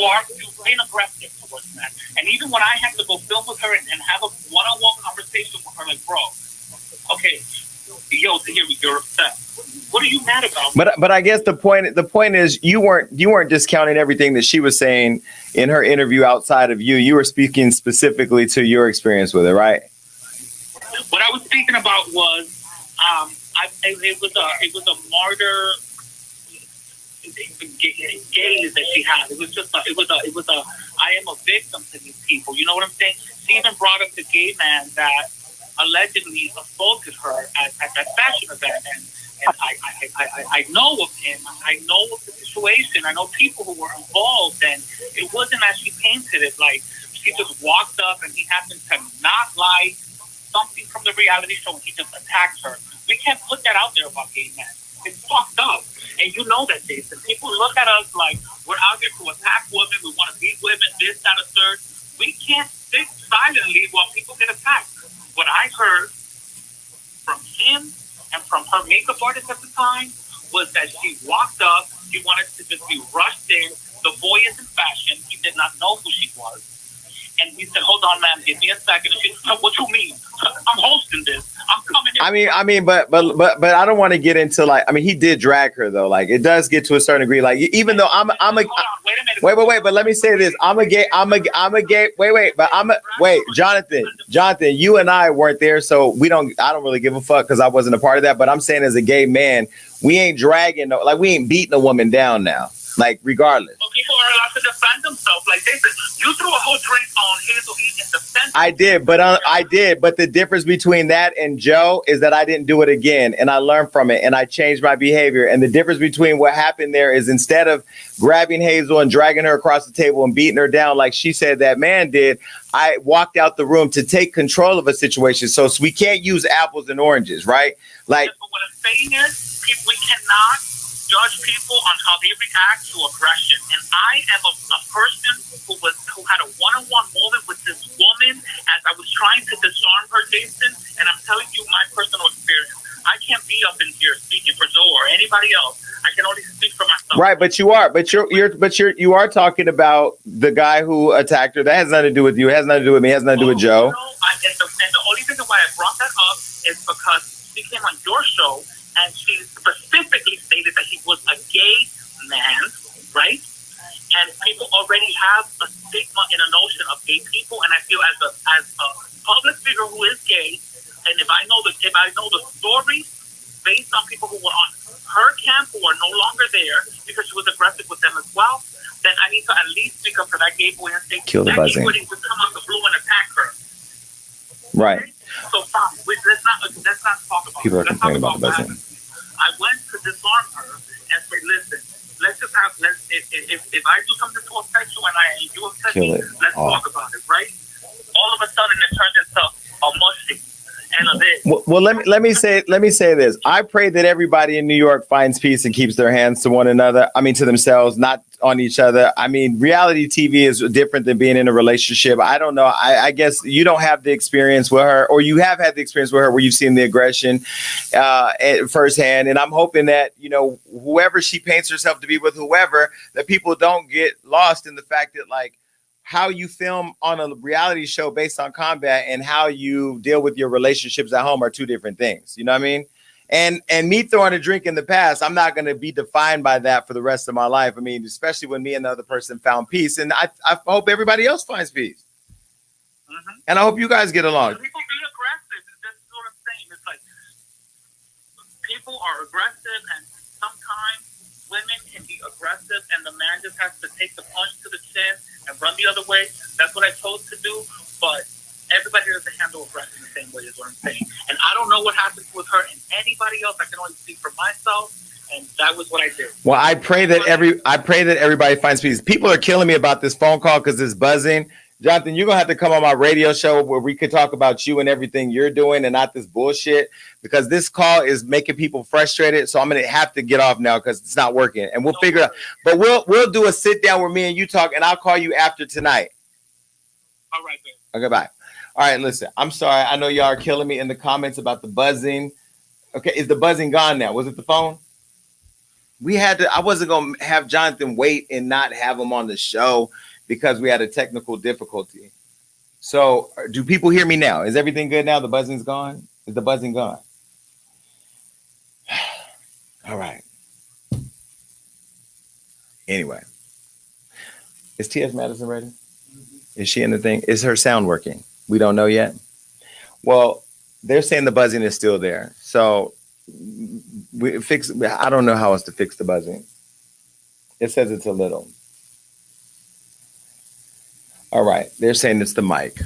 been aggressive towards that. And even when I had to go film with her and have a one-on-one conversation with her, like, bro, okay, yo, Tahiry, you're upset. What are you mad about? But I guess the point is you weren't discounting everything that she was saying in her interview outside of you. You were speaking specifically to your experience with it, right? What I was speaking about was it was a martyr gaze that she had. It was I am a victim to these people. You know what I'm saying? She even brought up the gay man that allegedly assaulted her at that fashion event, and I know of him. I know of the situation. I know people who were involved, and it wasn't as she painted it. Like, she just walked up and he happened to not like something from the reality show and he just attacked her. We can't put that out there about gay men. It's fucked up. And you know that, Jason. People look at us like we're out there to attack women. We want to beat women, this, that, or third. We can't sit silently while people get attacked. What I heard from him and from her makeup artist at the time was that she walked up, she wanted to just be rushed in. The boy is in fashion. He did not know who she was. And he said, hold on, ma'am, give me a second. And she said, what you mean? I'm hosting this. I'm coming in. I mean, but I don't want to get into like, I mean, he did drag her though. Like, it does get to a certain degree. Like, even though wait, but let me say this. I'm a gay, Jonathan, you and I weren't there. So I don't really give a fuck because I wasn't a part of that. But I'm saying as a gay man, we ain't dragging, like we ain't beating a woman down now. Like, regardless. Well, people are allowed to defend themselves. Like, they said, you threw a whole drink on Hazel E in defense. I did. But the difference between that and Joe is that I didn't do it again. And I learned from it. And I changed my behavior. And the difference between what happened there is instead of grabbing Hazel and dragging her across the table and beating her down like she said that man did, I walked out the room to take control of a situation. So we can't use apples and oranges, right? Like, but what I'm saying is, we cannot judge people on how they react to aggression. And I am a person who had a one-on-one moment with this woman as I was trying to disarm her, Jason. And I'm telling you my personal experience. I can't be up in here speaking for Joe or anybody else. I can only speak for myself. Right, but you are talking about the guy who attacked her. That has nothing to do with you. It has nothing to do with me. It has nothing to do with Joe. And the only reason why I brought that up is because she came on your show and she specifically stated that he was a gay man, right? And people already have a stigma and a notion of gay people. And I feel as a public figure who is gay, and if I know the story based on people who were on her camp who are no longer there because she was aggressive with them as well, then I need to at least speak up for that gay boy and say Kill the that buzzing. gay boy didn't just come out the blue and attack her. Right. So fine, let's not talk about People it. are Let's complaining talk about the what buzzing. happened. I went to disarm her and say, listen, let's just have, if I do something to affect you and you upset Kill me, it let's off. talk about it, right? All of a sudden it turns into a mushy and a this. Well, let me say this. I pray that everybody in New York finds peace and keeps their hands to one another. I mean, to themselves, not on each other. I mean, reality TV is different than being in a relationship. I don't know. I guess you don't have the experience with her, or you have had the experience with her where you've seen the aggression firsthand. And I'm hoping that, you know, whoever she paints herself to be with, whoever, that people don't get lost in the fact that, like, how you film on a reality show based on combat and how you deal with your relationships at home are two different things. You know what I mean? And me throwing a drink in the past, I'm not going to be defined by that for the rest of my life. I mean, especially when me and the other person found peace. And I hope everybody else finds peace. Mm-hmm. And I hope you guys get along. People be aggressive. That's what I'm saying. It's like people are aggressive, and sometimes women can be aggressive, and the man just has to take the punch to the chin and run the other way. That's what I chose to do, but everybody doesn't handle aggression the same way, is what I'm saying. And I don't know what happens with her and anybody else. I can only speak for myself, and that was what I did. Well, I pray that everybody finds peace. People are killing me about this phone call because it's buzzing. Jonathan, you're gonna have to come on my radio show where we could talk about you and everything you're doing and not this bullshit, because this call is making people frustrated. So I'm gonna have to get off now because it's not working, and we'll figure it out. But we'll do a sit down where me and you talk, and I'll call you after tonight. All right, then. Okay, bye. All right, listen, I'm sorry. I know y'all are killing me in the comments about the buzzing. Okay, is the buzzing gone now? Was it the phone? I wasn't gonna have Jonathan wait and not have him on the show because we had a technical difficulty. So do people hear me now? Is everything good now? The buzzing's gone? Is the buzzing gone? All right. Anyway. Is T.S. Madison ready? Is she in the thing? Is her sound working? We don't know yet. Well, they're saying the buzzing is still there. So I don't know how else to fix the buzzing. It says it's a little. All right. They're saying it's the mic.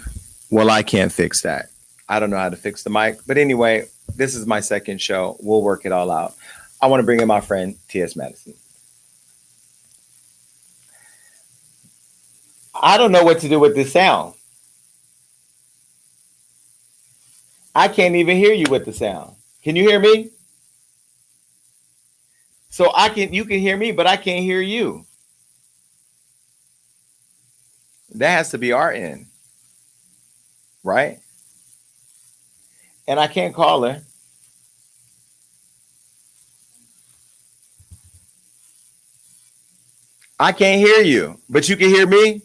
Well, I can't fix that. I don't know how to fix the mic. But anyway, this is my second show. We'll work it all out. I want to bring in my friend, T.S. Madison. I don't know what to do with this sound. I can't even hear you with the sound. Can you hear me? So you can hear me, but I can't hear you. That has to be our end, right? And I can't call her. I can't hear you, but you can hear me.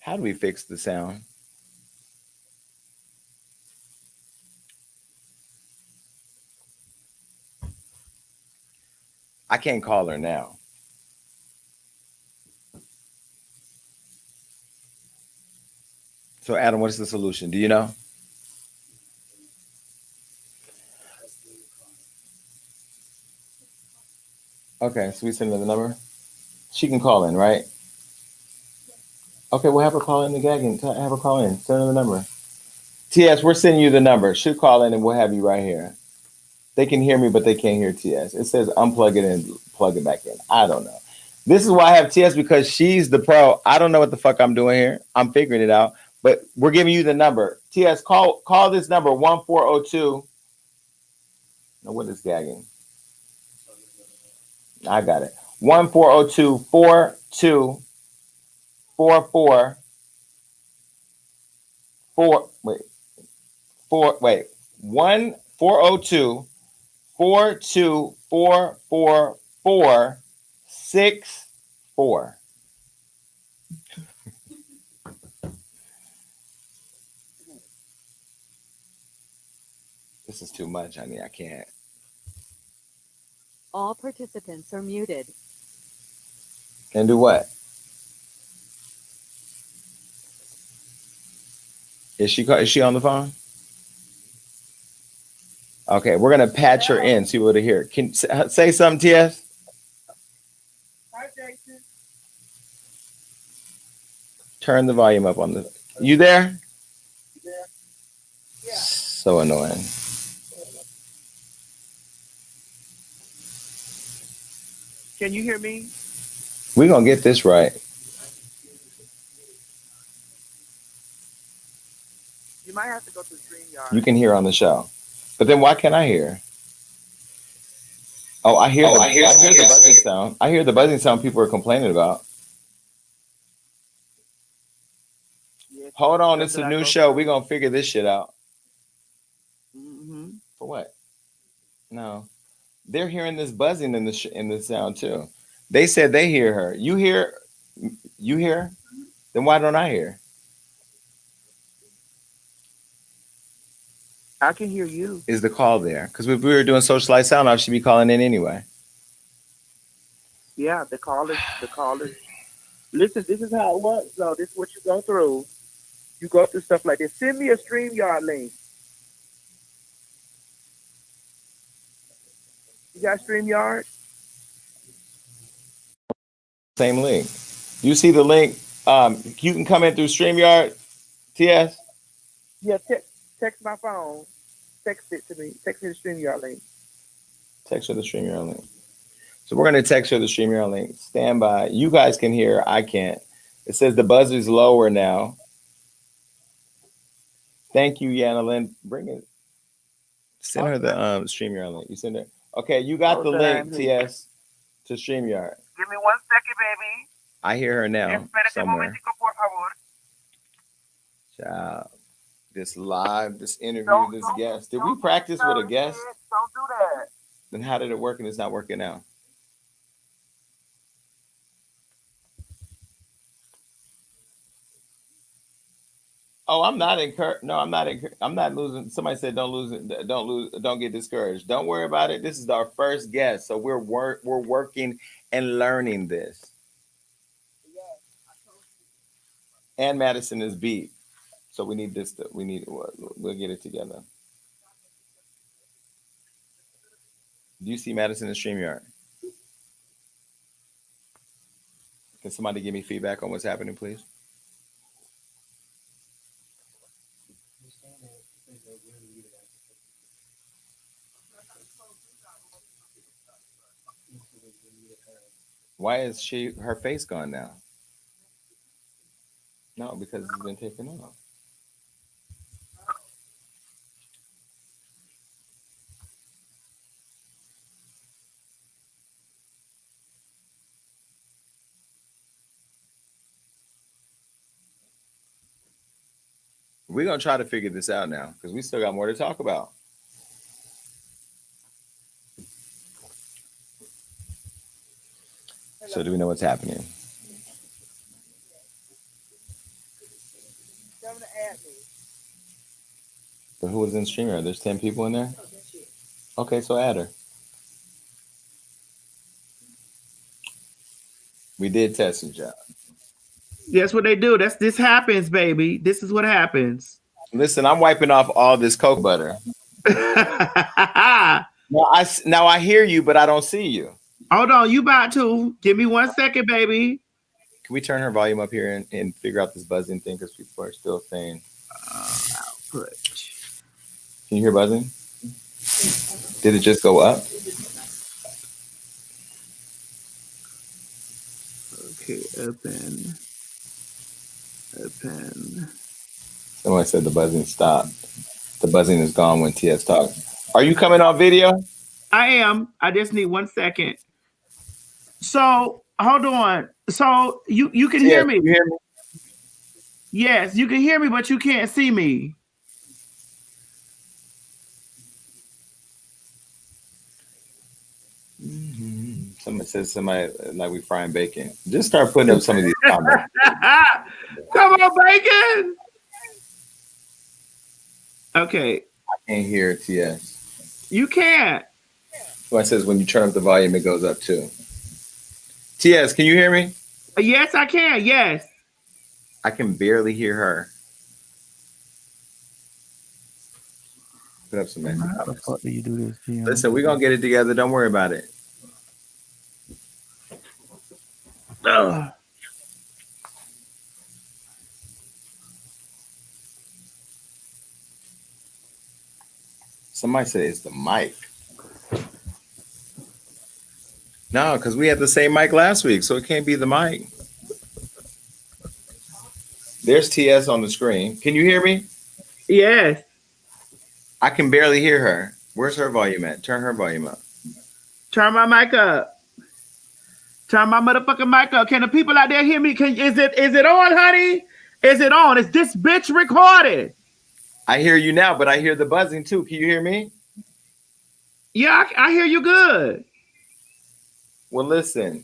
How do we fix the sound? I can't call her now. So, Adam, what's the solution? Do you know? Okay, so we send her the number. She can call in, right? Okay, we'll have her call in the gagging. Have her call in. Send her the number. TS, we're sending you the number. She'll call in and we'll have you right here. They can hear me, but they can't hear TS. It says unplug it and plug it back in. I don't know. This is why I have TS, because she's the pro. I don't know what the fuck I'm doing here. I'm figuring it out. But we're giving you the number. TS, call this number 1402. Now, what is gagging? I got it. 1402 42 44 1402 4244464. This is too much, honey. I can't. All participants are muted. Can do what? Is she on the phone? Okay, we're gonna patch her in. See what to hear. Can say something, TS? Hi, Jason. Turn the volume up on the. You there? So annoying. Can you hear me? We're gonna get this right. You might have to go to StreamYard. You can hear on the show, but then why can't I hear? Oh, I hear the buzzing sound. I hear the buzzing sound people are complaining about. Hold on, it's a new show. We're gonna figure this shit out. Mm-hmm. For what? No, they're hearing this buzzing in the sound too. They said they hear her. You hear? You hear? Then why don't I hear? I can hear you. Is the call there? Because if we were doing Socialite sound, I should be calling in anyway. Yeah, the call is. Listen, this is how it works. So this is what you go through. You go through stuff like this. Send me a StreamYard link. You got StreamYard? Same link. You see the link? You can come in through StreamYard, TS. Yeah, text my phone. Text it to me. Text me the StreamYard link. Text her the StreamYard link. So we're going to text her the StreamYard link. Stand by. You guys can hear. I can't. It says the buzzer is lower now. Thank you, Yana Lynn. Bring it. Send her the StreamYard link. You send her. Okay, you got the link, TS, to StreamYard. Give me 1 second, baby. I hear her now somewhere. Child. This live, this interview, this guest. Did we practice with a guest? Don't do that. Then how did it work and it's not working out? Oh, I'm not encouraged. No, I'm not losing. Somebody said don't get discouraged. Don't worry about it. This is our first guest. So we're working and learning this. And Madison is beat. So we need this. We'll get it together. Do you see Madison in StreamYard? Can somebody give me feedback on what's happening, please? Why is her face gone now? No, because it's been taken off. We're going to try to figure this out now because we still got more to talk about. So do we know what's happening? But who was in StreamYard? There's 10 people in there? Okay, so add her. We did test the job. That's what they do. This happens, baby. This is what happens. Listen, I'm wiping off all this Coke butter. Now I hear you, but I don't see you. Hold on, you about to. Give me 1 second, baby. Can we turn her volume up here and figure out this buzzing thing? Because people are still saying output. Can you hear buzzing? Did it just go up? Okay, open. Someone said the buzzing stopped. The buzzing is gone when TS talks. Are you coming on video? I am. I just need 1 second. So hold on. So you can hear me. You hear me? Yes, you can hear me, but you can't see me. Someone says somebody like we frying bacon. Just start putting up some of these comments. Come on, bacon. Okay. I can't hear TS. You can't. Someone says when you turn up the volume, it goes up too. TS, can you hear me? Yes, I can. Yes. I can barely hear her. Put up some man. How the fuck do you do this? GM? Listen, we're gonna get it together. Don't worry about it. Somebody said it's the mic. No, because we had the same mic last week, so it can't be the mic. There's TS on the screen. Can you hear me? Yes. I can barely hear her. Where's her volume at? Turn her volume up. Turn my mic up. Turn my motherfucking mic up. Can the people out there hear me? Is it on, honey? Is it on? Is this bitch recorded? I hear you now, but I hear the buzzing too. Can you hear me? Yeah, I hear you good. Well, listen.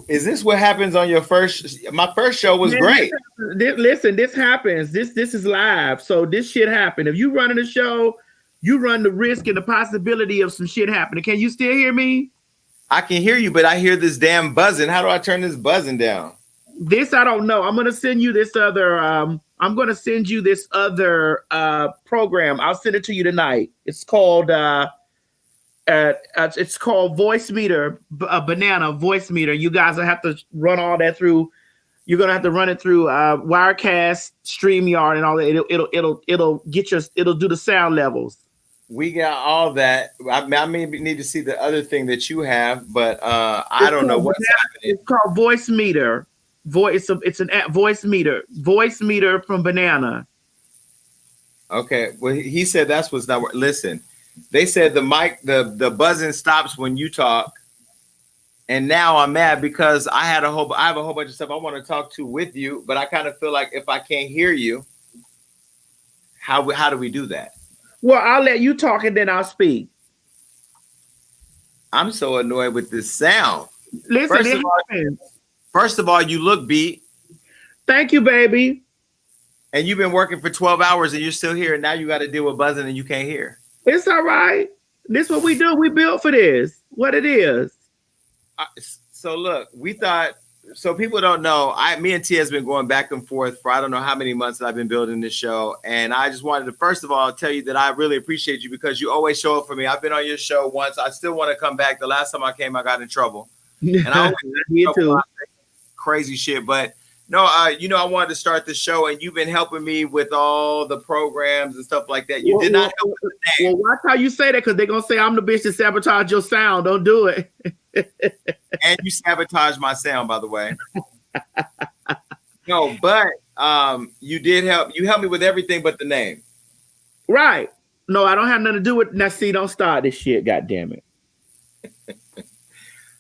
Is this what happens on your first? My first show was great. Listen, this happens. This is live, so this shit happened. If you running a show, you run the risk and the possibility of some shit happening. Can you still hear me? I can hear you, but I hear this damn buzzing. How do I turn this buzzing down? This I don't know. I'm gonna send you this other. Program. I'll send it to you tonight. It's called Voice Meter, Banana Voice Meter. You guys will have to run all that through. You're gonna have to run it through Wirecast, StreamYard, and all that. It'll do the sound levels. We got all that. I may need to see the other thing that you have, but I don't know what's happening. It's called Voice Meter. It's an app, Voice Meter. Voice Meter from Banana. Okay. Well, he said that's what's not working. Listen, they said the mic, the buzzing stops when you talk, and now I'm mad because I have a whole bunch of stuff I want to talk to with you, but I kind of feel like if I can't hear you, how do we do that? Well, I'll let you talk and then I'll speak. I'm so annoyed with this sound. Listen, First of all, you look beat. Thank you, baby. And you've been working for 12 hours and you're still here. And now you got to deal with buzzing and you can't hear. It's all right. This is what we do. We built for this. What it is. So look, we thought, so people don't know, me and T has been going back and forth for I don't know how many months that I've been building this show. And I just wanted to, first of all, tell you that I really appreciate you because you always show up for me. I've been on your show once. I still want to come back. The last time I came, I got in trouble. And I always me too. Crazy shit. But no, I wanted to start the show and you've been helping me with all the programs and stuff like that. You did not help with the name. Well, watch how you say that because they're going to say I'm the bitch that sabotaged your sound. Don't do it. And you sabotaged my sound, by the way. No, but you did help. You helped me with everything but the name. Right. No, I don't have nothing to do with. Now, see, don't start this shit. God damn it.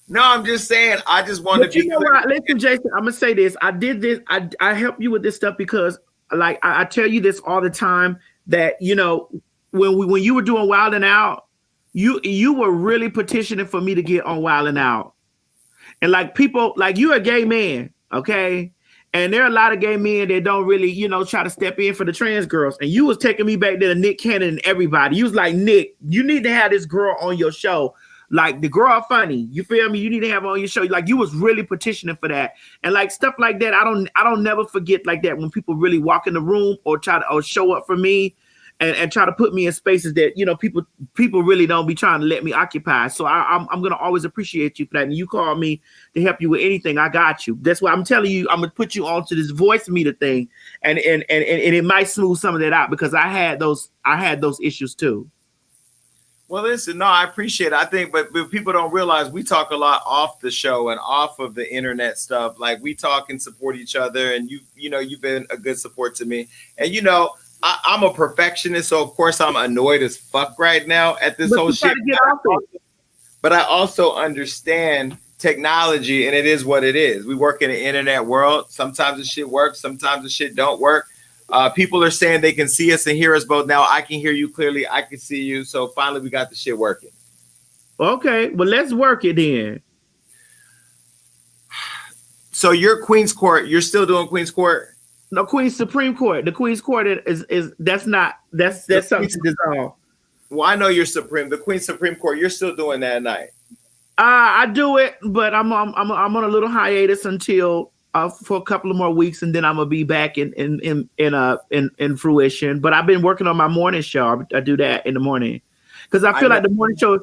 No, I'm just saying. I just wanted to be. You know what? Listen, Jason. I'm gonna say this. I did this. I help you with this stuff because, like, I tell you this all the time that when you were doing Wild and Out, you were really petitioning for me to get on Wild and Out, and like people like you're a gay man, okay, and there are a lot of gay men that don't really try to step in for the trans girls, and you was taking me back there to Nick Cannon and everybody. You was like, Nick, you need to have this girl on your show. Like the girl funny, you feel me? You need to have her on your show. Like you was really petitioning for that, and like stuff like that. I don't never forget like that when people really walk in the room or show up for me, and try to put me in spaces that people really don't be trying to let me occupy. So I'm gonna always appreciate you for that. And you call me to help you with anything, I got you. That's why I'm telling you I'm gonna put you onto this voice meter thing, and it might smooth some of that out because I had those issues too. Well, listen, no, I appreciate it. I think, but people don't realize we talk a lot off the show and off of the internet stuff. Like we talk and support each other, and you've been a good support to me. And I'm a perfectionist, so of course I'm annoyed as fuck right now at this whole shit. But I also understand technology, and it is what it is. We work in the internet world. Sometimes the shit works, sometimes the shit don't work. People are saying they can see us and hear us both now. I can hear you clearly. I can see you. So finally, we got the shit working. Okay, well, let's work it then. So you're Queen's Court. You're still doing Queen's Court? No, Queen's Supreme Court. The Queen's Court is that's something to dissolve. Well, I know you're Supreme. The Queen's Supreme Court. You're still doing that at night. I do it, but I'm on a little hiatus until. For a couple of more weeks, and then I'm gonna be back in fruition. But I've been working on my morning show. I do that in the morning because I feel like the morning show.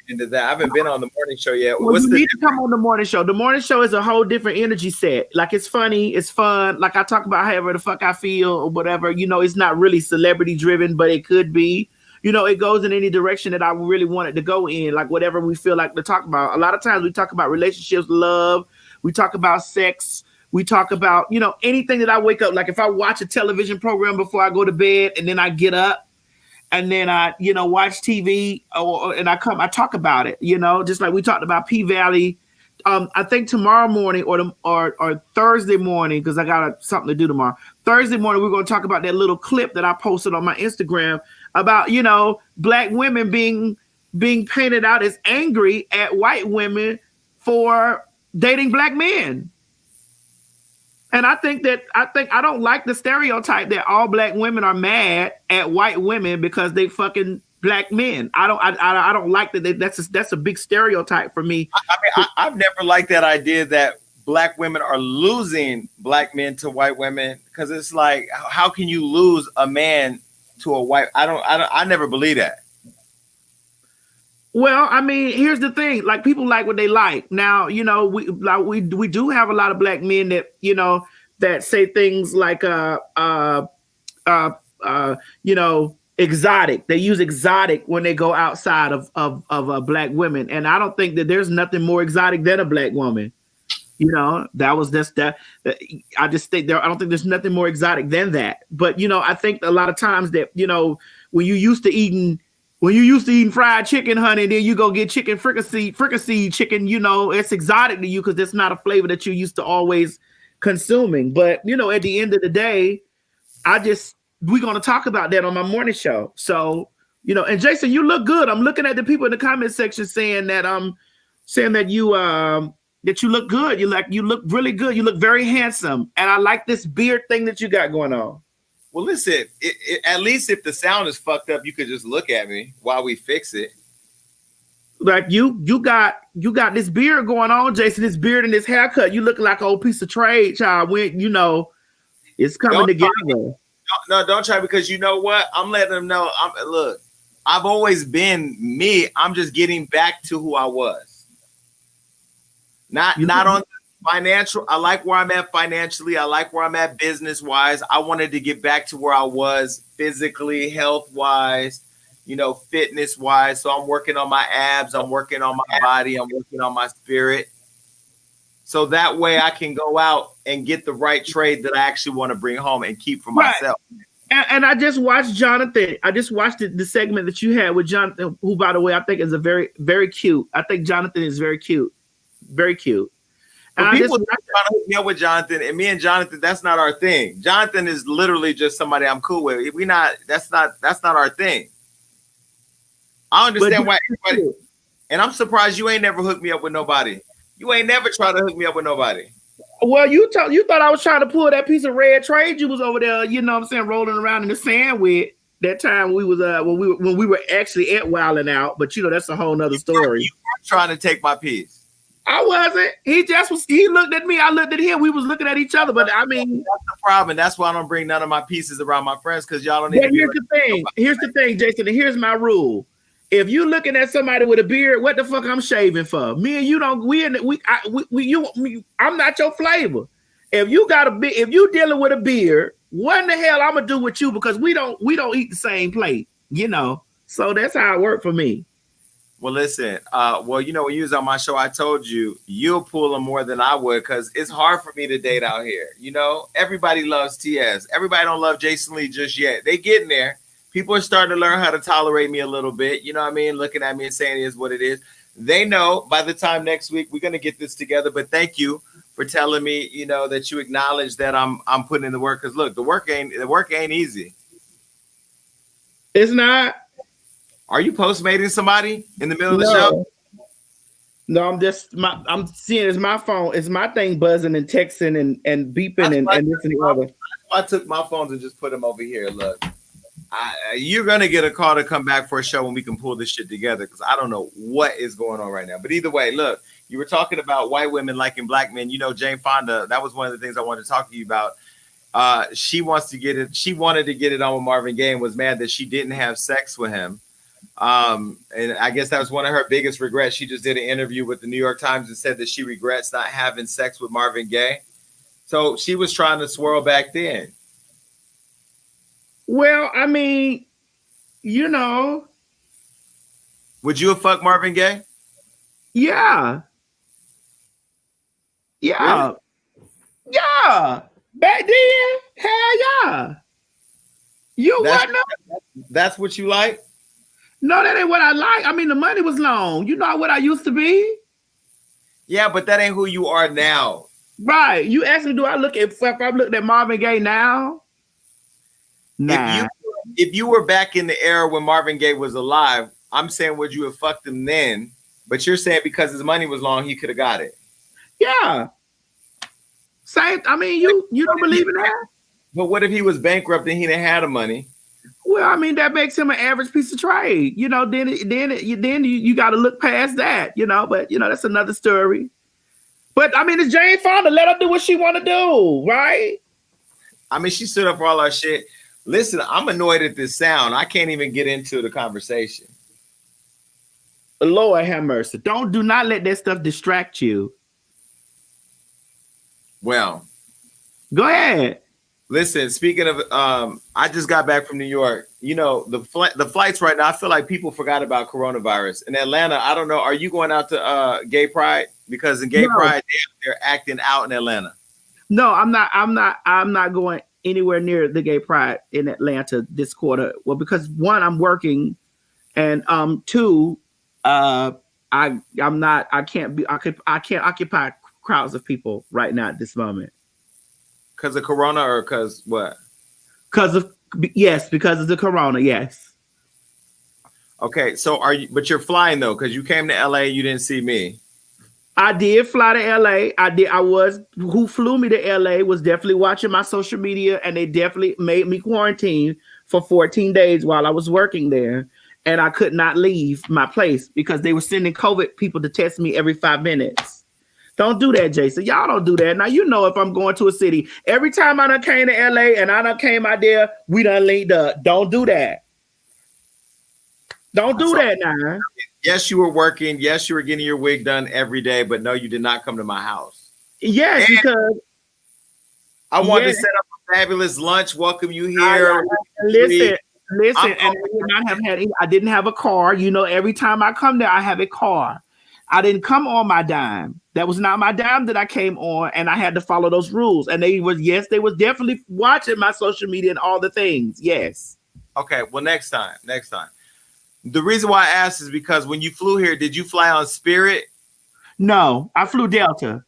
Into that, I haven't been on the morning show yet. Well, you need to come on the morning show. The morning show is a whole different energy set. Like it's funny, it's fun. Like I talk about however the fuck I feel or whatever. It's not really celebrity driven, but it could be. it goes in any direction that I really want it to go in, like whatever we feel like to talk about. A lot of times we talk about relationships, love, we talk about sex, we talk about, anything that I wake up, like if I watch a television program before I go to bed and then I get up and then I, watch TV and I talk about it, just like we talked about P-Valley. I think tomorrow morning or Thursday morning, because I got something to do tomorrow. Thursday morning, we're going to talk about that little clip that I posted on my Instagram about, Black women being painted out as angry at white women for dating Black men. And I don't like the stereotype that all Black women are mad at white women because they fucking Black men. I don't like that. That's a big stereotype for me. I've never liked that idea that Black women are losing Black men to white women, because it's like, how can you lose a man to a white? I never believe that. Well, I mean, here's the thing: like, people like what they like. Now, we do have a lot of Black men that that say things like exotic. They use exotic when they go outside of Black women, and I don't think that there's nothing more exotic than a Black woman. That was just that. I just think I don't think there's nothing more exotic than that. But I think a lot of times that when you used to eating fried chicken, honey, then you go get chicken fricassee chicken, it's exotic to you because it's not a flavor that you're used to always consuming. But, at the end of the day, we're going to talk about that on my morning show. So, and Jason, you look good. I'm looking at the people in the comment section saying that you look good. You look really good. You look very handsome. And I like this beard thing that you got going on. Well, listen, at least if the sound is fucked up, you could just look at me while we fix it. Like you got this beard going on, Jason, this beard and this haircut. You look like an old piece of trade, child. When it's coming together. Don't try, because you know what? I'm letting them know. Look, I've always been me. I'm just getting back to who I was. Not on financial. I like where I'm at financially. I like where I'm at business wise. I wanted to get back to where I was physically, health wise, fitness wise. So I'm working on my abs. I'm working on my body. I'm working on my spirit. So that way I can go out and get the right trade that I actually want to bring home and keep for myself. And I just watched Jonathan. I just watched the segment that you had with Jonathan, who, by the way, I think is a very, very cute. I think Jonathan is very cute. Very cute. And people trying to hook me up with Jonathan, and me and Jonathan, that's not our thing. Jonathan is literally just somebody I'm cool with. That's not our thing. I understand why everybody, and I'm surprised you ain't never hooked me up with nobody. You ain't never tried to hook me up with nobody. Well, you thought I was trying to pull that piece of red trade you was over there, rolling around in the sand with that time we was when we were actually at Wildin' Out, but that's a whole nother story. You were trying to take my piece. I wasn't. He looked at me. I looked at him. We was looking at each other. But I mean, that's the problem. That's why I don't bring none of my pieces around my friends, because y'all don't need. Here's the thing, Jason. And here's my rule. If you looking at somebody with a beard, what the fuck I'm shaving for? Me and you don't. I'm not your flavor. If you dealing with a beard, what in the hell I'm gonna do with you? Because we don't eat the same plate. So that's how it worked for me. Well, listen, when you was on my show, I told you, you'll pull them more than I would, because it's hard for me to date out here. Everybody loves TS. Everybody don't love Jason Lee just yet. They getting there. People are starting to learn how to tolerate me a little bit. You know what I mean? Looking at me and saying it is what it is. They know by the time next week, we're going to get this together. But thank you for telling me, that you acknowledge that I'm putting in the work. Because look, the work ain't easy. It's not. Are you postmating somebody in the middle of the show? No, I'm seeing it's my phone. It's my thing buzzing and texting and beeping and this and the other. I took my phones and just put them over here. Look, you're going to get a call to come back for a show when we can pull this shit together, because I don't know what is going on right now. But either way, look, you were talking about white women liking Black men. Jane Fonda, that was one of the things I wanted to talk to you about. She wants to get it. She wanted to get it on with Marvin Gaye and was mad that she didn't have sex with him. And I guess that was one of her biggest regrets. She just did an interview with the New York Times and said that she regrets not having sex with Marvin Gaye. So she was trying to swirl back then. Well, I mean, you know. Would you have fucked Marvin Gaye? Yeah. Yeah. Really? Yeah. Back then, hell yeah. That's what you like? No, that ain't what I like. I mean, the money was long. You know what I used to be? Yeah, but that ain't who you are now. Right. You asked me, do I look at if I'm looking at Marvin Gaye now? Nah. If you were back in the era when Marvin Gaye was alive, I'm saying would you have fucked him then? But you're saying because his money was long, he could have got it. Yeah. Same. I mean, you don't believe in that? But what if he was bankrupt and he didn't have the money? Well, I mean, that makes him an average piece of trade. You know, then you got to look past that, you know, but, you know, that's another story. But, I mean, it's Jane Fonda. Let her do what she want to do, right? I mean, she stood up for all our shit. Listen, I'm annoyed at this sound. I can't even get into the conversation. Lord have mercy. Do not let that stuff distract you. Well. Go ahead. Listen, speaking of, I just got back from New York. You know, the flights right now, I feel like people forgot about coronavirus. In Atlanta, I don't know, are you going out to Gay Pride? Because in Gay Pride, they're acting out in Atlanta. No, I'm not going anywhere near the Gay Pride in Atlanta this quarter. Well, because one, I'm working, and two, I can't occupy crowds of people right now at this moment. Because of Corona or because what? Because of the Corona, yes. Okay, so but you're flying though, because you came to LA, you didn't see me. I did fly to LA. Who flew me to LA was definitely watching my social media, and they definitely made me quarantine for 14 days while I was working there. And I could not leave my place because they were sending COVID people to test me every 5 minutes. Don't do that, Jason. Y'all don't do that. Now, you know, if I'm going to a city, every time I done came to LA and I done came out there, we done linked up. Don't do that. Don't do that now. Yes, you were working. Yes, you were getting your wig done every day, but no, you did not come to my house. Yes, because I wanted to set up a fabulous lunch, welcome you here. Listen, and I didn't have a car. You know, every time I come there, I have a car. I didn't come on my dime. That was not my dime that I came on, and I had to follow those rules. And they was definitely watching my social media and all the things. Yes. Okay, well, next time. The reason why I asked is because when you flew here, did you fly on Spirit? No, I flew Delta.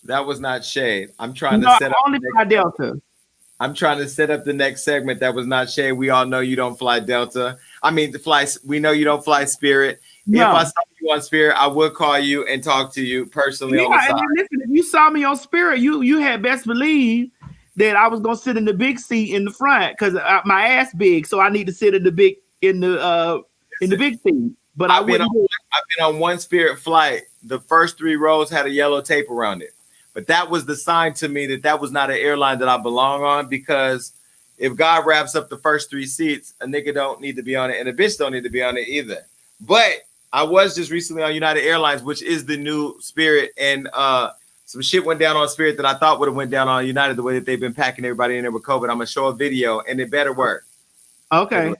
That was not shade. I'm trying to set up only fly Delta. I'm trying to set up the next segment. That was not shade. We all know you don't fly Delta. We know you don't fly Spirit. No. If I saw you on Spirit, I would call you and talk to you personally on the side. And listen, if you saw me on Spirit, you had best believe that I was gonna sit in the big seat in the front because my ass big, so I need to sit in the big seat. But I've been on one Spirit flight. The first 3 rows had a yellow tape around it. But that was the sign to me that was not an airline that I belong on, because if God wraps up the first 3 seats, a nigga don't need to be on it and a bitch don't need to be on it either. But I was just recently on United Airlines, which is the new Spirit, and some shit went down on Spirit that I thought would have went down on United, the way that they've been packing everybody in there with COVID. I'm going to show a video and it better work. Okay.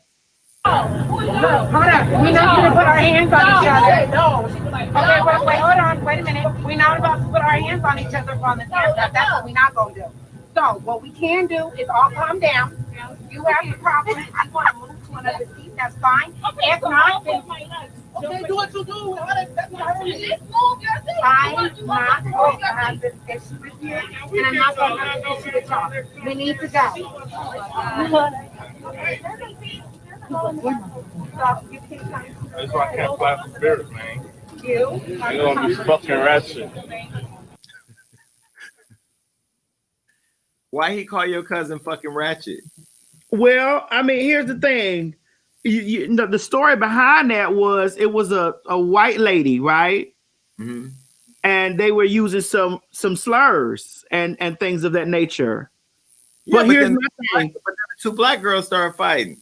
Hold on. We're not going to put our hands on each other. No. Okay, wait, hold on. Wait a minute. We're not about to put our hands on each other on the camera. That's what we're not going to do. So what we can do is all calm down. You have the problem. I want to move to another seat. That's fine. If not, then okay, do what you do. I'm not going to have this issue with you, and I'm not going to have this issue with y'all. We need to go. That's why I can't fly for Spirit, man. You know I'm just fucking ratchet. Why he call your cousin fucking ratchet? Well, I mean, here's the thing. You know, the story behind that was it was a white lady, right? Mm-hmm. And they were using some slurs and things of that nature. Yeah, but here's my thing. But 2 black girls started fighting.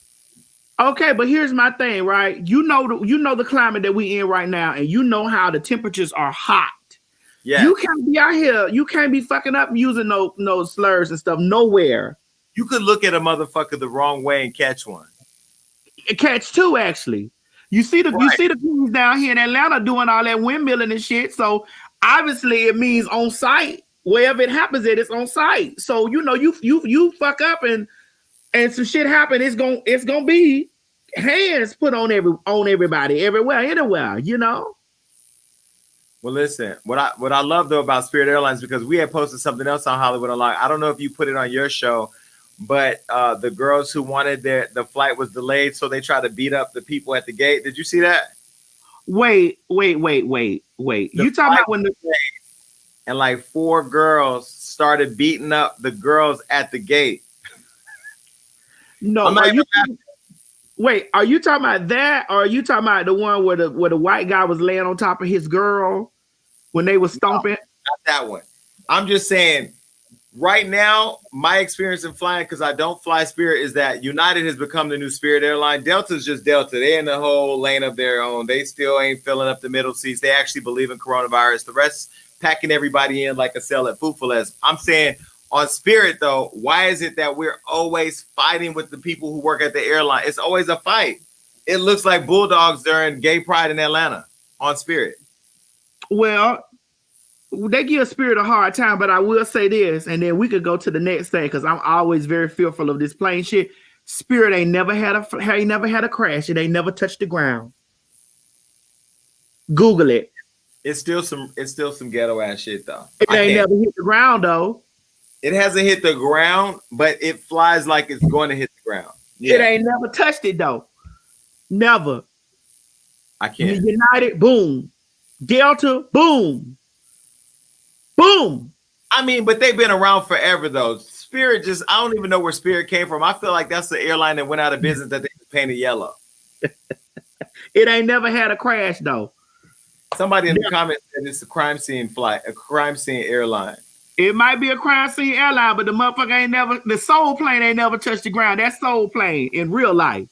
Okay, but here's my thing, right? You know the climate that we in right now, and you know how the temperatures are hot. Yeah. You can't be out here. You can't be fucking up using no slurs and stuff nowhere. You could look at a motherfucker the wrong way and catch one. Catch two, actually. You see the queens down here in Atlanta doing all that windmilling and shit. So obviously it means on site. Wherever it happens, it's on site. So you know you fuck up and some shit happen. It's gonna be hands put on everybody, everywhere, anywhere. You know. Well, listen, what I love though about Spirit Airlines, because we had posted something else on Hollywood Unlocked. I don't know if you put it on your show, but the girls who wanted the flight was delayed, so they tried to beat up the people at the gate. Did you see that? Wait. You talking about when and like 4 girls started beating up the girls at the gate? No, are you talking about that, or are you talking about the one where the white guy was laying on top of his girl when they were stomping? No, not that one. I'm just saying, right now, my experience in flying, because I don't fly Spirit, is that United has become the new Spirit airline. Delta's just Delta. They're in the whole lane of their own. They still ain't filling up the middle seats. They actually believe in coronavirus. The rest packing everybody in like a cell at Fufules. I'm saying on Spirit, though, why is it that we're always fighting with the people who work at the airline? It's always a fight. It looks like bulldogs during Gay Pride in Atlanta on Spirit. Well, they give Spirit a hard time, but I will say this, and then we could go to the next thing, because I'm always very fearful of this plane shit. Spirit ain't never had a crash. It ain't never touched the ground. Google it. It's still some ghetto ass shit though. It ain't never hit the ground though. It hasn't hit the ground, but it flies like it's going to hit the ground. Yeah. It ain't never touched it though. Never. I can't. United, boom. Delta, boom. Boom. I mean, but they've been around forever though. Spirit I don't even know where Spirit came from. I feel like that's the airline that went out of business that they painted yellow. It ain't never had a crash though. Somebody in the comments said it's a crime scene flight, a crime scene airline. It might be a crime scene airline, but the motherfucker the soul plane ain't never touched the ground. That's soul plane in real life.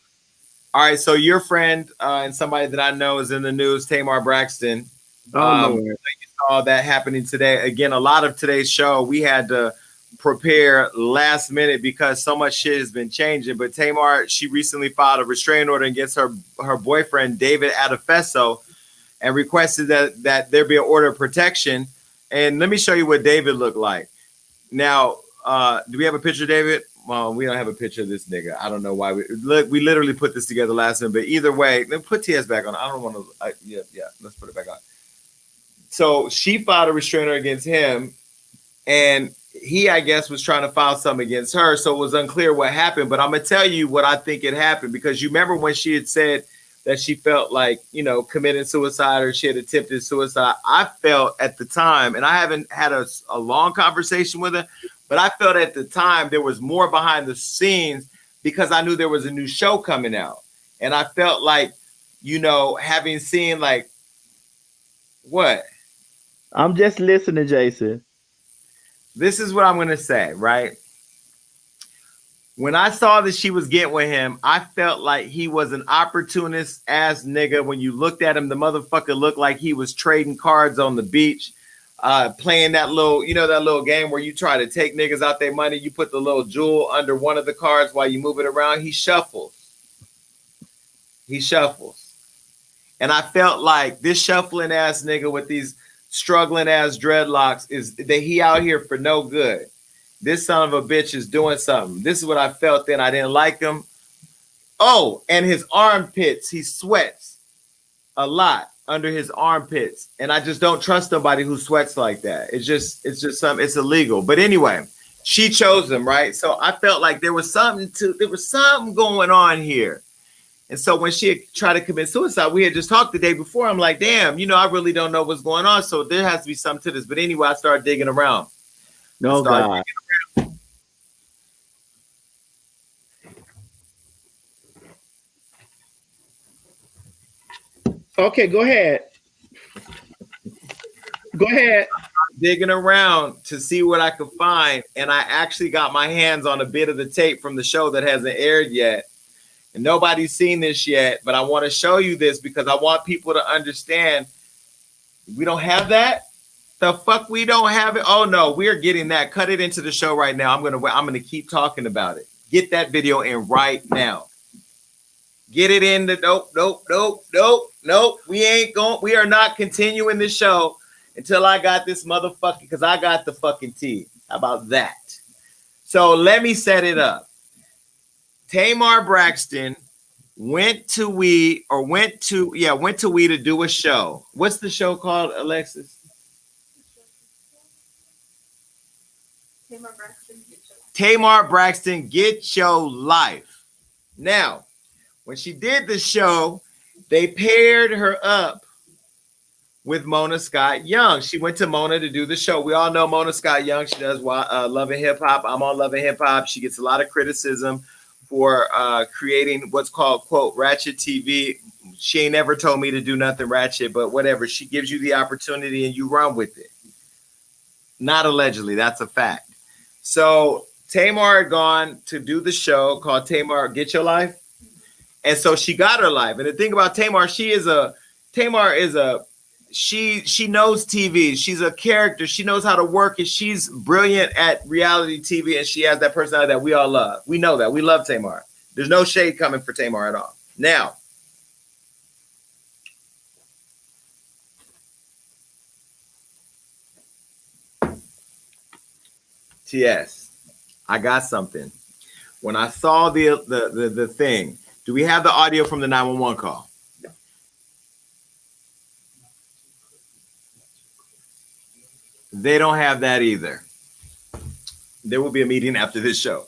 All right, so your friend and somebody that I know is in the news, Tamar Braxton. You saw that happening today. Again, a lot of today's show, we had to prepare last minute because so much shit has been changing. But Tamar, she recently filed a restraining order against her boyfriend, David Adefeso, and requested that there be an order of protection. And let me show you what David looked like. Now, do we have a picture of David? Well, we don't have a picture of this nigga. I don't know why. We literally put this together last minute. But either way, then put TS back on. I don't want to. Yeah. Let's put it back on. So she filed a restraining order against him, and he, I guess, was trying to file something against her. So it was unclear what happened. But I'm gonna tell you what I think it happened, because you remember when she had said that she felt like, committing suicide, or she had attempted suicide. I felt at the time, and I haven't had a long conversation with her, but I felt at the time there was more behind the scenes, because I knew there was a new show coming out. And I felt like, having seen like, what? I'm just listening, Jason. This is what I'm going to say, right? When I saw that she was getting with him, I felt like he was an opportunist ass nigga. When you looked at him, the motherfucker looked like he was trading cards on the beach, playing that little game where you try to take niggas out their money. You put the little jewel under one of the cards while you move it around. He shuffles. And I felt like this shuffling ass nigga with these struggling ass dreadlocks is that he out here for no good. This son of a bitch is doing something. This is what I felt then. I didn't like him. Oh, and his armpits, he sweats a lot under his armpits. And I just don't trust somebody who sweats like that. It's just something, it's illegal. But anyway, she chose him, right? So I felt like there was something going on here. And so when she had tried to commit suicide, we had just talked the day before. I'm like, damn, I really don't know what's going on. So there has to be something to this. But anyway, I started digging around. No, God. Okay, go ahead. Go ahead. Digging around to see what I could find. And I actually got my hands on a bit of the tape from the show that hasn't aired yet. And nobody's seen this yet, but I want to show you this because I want people to understand we don't have that. The fuck we don't have it? Oh no, we're getting that. Cut it into the show right now. I'm gonna keep talking about it. Get that video in right now. Get it in the nope. We are not continuing the show until I got this motherfucking, because I got the fucking tea. How about that? So let me set it up. Tamar Braxton went to We to do a show. What's the show called, Alexis? Tamar Braxton, Get Your Life. Now, when she did the show, they paired her up with Mona Scott Young. She went to Mona to do the show. We all know Mona Scott Young. She does Love and Hip Hop. I'm on Love and Hip Hop. She gets a lot of criticism for creating what's called, quote, ratchet TV. She ain't never told me to do nothing ratchet, but whatever. She gives you the opportunity and you run with it. Not allegedly. That's a fact. So Tamar had gone to do the show called Tamar Get Your Life. And so she got her life. And the thing about Tamar, she knows TV. She's a character. She knows how to work it. She's brilliant at reality TV, and she has that personality that we all love. We know that. We love Tamar. There's no shade coming for Tamar at all. Now, TS, I got something. When I saw the thing, do we have the audio from the 911 call? They don't have that either. There will be a meeting after this show.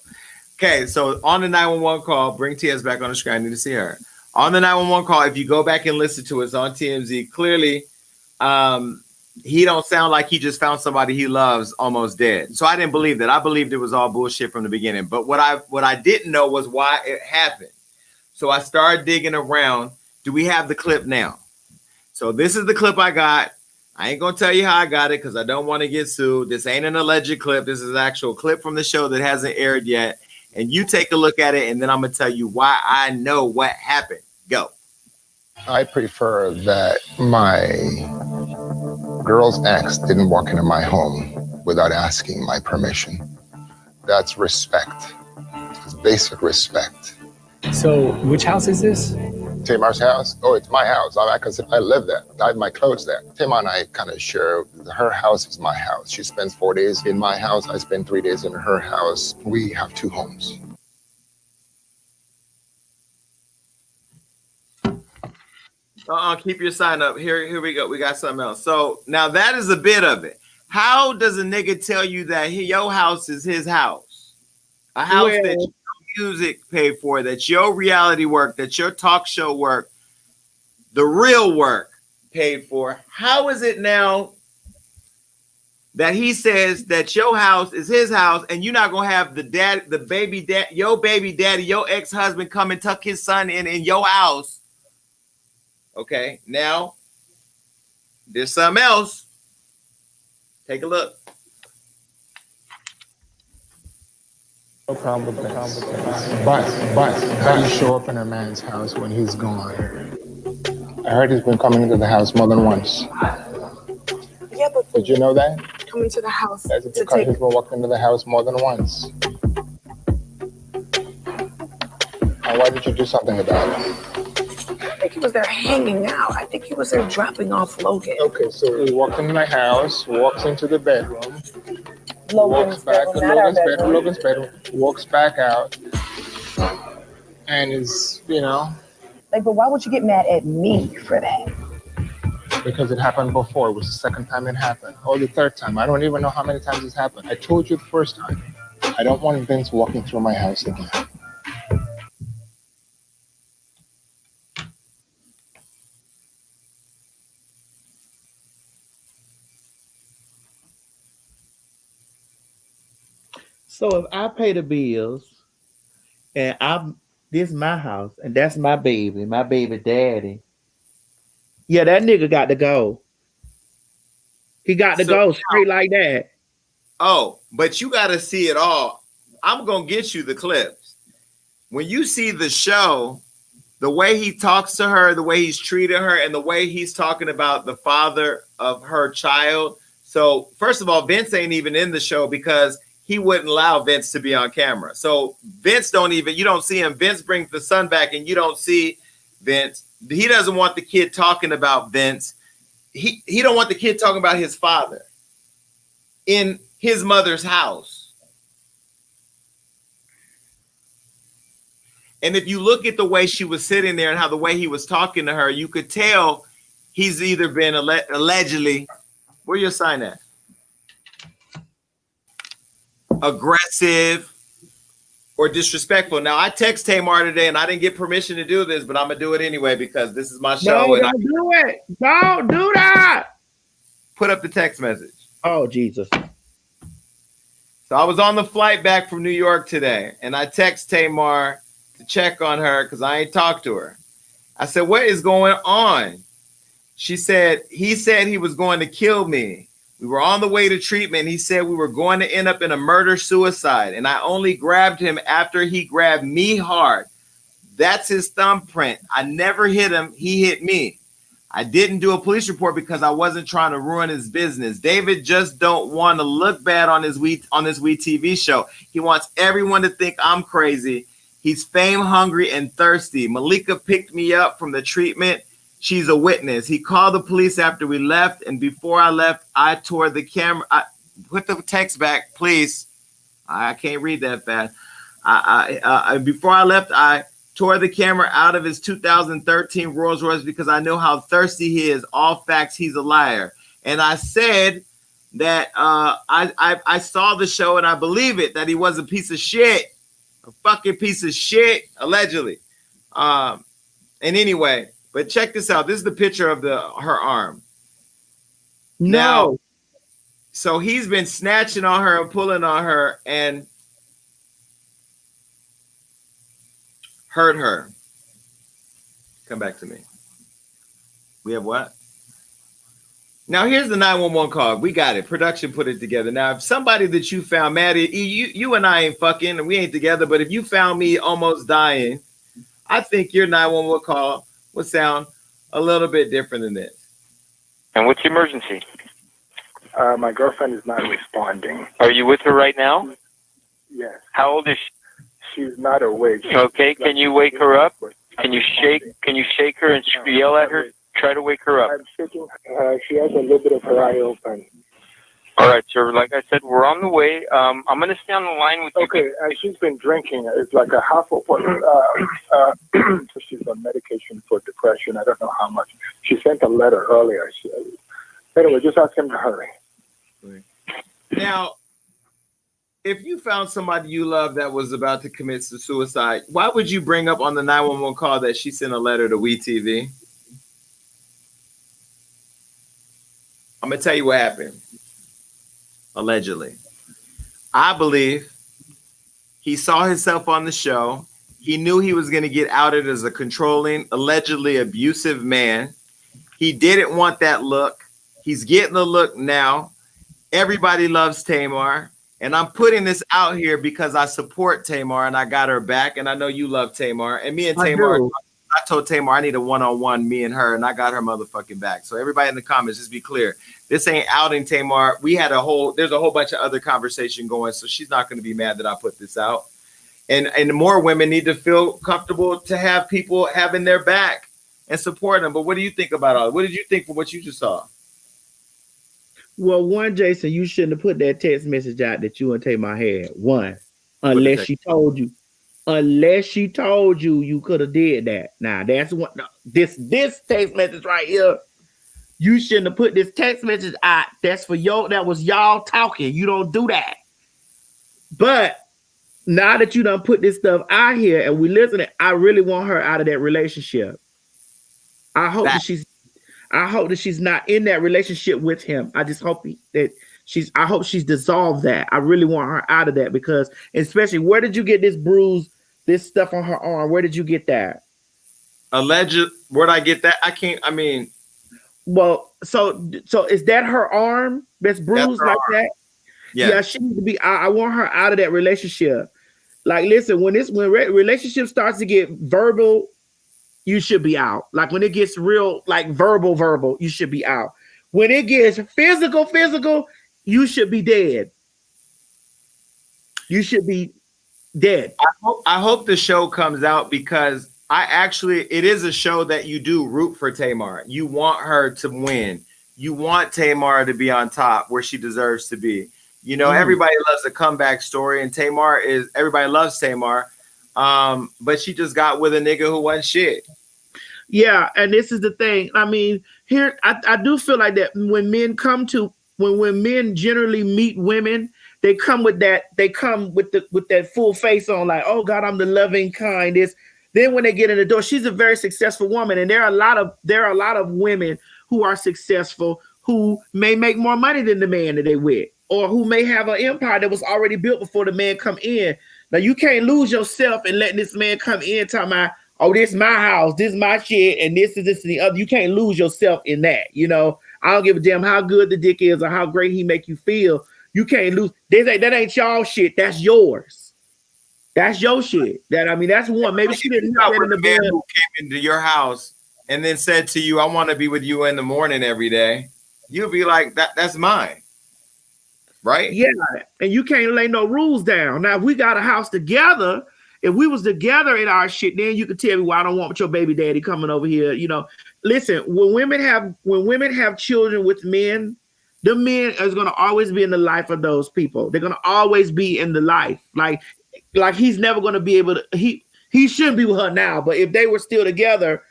Okay, so on the 911 call, bring TS back on the screen. I need to see her. On the 911 call, if you go back and listen to it, it's on TMZ. Clearly, he don't sound like he just found somebody he loves almost dead. So I didn't believe that. I believed it was all bullshit from the beginning. But what I didn't know was why it happened. So I started digging around. Do we have the clip now? So this is the clip I got. I ain't going to tell you how I got it because I don't want to get sued. This ain't an alleged clip. This is an actual clip from the show that hasn't aired yet. And you take a look at it, and then I'm going to tell you why I know what happened. Go. I prefer that my girl's ex didn't walk into my home without asking my permission. That's respect. It's basic respect. So, which house is this? Tamar's house? Oh, it's my house. I live there. I have my clothes there. Tamar and I kind of share. Her house is my house. She spends 4 days in my house. I spend 3 days in her house. We have 2 homes. Keep your sign up. Here we go. We got something else. So now that is a bit of it. How does a nigga tell you that your house is his house? A house that your music paid for, that your reality work, that your talk show work, the real work paid for. How is it now that he says that your house is his house and you're not gonna have your baby daddy, your ex-husband come and tuck his son in your house? Okay, now there's something else. Take a look. No problem with that. But how do you show up in a man's house when he's gone? I heard he's been coming into the house more than once. Yeah, but did you know that? Coming to the house That's because he's been walking into the house more than once. And why did you do something about it? I think he was there hanging out. I think he was there dropping off Logan. Okay, so he walked into my house, walks into the bedroom, walks back to Logan's bedroom, walks back out, and is, Like, but why would you get mad at me for that? Because it happened before. It was the second time it happened, or the third time. I don't even know how many times it's happened. I told you the first time. I don't want Vince walking through my house again. So if I pay the bills and this is my house and that's my baby daddy. Yeah, that nigga got to go. He got to go straight like that. Oh, but you got to see it all. I'm going to get you the clips. When you see the show, the way he talks to her, the way he's treated her, and the way he's talking about the father of her child, So first of all, Vince ain't even in the show because he wouldn't allow Vince to be on camera. So Vince you don't see him. Vince brings the son back and you don't see Vince. He doesn't want the kid talking about Vince. He don't want the kid talking about his father in his mother's house. And if you look at the way she was sitting there and how the way he was talking to her, you could tell he's either been allegedly, where your sign at? Aggressive or disrespectful. Now, I text Tamar today and I didn't get permission to do this, but I'm going to do it anyway because this is my show. No, don't do it. Don't do that. Put up the text message. Oh, Jesus. So I was on the flight back from New York today and I text Tamar to check on her because I ain't talked to her. I said, what is going on? She said, he said he was going to kill me. We were on the way to treatment. He said we were going to end up in a murder-suicide, and I only grabbed him after he grabbed me hard. That's his thumbprint. I never hit him. He hit me. I didn't do a police report because I wasn't trying to ruin his business. David just don't want to look bad on this We TV show. He wants everyone to think I'm crazy. He's fame hungry and thirsty. Malika picked me up from the treatment. She's a witness. He called the police after we left, and before I left, I tore the camera. Put the text back, please. I can't read that fast. Before I left, I tore the camera out of his 2013 Rolls Royce because I know how thirsty he is. All facts, he's a liar. And I said that I saw the show and I believe it, that he was a piece of shit, a fucking piece of shit, allegedly. And anyway. But check this out. This is the picture of her arm. No. Now, so he's been snatching on her and pulling on her and hurt her. Come back to me. We have what? Now, here's the 911 call. We got it. Production put it together. Now, if somebody that you found, Maddie, you and I ain't fucking, and we ain't together, but if you found me almost dying, I think your 911 call would sound a little bit different than this. And what's the emergency? My girlfriend is not responding. Are you with her right now? Yes. How old is she? She's not awake. Okay, can you wake her up? Can you shake her and yell at her? Try to wake her up. I'm shaking. She has a little bit of her eye open. All right, sir. Like I said, we're on the way. I'm going to stay on the line with you. Okay, she's been drinking. It's like a half of what. So she's on medication for depression. I don't know how much. She sent a letter earlier. Anyway, just ask him to hurry. Now, if you found somebody you love that was about to commit suicide, why would you bring up on the 911 call that she sent a letter to WeTV? I'm going to tell you what happened. Allegedly. I believe he saw himself on the show. He knew he was going to get outed as a controlling, allegedly abusive man. He didn't want that look. He's getting the look now. Everybody loves Tamar. And I'm putting this out here because I support Tamar and I got her back. And I know you love Tamar. And me and Tamar, I told Tamar I need a one-on-one, me and her, and I got her motherfucking back. So everybody in the comments, just be clear. This ain't outing Tamar. There's a whole bunch of other conversation going, so she's not going to be mad that I put this out. And more women need to feel comfortable to have people having their back and support them. But what do you think about all that? What did you think from what you just saw? Well, one, Jason, you shouldn't have put that text message out that you and Tamar had. One, unless she told you. Unless she told you, you could have did that. Now, that's what this text message right here. You shouldn't have put this text message out. That's for that was y'all talking. You don't do that. But now that you done put this stuff out here and we listening, I really want her out of that relationship. I hope that she's not in that relationship with him. I just hope I hope she's dissolved that. I really want her out of that because, especially, where did you get this bruise, this stuff on her arm? Where did you get that? Alleged. Where'd I get that? Well, so is that her arm that's bruised like that? Yeah, she needs to be. I want her out of that relationship. Like, listen, when relationship starts to get verbal, you should be out. Like when it gets real, like verbal, you should be out. When it gets physical, you should be dead. You should be dead. I hope the show comes out because it is a show that you do root for Tamar. You want her to win. You want Tamar to be on top where she deserves to be. You know, everybody loves a comeback story, and everybody loves Tamar. But she just got with a nigga who wasn't shit. Yeah, and this is the thing. I mean, here I do feel like that when men generally meet women, they come with that full face on, like, oh God, I'm the loving kind. Then when they get in the door, she's a very successful woman, and there are a lot of women who are successful who may make more money than the man that they with, or who may have an empire that was already built before the man come in. Now you can't lose yourself and letting this man come in talking about, oh, this my house, this my shit, and this and the other. You can't lose yourself in that. You know, I don't give a damn how good the dick is or how great he make you feel. You can't lose. That ain't y'all shit. That's yours. That's your shit. That's one. Maybe she didn't know that in the man who came into your house and then said to you, I want to be with you in the morning every day. You'll be like, that's mine. Right? Yeah. And you can't lay no rules down. Now, if we got a house together, if we was together in our shit, then you could tell me, well, I don't want your baby daddy coming over here. You know, listen, when women have children with men, the men is going to always be in the life of those people. They're going to always be in the life. Like he's never going to be able to, he shouldn't be with her now, but if they were still together,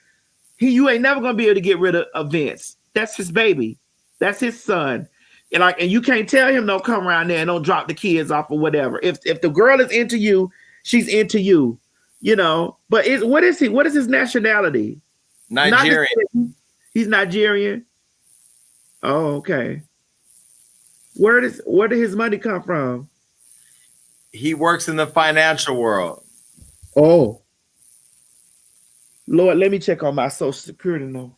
you ain't never going to be able to get rid of Vince. That's his baby. That's his son. And you can't tell him don't come around there and don't drop the kids off or whatever. If the girl is into you, she's into you, you know. But what is he? What is his nationality? Nigerian. He's Nigerian. Oh, okay. Where did his money come from? He works in the financial world. Oh, Lord, let me check on my social security number.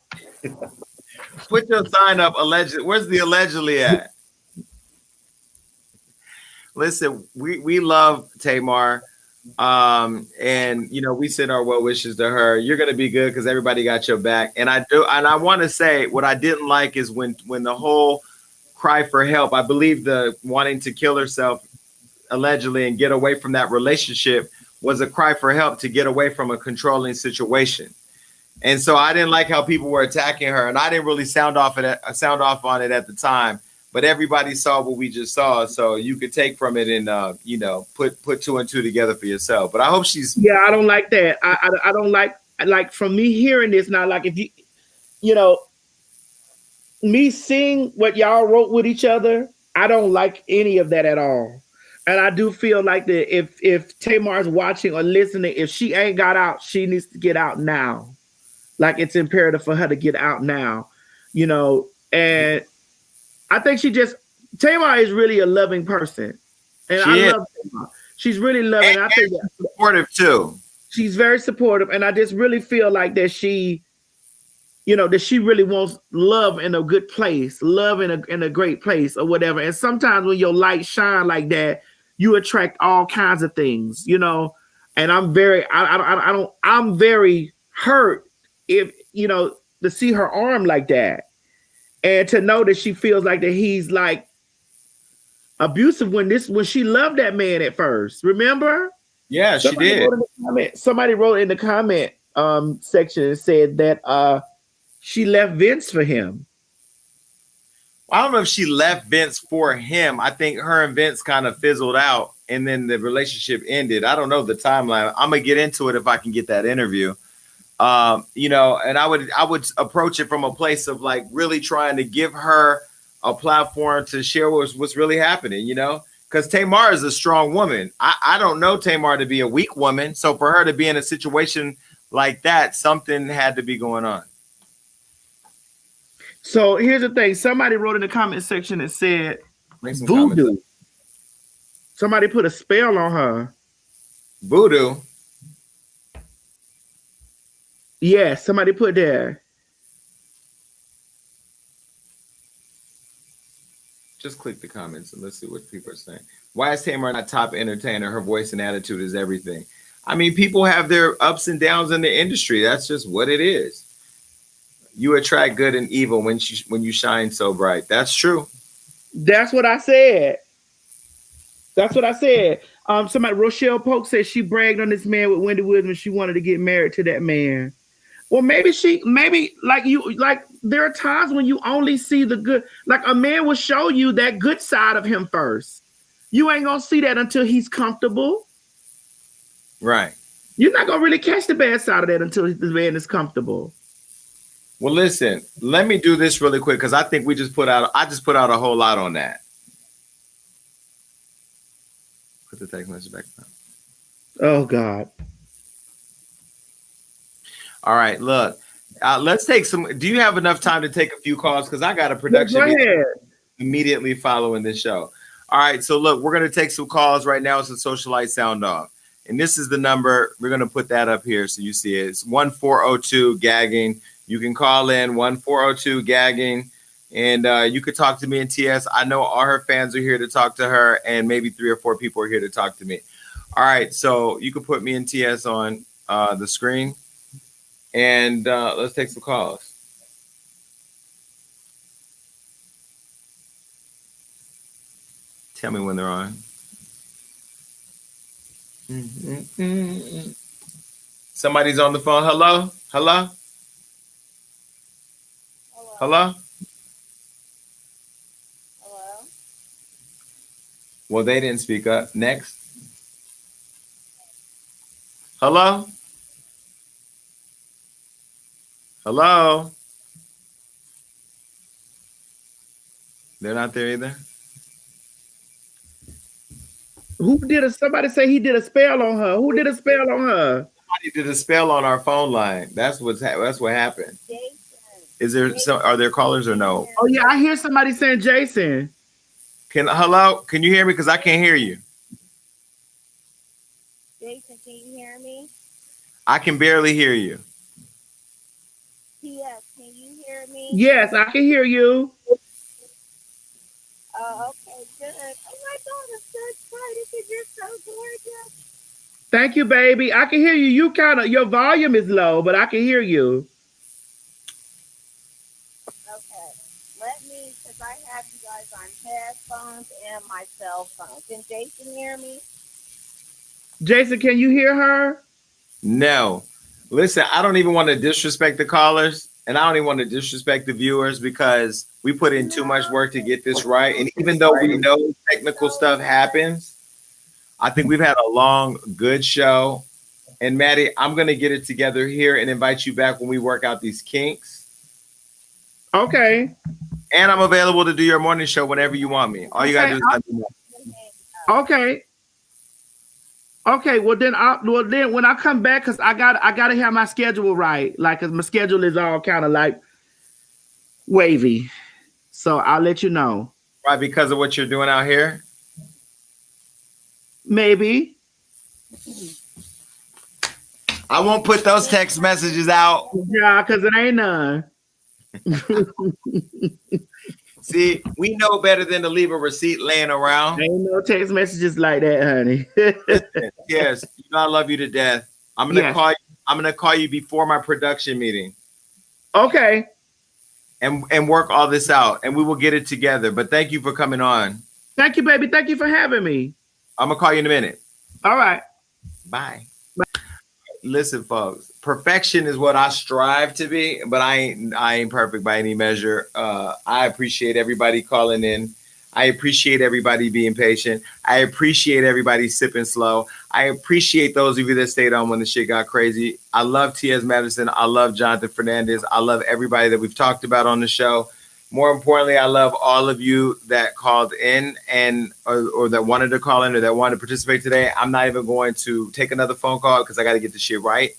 Put your sign up. Allegedly. Where's the allegedly at? Listen, we love Tamar. And you know, we send our well wishes to her. You're gonna be good because everybody got your back. And I want to say what I didn't like is when the whole cry for help, I believe the wanting to kill herself allegedly and get away from that relationship was a cry for help to get away from a controlling situation. And so I didn't like how people were attacking her, and I didn't really sound off on it at the time. But everybody saw what we just saw, so you could take from it and you know, put two and two together for yourself. But I hope she's. Yeah, I don't like that. I don't like from me hearing this now. Like if you know, me seeing what y'all wrote with each other, I don't like any of that at all. And I do feel like that if Tamar's watching or listening, if she ain't got out, she needs to get out now. Like it's imperative for her to get out now, you know. And I think Tamar is really a loving person, and I love Tamar. She's really loving. And I think supportive too. She's very supportive, and I just really feel like that she, you know, that she really wants love in a good place, love in a great place or whatever. And sometimes when your light shine like that, you attract all kinds of things, you know. And I'm very hurt if, you know, to see her arm like that. And to know that she feels like that he's like abusive when she loved that man at first. Remember? Yeah, she did. Somebody wrote in the comment section and said that she left Vince for him. I don't know if she left Vince for him. I think her and Vince kind of fizzled out and then the relationship ended. I don't know the timeline. I'm gonna get into it if I can get that interview. You know, and I would approach it from a place of like really trying to give her a platform to share what's really happening, you know, because Tamar is a strong woman. I don't know Tamar to be a weak woman. So for her to be in a situation like that, something had to be going on. So here's the thing. Somebody wrote in the comment section and said voodoo. Somebody put a spell on her. Voodoo. Yeah, somebody put there. Just click the comments and let's see what people are saying. Why is Tamar not top entertainer? Her voice and attitude is everything. I mean, people have their ups and downs in the industry. That's just what it is. You attract good and evil when you shine so bright. That's true. That's what I said. That's what I said. Somebody, Rochelle Polk said she bragged on this man with Wendy Williams and she wanted to get married to that man. Well, maybe there are times when you only see the good. Like a man will show you that good side of him first. You ain't gonna see that until he's comfortable. Right. You're not gonna really catch the bad side of that until the man is comfortable. Well, listen, let me do this really quick because I think I just put out a whole lot on that. Put the text message back down. Oh God. All right, look. Let's take some. Do you have enough time to take a few calls? Because I got a production meeting immediately following this show. All right, so look, we're gonna take some calls right now. It's a Socialite sound off, and this is the number. We're gonna put that up here so you see it. It's 1402 Gagging. You can call in 1402 Gagging, and you could talk to me in TS. I know all her fans are here to talk to her, and maybe 3 or 4 people are here to talk to me. All right, so you can put me in TS on the screen. And let's take some calls. Tell me when they're on. Somebody's on the phone. Hello? Hello? Hello? Hello? Well, they didn't speak up. Next. Hello? Hello? They're not there either? Somebody say he did a spell on her. Who did a spell on her? Somebody did a spell on our phone line. That's what happened. Is there are there callers or no? Oh yeah, I hear somebody saying Jason. Hello? Can you hear me? Because I can't hear you. Jason, can you hear me? I can barely hear you. Yes, can you hear me? Yes, I can hear you. Okay, good. Oh my God, I'm so excited because you're so gorgeous. Thank you, baby. I can hear you. Your volume is low, but I can hear you. Okay, because I have you guys on headphones and my cell phone. Can Jason hear me? Jason, can you hear her? No. Listen, I don't even want to disrespect the callers, and I don't even want to disrespect the viewers because we put in too much work to get this right. And even though we know technical stuff happens, I think we've had a long, good show. And Maddie, I'm going to get it together here and invite you back when we work out these kinks. Okay. And I'm available to do your morning show whenever you want me. All you got to do is let me know. Okay. Okay, well then when I come back, because I gotta have my schedule right. Like, cause my schedule is all kind of like wavy. So I'll let you know. Right, because of what you're doing out here? Maybe. I won't put those text messages out. Yeah, because it ain't none. See, we know better than to leave a receipt laying around. Ain't no text messages like that, honey. Listen, yes, you know I love you to death. I'm gonna call you. I'm gonna call you before my production meeting. Okay. And work all this out, and we will get it together. But thank you for coming on. Thank you, baby. Thank you for having me. I'm gonna call you in a minute. All right. Bye. Listen, folks, perfection is what I strive to be, but I ain't perfect by any measure. I appreciate everybody calling in. I appreciate everybody being patient. I appreciate everybody sipping slow. I appreciate those of you that stayed on when the shit got crazy. I love T.S. Madison. I love Jonathan Fernandez. I love everybody that we've talked about on the show. More importantly, I love all of you that called in and or that wanted to call in or that wanted to participate today. I'm not even going to take another phone call because I got to get the shit right.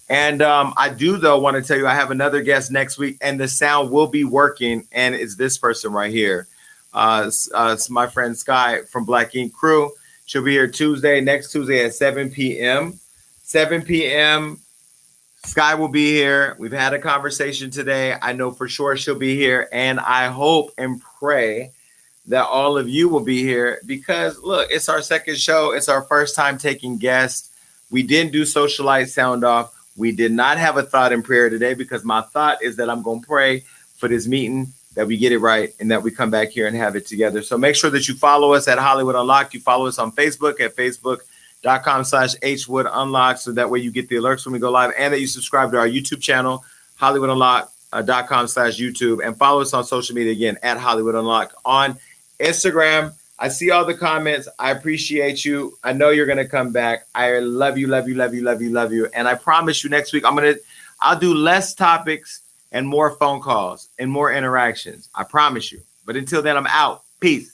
And I do, though, want to tell you I have another guest next week, and the sound will be working, and it's this person right here. It's my friend Sky from Black Ink Crew. She'll be here next Tuesday at 7 p.m. 7 p.m. Sky will be here. We've had a conversation today. I know for sure she'll be here. And I hope and pray that all of you will be here because, look, it's our second show. It's our first time taking guests. We didn't do Socialite sound off. We did not have a thought in prayer today because my thought is that I'm going to pray for this meeting, that we get it right, and that we come back here and have it together. So make sure that you follow us at Hollywood Unlocked. You follow us on Facebook at facebook.com/HwoodUnlocked. So that way you get the alerts when we go live, and that you subscribe to our YouTube channel, HollywoodUnlocked.com/YouTube, and follow us on social media again at Hollywood Unlocked on Instagram. I see all the comments. I appreciate you. I know you're going to come back. I love you, love you, love you, love you, love you. And I promise you next week, I'll do less topics and more phone calls and more interactions. I promise you. But until then, I'm out. Peace.